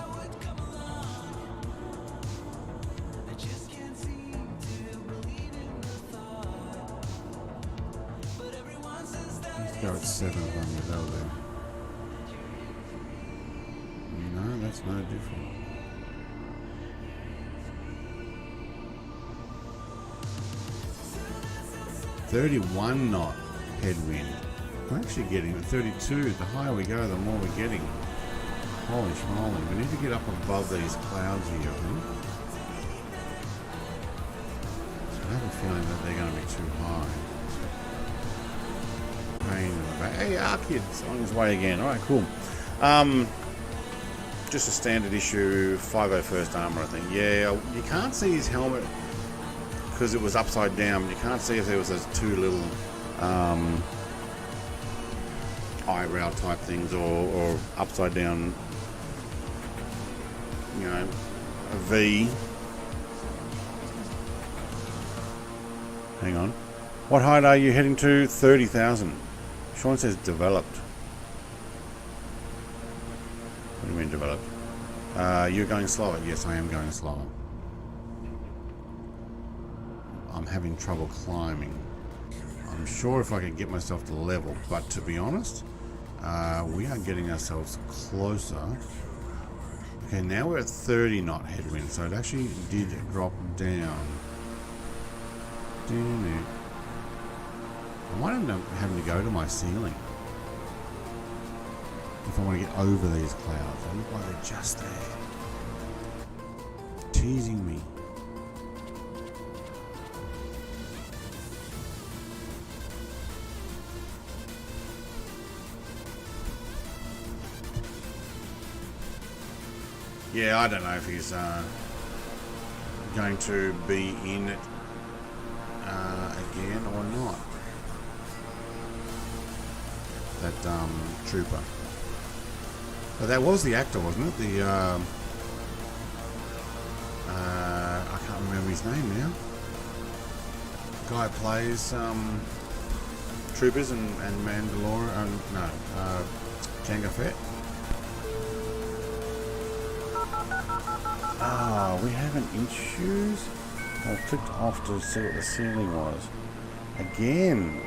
Let's go at 700 over there. No, that's no different. $31 knot headwind. We're actually getting 32. The higher we go, the more we're getting. Holy schmoly. We need to get up above these clouds here, I think. I have a feeling that they're going to be too high. Pain in the back. Hey, our kid's on his way again. Alright, cool. Just a standard issue 501st armor, I think. Yeah, you can't see his helmet because it was upside down. You can't see if there was those two little eyebrow type things, or upside down, you know, a V. Hang on. What height are you heading to? 30,000. Sean says developed. What do you mean developed? You're going slower. Yes, I am going slower. I'm having trouble climbing. I'm sure if I could get myself to level, but to be honest, we are getting ourselves closer. Okay, now we're at 30 knot headwind, so it actually did drop down. I might end up having to go to my ceiling if I want to get over these clouds. They look like they're just there, teasing me. Yeah, I don't know if he's going to be in it again or not. That trooper. But that was the actor, wasn't it? The I can't remember his name now. Guy plays troopers and Mandalorian. Jango Fett. Ah, we haven't issues. I clicked off to see what the ceiling was. Again.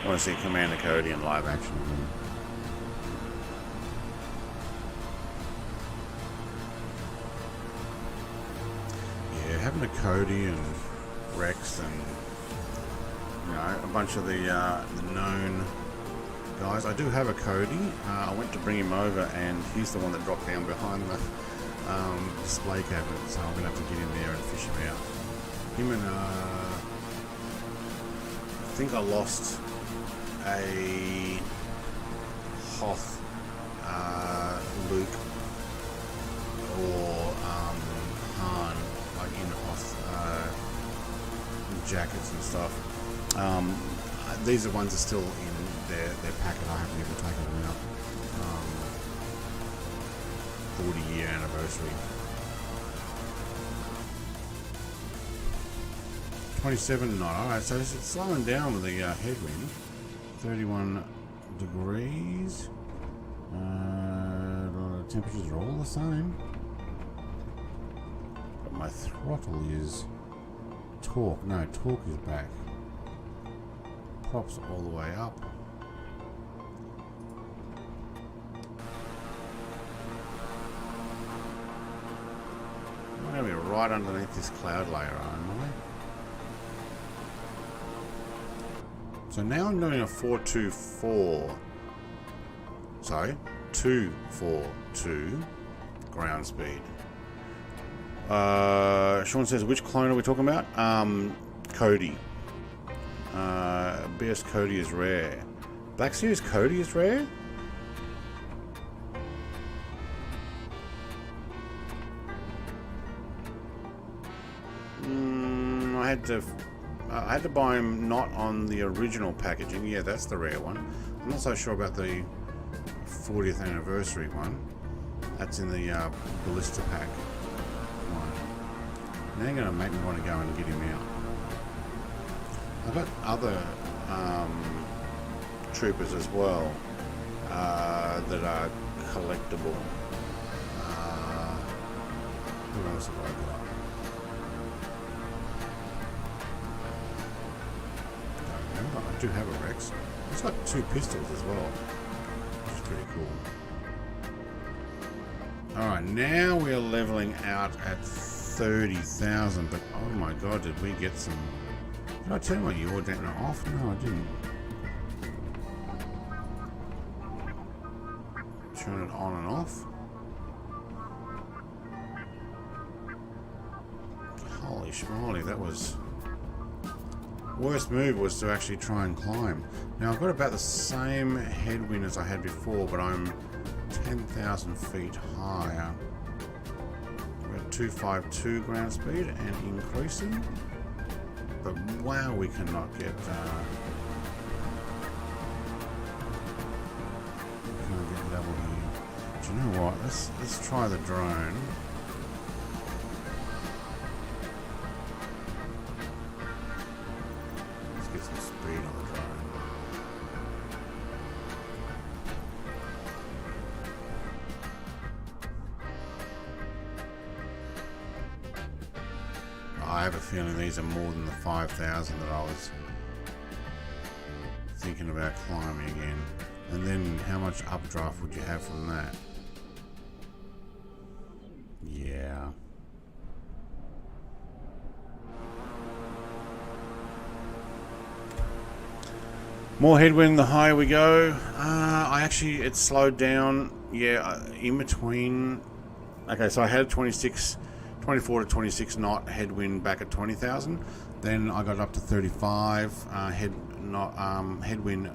I want to see Commander Cody in live action. Having a Cody and Rex and, you know, a bunch of the known guys. I do have a Cody. I went to bring him over, and he's the one that dropped down behind the display cabinet, so I'm gonna have to get in there and fish him out. Him and I think I lost a Hoth, Luke, or Han. Like in Hoth jackets and stuff. These are ones that are still in their packet. I haven't even taken them out. 40-year anniversary. 27 knot. Alright, so it's slowing down with the headwind. 31 degrees. The temperatures are all the same. My throttle is torque. No, torque is back. Props all the way up. I'm going to be right underneath this cloud layer, aren't I? So now I'm doing a 424. Sorry, 242 ground speed. Sean says, which clone are we talking about? Cody. BS Cody is rare. Black Series Cody is rare? I had to buy him not on the original packaging. Yeah, that's the rare one. I'm not so sure about the 40th anniversary one. That's in the Ballista pack. Now you're going to make me want to go and get him out. I've got other troopers as well that are collectible. Who else have I got? Don't remember. I do have a Rex. It's got 2 pistols as well, which is pretty cool. Alright, now we're leveling out at 30,000, but oh my god, did we get some... Did I turn my yaw down and off? No, I didn't. Turn it on and off. Holy schmoly, that was worst move was to actually try and climb. Now I've got about the same headwind as I had before, but I'm 10,000 feet higher. We're at 252 ground speed and increasing. But wow, we cannot get level here. Do you know what? Let's try the drone. Let's get some speed on the drone. I have a feeling these are more than the 5,000 that I was thinking about climbing again. And then how much updraft would you have from that? Yeah. More headwind the higher we go. It slowed down. Yeah, in between. Okay, so I had 24 to 26 knot headwind back at 20,000. Then I got up to 35 headwind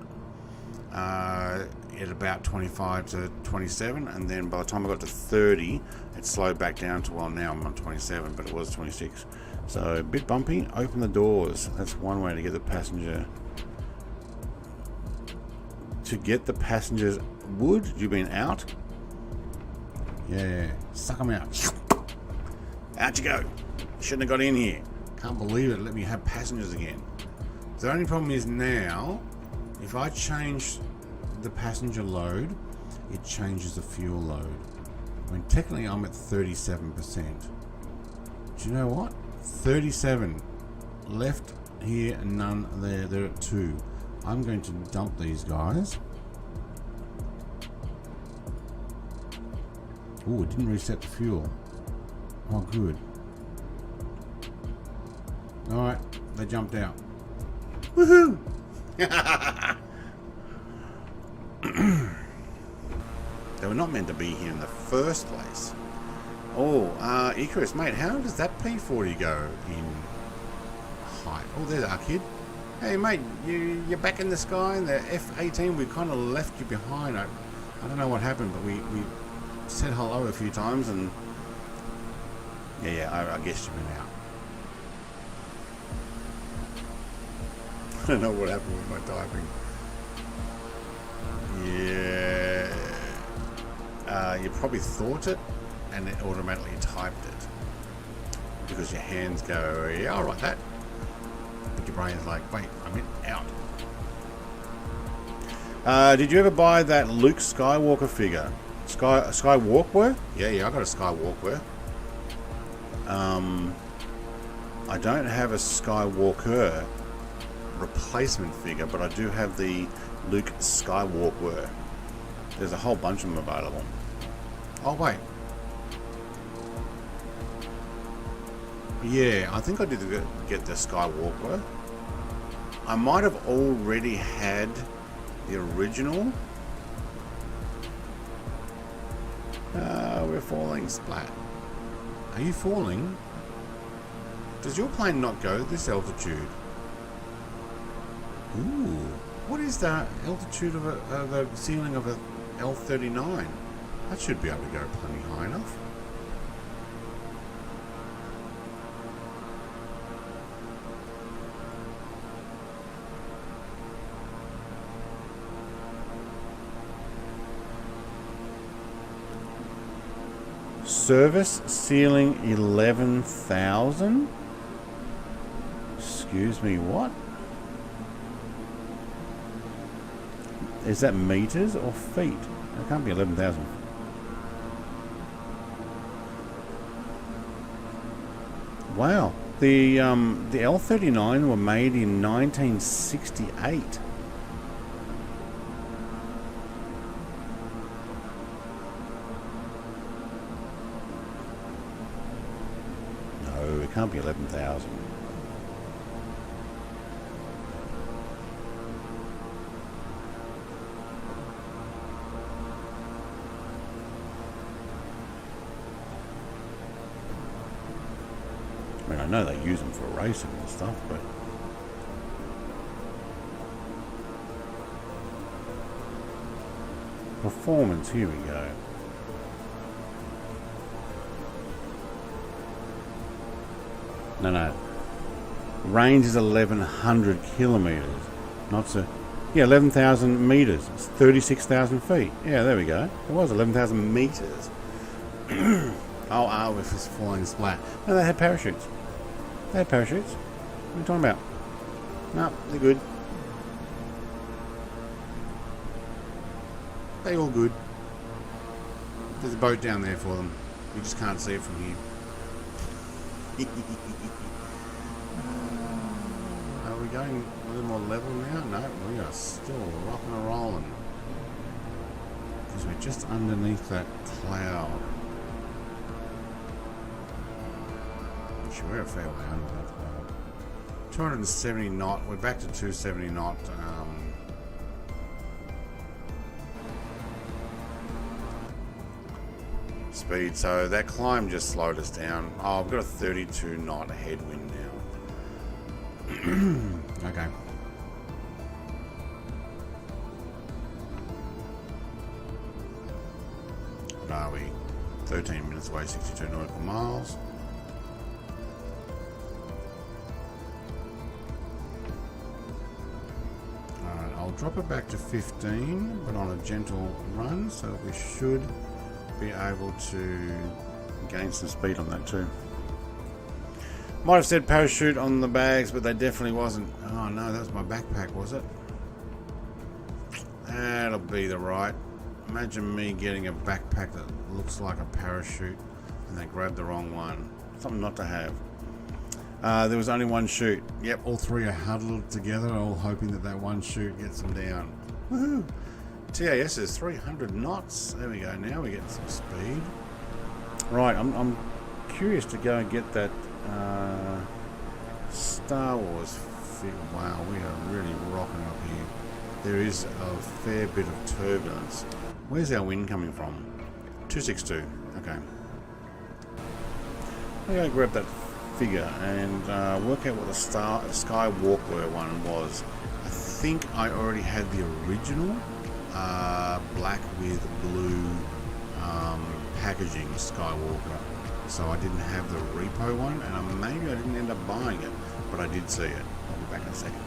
at about 25 to 27, and then by the time I got to 30, it slowed back down to, well, now I'm on 27, but it was 26. So a bit bumpy. Open the doors. That's one way to get the passenger. To get the passengers, would you been out? Yeah, suck them out. Out you go. Shouldn't have got in here. Can't believe it. Let me have passengers again. The only problem is now, if I change the passenger load, it changes the fuel load. I mean, technically I'm at 37%. Do you know what? 37 left here and none there. They're at 2. I'm going to dump these guys. Oh, it didn't reset the fuel. Oh, good. Alright, they jumped out. Woohoo! They were not meant to be here in the first place. Oh, Icarus, mate, how does that P40 go in height? Oh, there's our kid. Hey, mate, you're back in the sky in the F-18. We kind of left you behind. I don't know what happened, but we said hello a few times, and yeah, I guess you've been out. I don't know what happened with my typing. Yeah, you probably thought it, and it automatically typed it because your hands go, yeah, I'll write that. But your brain's like, wait, I meant out. Did you ever buy that Luke Skywalker figure? Skywalker? Yeah, I got a Skywalker. I don't have a Skywalker replacement figure, but I do have the Luke Skywalker. There's a whole bunch of them available. Oh, wait. Yeah, I think I did get the Skywalker. I might have already had the original. We're falling, splat. Are you falling? Does your plane not go this altitude? Ooh, what is the altitude of the ceiling of a L39? That should be able to go plenty high enough. Service ceiling 11,000? Excuse me, what? Is that meters or feet? It can't be 11,000. Wow, the L39 were made in 1968. No, it can't be 11,000. I mean, I know they use them for racing and stuff, but Performance, here we go. No. Range is 1100 kilometers. Not so. Yeah, 11,000 meters. It's 36,000 feet. Yeah, there we go. It was 11,000 meters. Oh, if it's falling flat. No, they had parachutes. What are you talking about? No, they're good. They all good. There's a boat down there for them. You just can't see it from here. Are we going a little more level now? No, we are still rocking and rolling. Because we're just underneath that cloud. Which we're a fair way under that cloud. 270 knot. We're back to 270 knot. Speed, so that climb just slowed us down. Oh, I've got a 32 knot headwind now. Okay. What are we? 13 minutes away, 62 nautical miles. Alright, I'll drop it back to 15, but on a gentle run, so we should be able to gain some speed on that too. Might have said parachute on the bags, but they definitely wasn't. Oh no, that was my backpack, was it? That'll be the right. Imagine me getting a backpack that looks like a parachute and they grabbed the wrong one. Something not to have. There was only one chute. Yep, all three are huddled together, all hoping that that one chute gets them down. Woohoo! TAS is 300 knots. There we go. Now we're getting some speed. Right, I'm curious to go and get that Star Wars figure. Wow, we are really rocking up here. There is a fair bit of turbulence. Where's our wind coming from? 262. Okay. I'm going to grab that figure and work out what the Skywalker one was. I think I already had the original. Black with blue packaging Skywalker, so I didn't have the repo one, and maybe I didn't end up buying it, but I did see it. I'll be back in a second.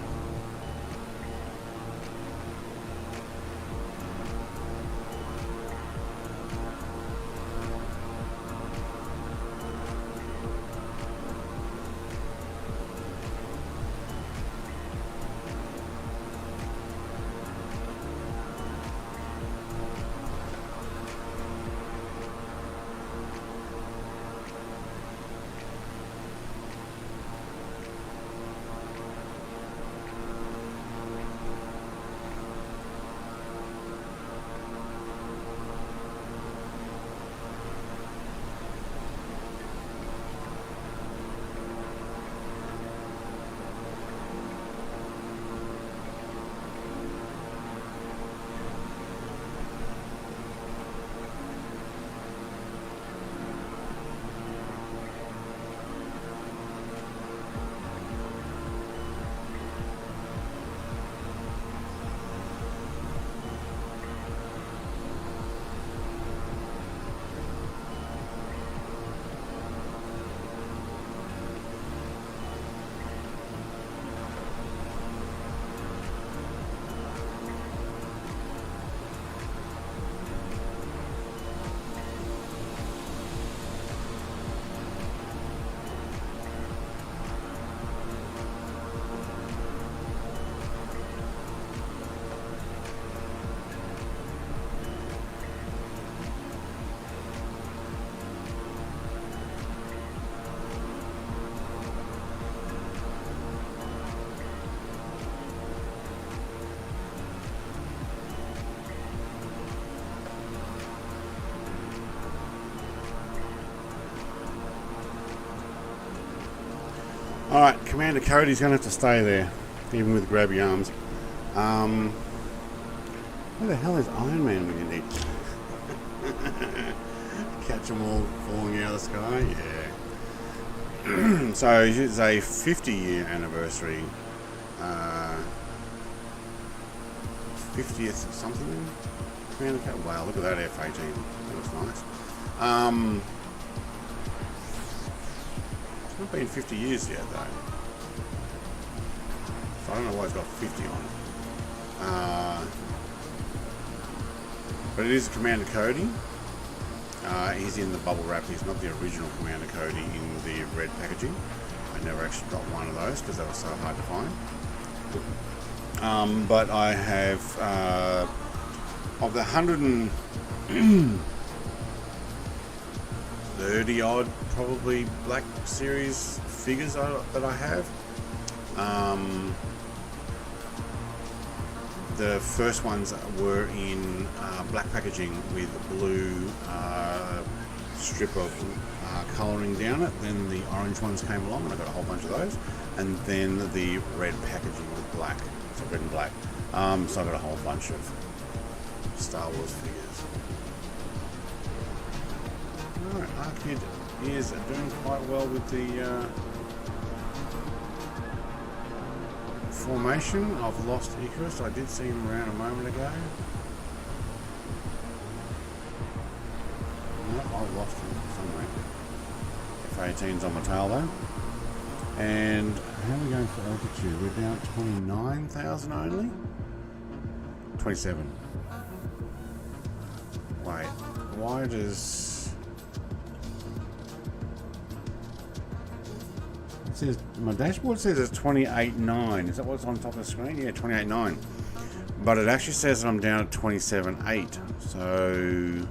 Alright, Commander Cody's going to have to stay there, even with grabby arms. Where the hell is Iron Man when you need catch them all falling out of the sky? Yeah. So it's a 50-year anniversary. 50th something? command code. Wow, look at that F-18. That looks nice. It's not been 50 years yet, though. So I don't know why it's got 50 on it. But it is a Commander Cody. He's in the bubble wrap. He's not the original Commander Cody in the red packaging. I never actually got one of those because they were so hard to find. But I have, of the 130 odd probably Black Series figures that I have. The first ones were in black packaging with blue strip of colouring down it. Then the orange ones came along and I got a whole bunch of those. And then the red packaging with black, so red and black. So I got a whole bunch of Star Wars figures. Alright, Arkid is doing quite well with the formation of Lost Icarus. I did see him around a moment ago. No, I've lost him somewhere. F-18's on my tail though. And how are we going for altitude? We're down at 29,000 only? 27. Wait, why does... It says, my dashboard says it's 28.9. Is that what's on top of the screen? Yeah, 28.9. But it actually says that I'm down at 27.8. So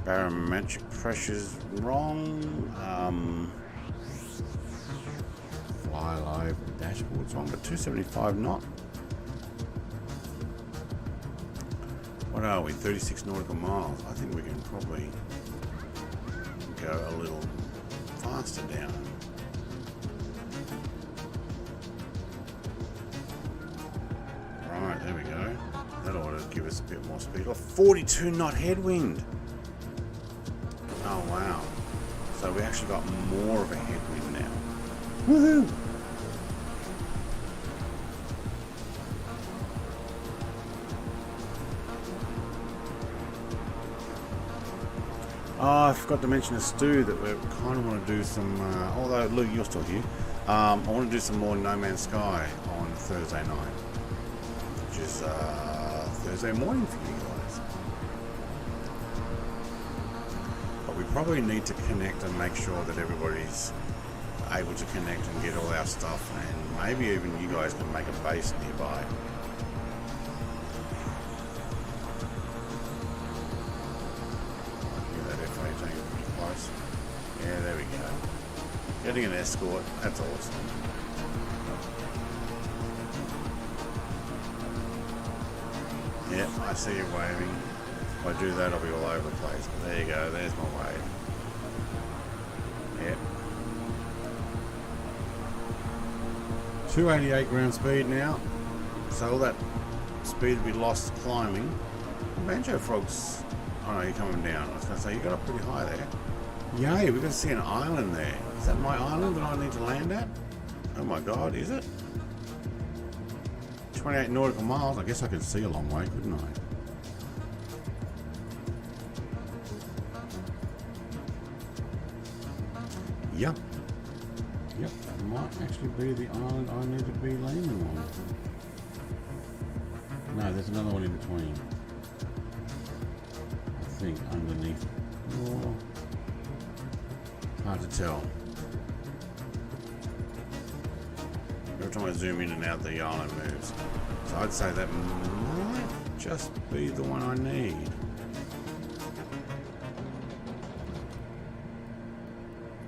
barometric pressure's wrong. Fly live dashboard's wrong, but 275 knot. What are we? 36 nautical miles. I think we can probably go a little faster down. Right, there we go. That ought to give us a bit more speed. Oh, 42 knot headwind. Oh wow. So we actually got more of a headwind now. Woohoo! Oh, I forgot to mention to Stu that we kind of want to do some, although Luke, you're still here, I want to do some more No Man's Sky on Thursday night, which is Thursday morning for you guys. But we probably need to connect and make sure that everybody's able to connect and get all our stuff, and maybe even you guys can make a base nearby. Yeah, there we go. Getting an escort, that's awesome. Yeah, I see you waving. If I do that, I'll be all over the place. But there you go, there's my wave. Yep. 288 ground speed now. So all that speed we lost climbing. Banjo Frog's... Oh no, you're coming down. I was going to say, you got up pretty high there. Yay, we're going to see an island there. Is that my island that I need to land at? Oh my god, is it? 28 nautical miles. I guess I could see a long way, couldn't I? Yep. Yep, that might actually be the island I need to be landing on. No, there's another one in between. I think underneath. Oh. Hard to tell. Every time I zoom in and out, the island moves. So I'd say that might just be the one I need.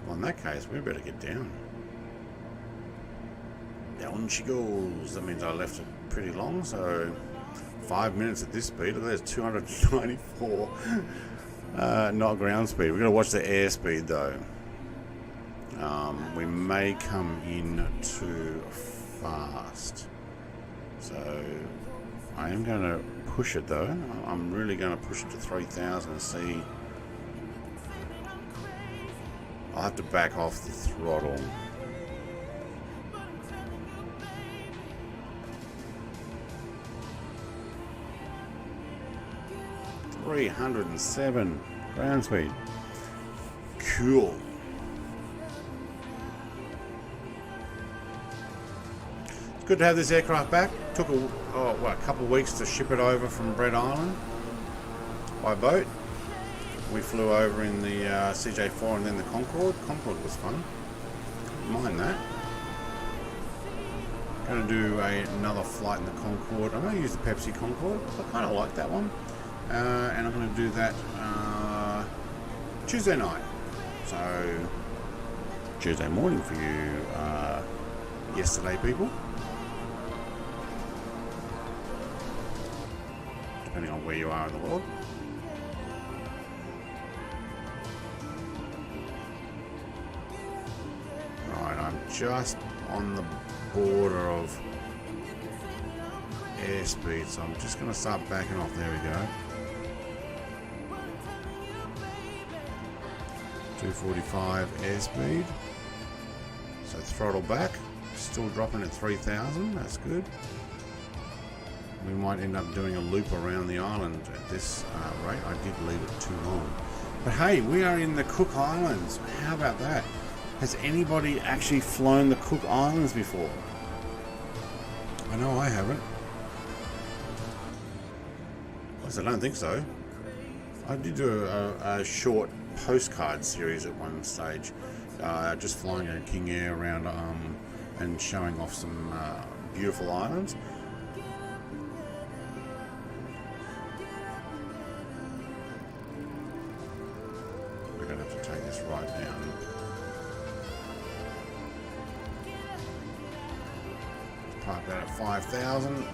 Well, in that case, we better get down. Down she goes. That means I left it pretty long, so 5 minutes at this speed. There's 294 not ground speed. We're going to watch the airspeed though. We may come in too fast, so I am going to push it though. I'm really going to push it to 3,000 and see. I'll have to back off the throttle. 307 ground speed. Cool. It's good to have this aircraft back. Took a couple of weeks to ship it over from Brett Island by boat. We flew over in the CJ4 and then the Concorde. Concorde was fun. Didn't mind that. Going to do another flight in the Concorde. I'm going to use the Pepsi Concorde. I kind of like that one. And I'm going to do that Tuesday night. So Tuesday morning for you yesterday people. Depending on where you are in the world. Right, I'm just on the border of airspeed, so I'm just going to start backing off. There we go. 245 airspeed. So throttle back. Still dropping at 3,000. That's good. We might end up doing a loop around the island at this rate. I did leave it too long. But hey, we are in the Cook Islands. How about that? Has anybody actually flown the Cook Islands before? I know I haven't. At least I don't think so. I did do a short postcard series at one stage, just flying a King Air around and showing off some beautiful islands. We're going to have to take this right down. Park that at 5,000.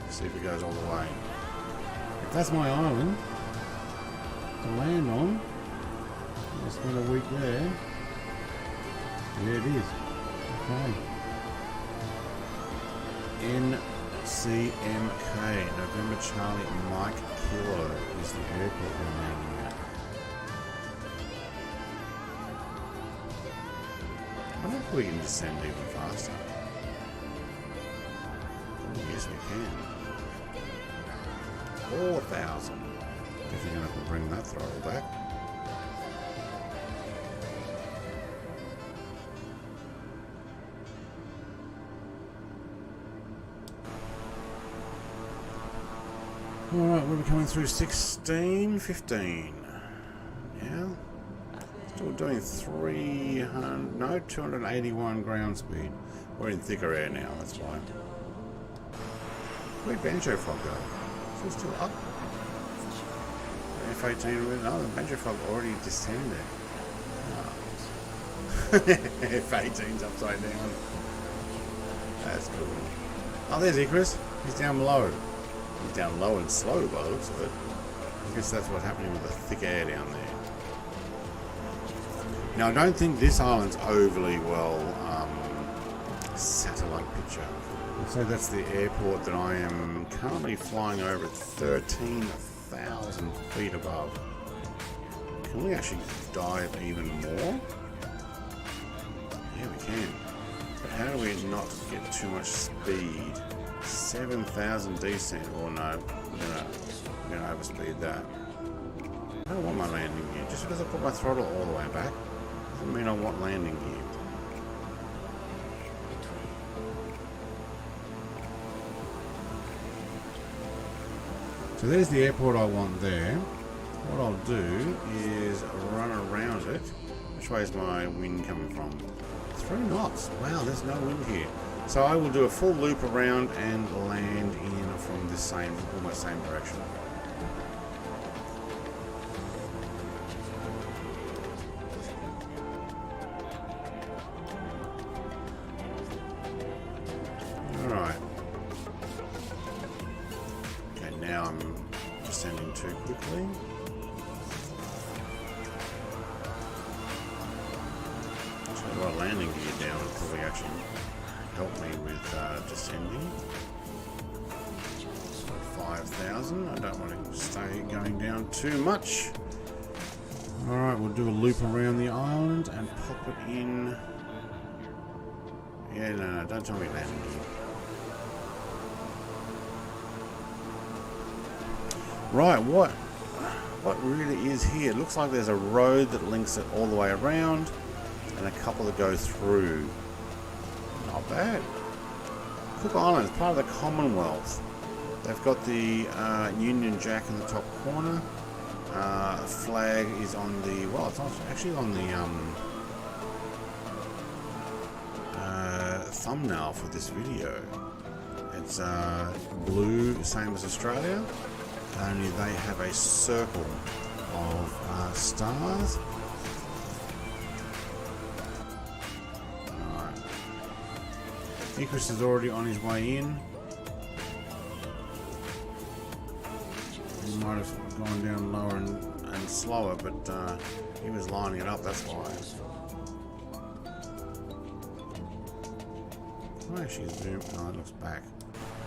See if it goes all the way. If that's my island to land on, I'll spend a week there. There it is. Okay. NCMK, November Charlie Mike Kilo, is the airport we're landing at. I wonder if we can descend even faster. Oh, yes, we can. 4,000. Definitely going to have to bring that throttle back. Alright, we're coming through 16, 15. Yeah. Still doing 281 ground speed. We're in thicker air now, that's why. Where'd Banjo Frog go? Is it still up? F-18, no, the Banjo Frog already descended. Oh. F-18's upside down. That's cool. Oh, there's Icarus. He's down below. He's down low and slow by the looks of it. I guess that's what's happening with the thick air down there. Now, I don't think this island's overly well satellite picture. So that's the airport that I am currently flying over at 13,000 feet above. Can we actually dive even more? Yeah, we can. But how do we not get too much speed? 7,000 descent. Oh no, we're gonna overspeed that. I don't want my landing gear. Just because I put my throttle all the way back doesn't mean I want landing gear. So there's the airport I want there. What I'll do is run around it. Which way is my wind coming from? 3 knots. Wow, there's no wind here. So I will do a full loop around and land in from the almost same direction. Alright. Okay, now I'm descending too quickly. So I've got landing gear down and probably actually help me with descending. So 5,000. I don't want to stay going down too much. Alright, we'll do a loop around the island and pop it in. Yeah, no, don't tell me landing gear. Right, what really is here? It looks like there's a road that links it all the way around, and a couple that go through. Not bad. Cook Islands, part of the Commonwealth. They've got the Union Jack in the top corner. Flag is on the, well, it's actually on the thumbnail for this video. It's blue, same as Australia, only they have a circle of stars. Alright. Icarus is already on his way in. He might have gone down lower and slower, but he was lining it up, that's why. Oh, she's zoomed. Oh, it looks back.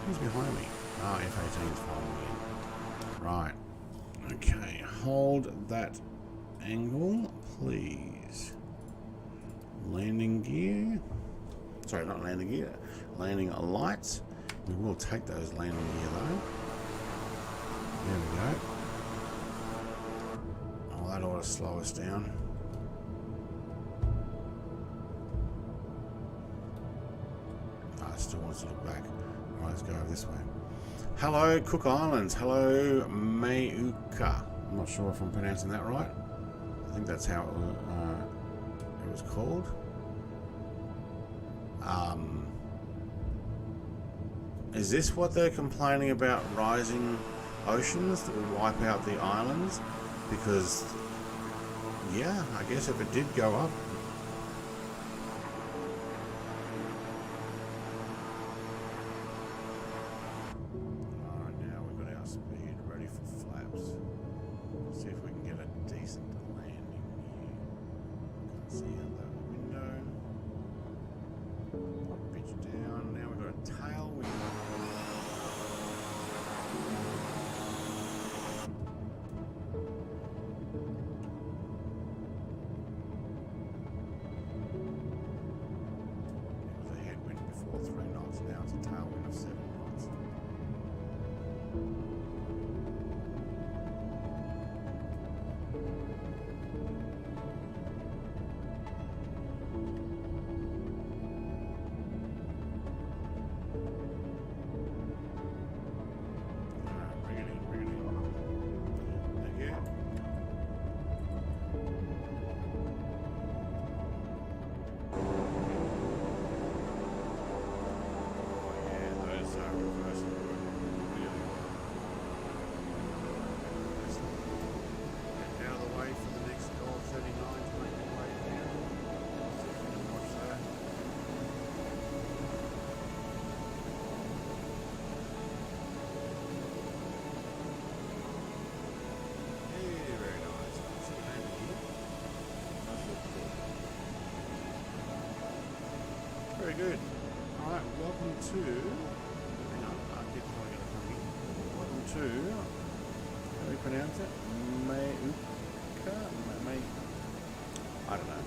Who's behind me? Oh, F-18 is following me in. Right. Okay, hold that angle, please. Landing gear. Sorry, not landing gear. Landing lights. We will take those landing gear though. There we go. Oh, that ought to slow us down. Still wants to look back. Right, let's go this way. Hello, Cook Islands. Hello, Mayuka. I'm not sure if I'm pronouncing that right. I think that's how it was called. Is this what they're complaining about, rising oceans that would wipe out the islands? Because, yeah, I guess if it did go up, very good. Alright, welcome to... Hang on, I keep calling it funny. Welcome to... How do you pronounce it? Mayuka? I don't know.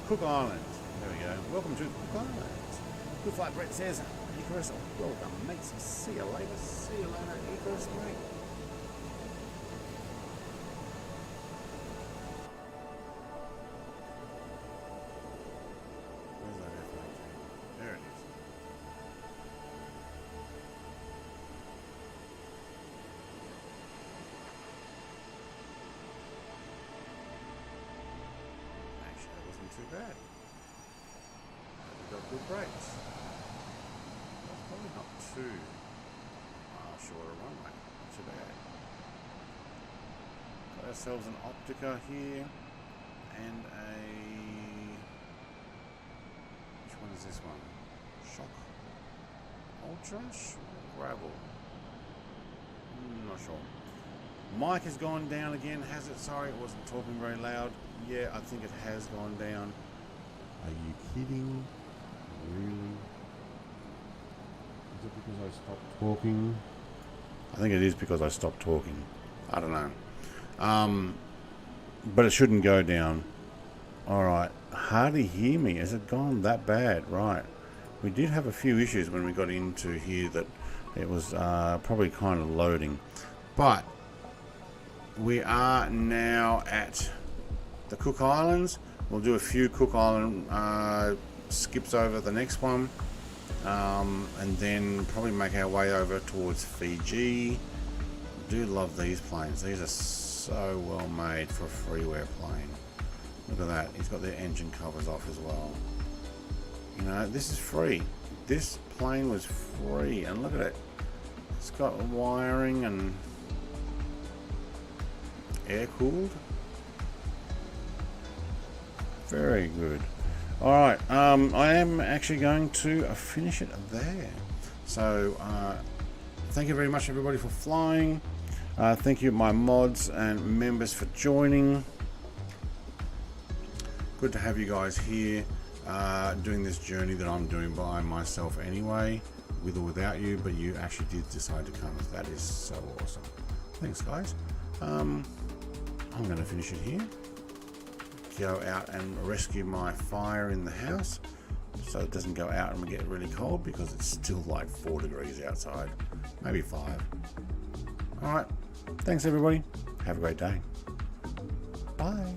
Cook Islands. There we go. Welcome to Cook Islands. Good flight, Brett says. Icarus, well done, mates. See you later. See you later, Icarus, mate. Too bad. We got good brakes. That's probably not too short a runway. Not too bad. Got ourselves an Optica here and a... Which one is this one? Shock Ultra? Gravel. Not sure. Mic has gone down again, has it? Sorry, it wasn't talking very loud. Yeah, I think it has gone down. Are you kidding? Really? Is it because I stopped talking? I think it is because I stopped talking. I don't know. But it shouldn't go down. Alright. Hardly hear me. Has it gone that bad? Right. We did have a few issues when we got into here that it was probably kind of loading. But we are now at the Cook Islands. We'll do a few Cook Island skips over the next one, and then probably make our way over towards Fiji. I do love these planes. These are so well made for a freeware plane. Look at that. He's got their engine covers off as well. You know, this is free. This plane was free, and look at it. It's got wiring and air cooled. Very good. Alright, I am actually going to finish it there. So thank you very much everybody for flying. Thank you my mods and members for joining. Good to have you guys here doing this journey that I'm doing by myself anyway, with or without you, but you actually did decide to come. That is so awesome. Thanks guys. I'm going to finish it here. Go out and rescue my fire in the house so it doesn't go out and get really cold, because it's still like 4 degrees outside, maybe 5. Alright, thanks everybody. Have a great day. Bye.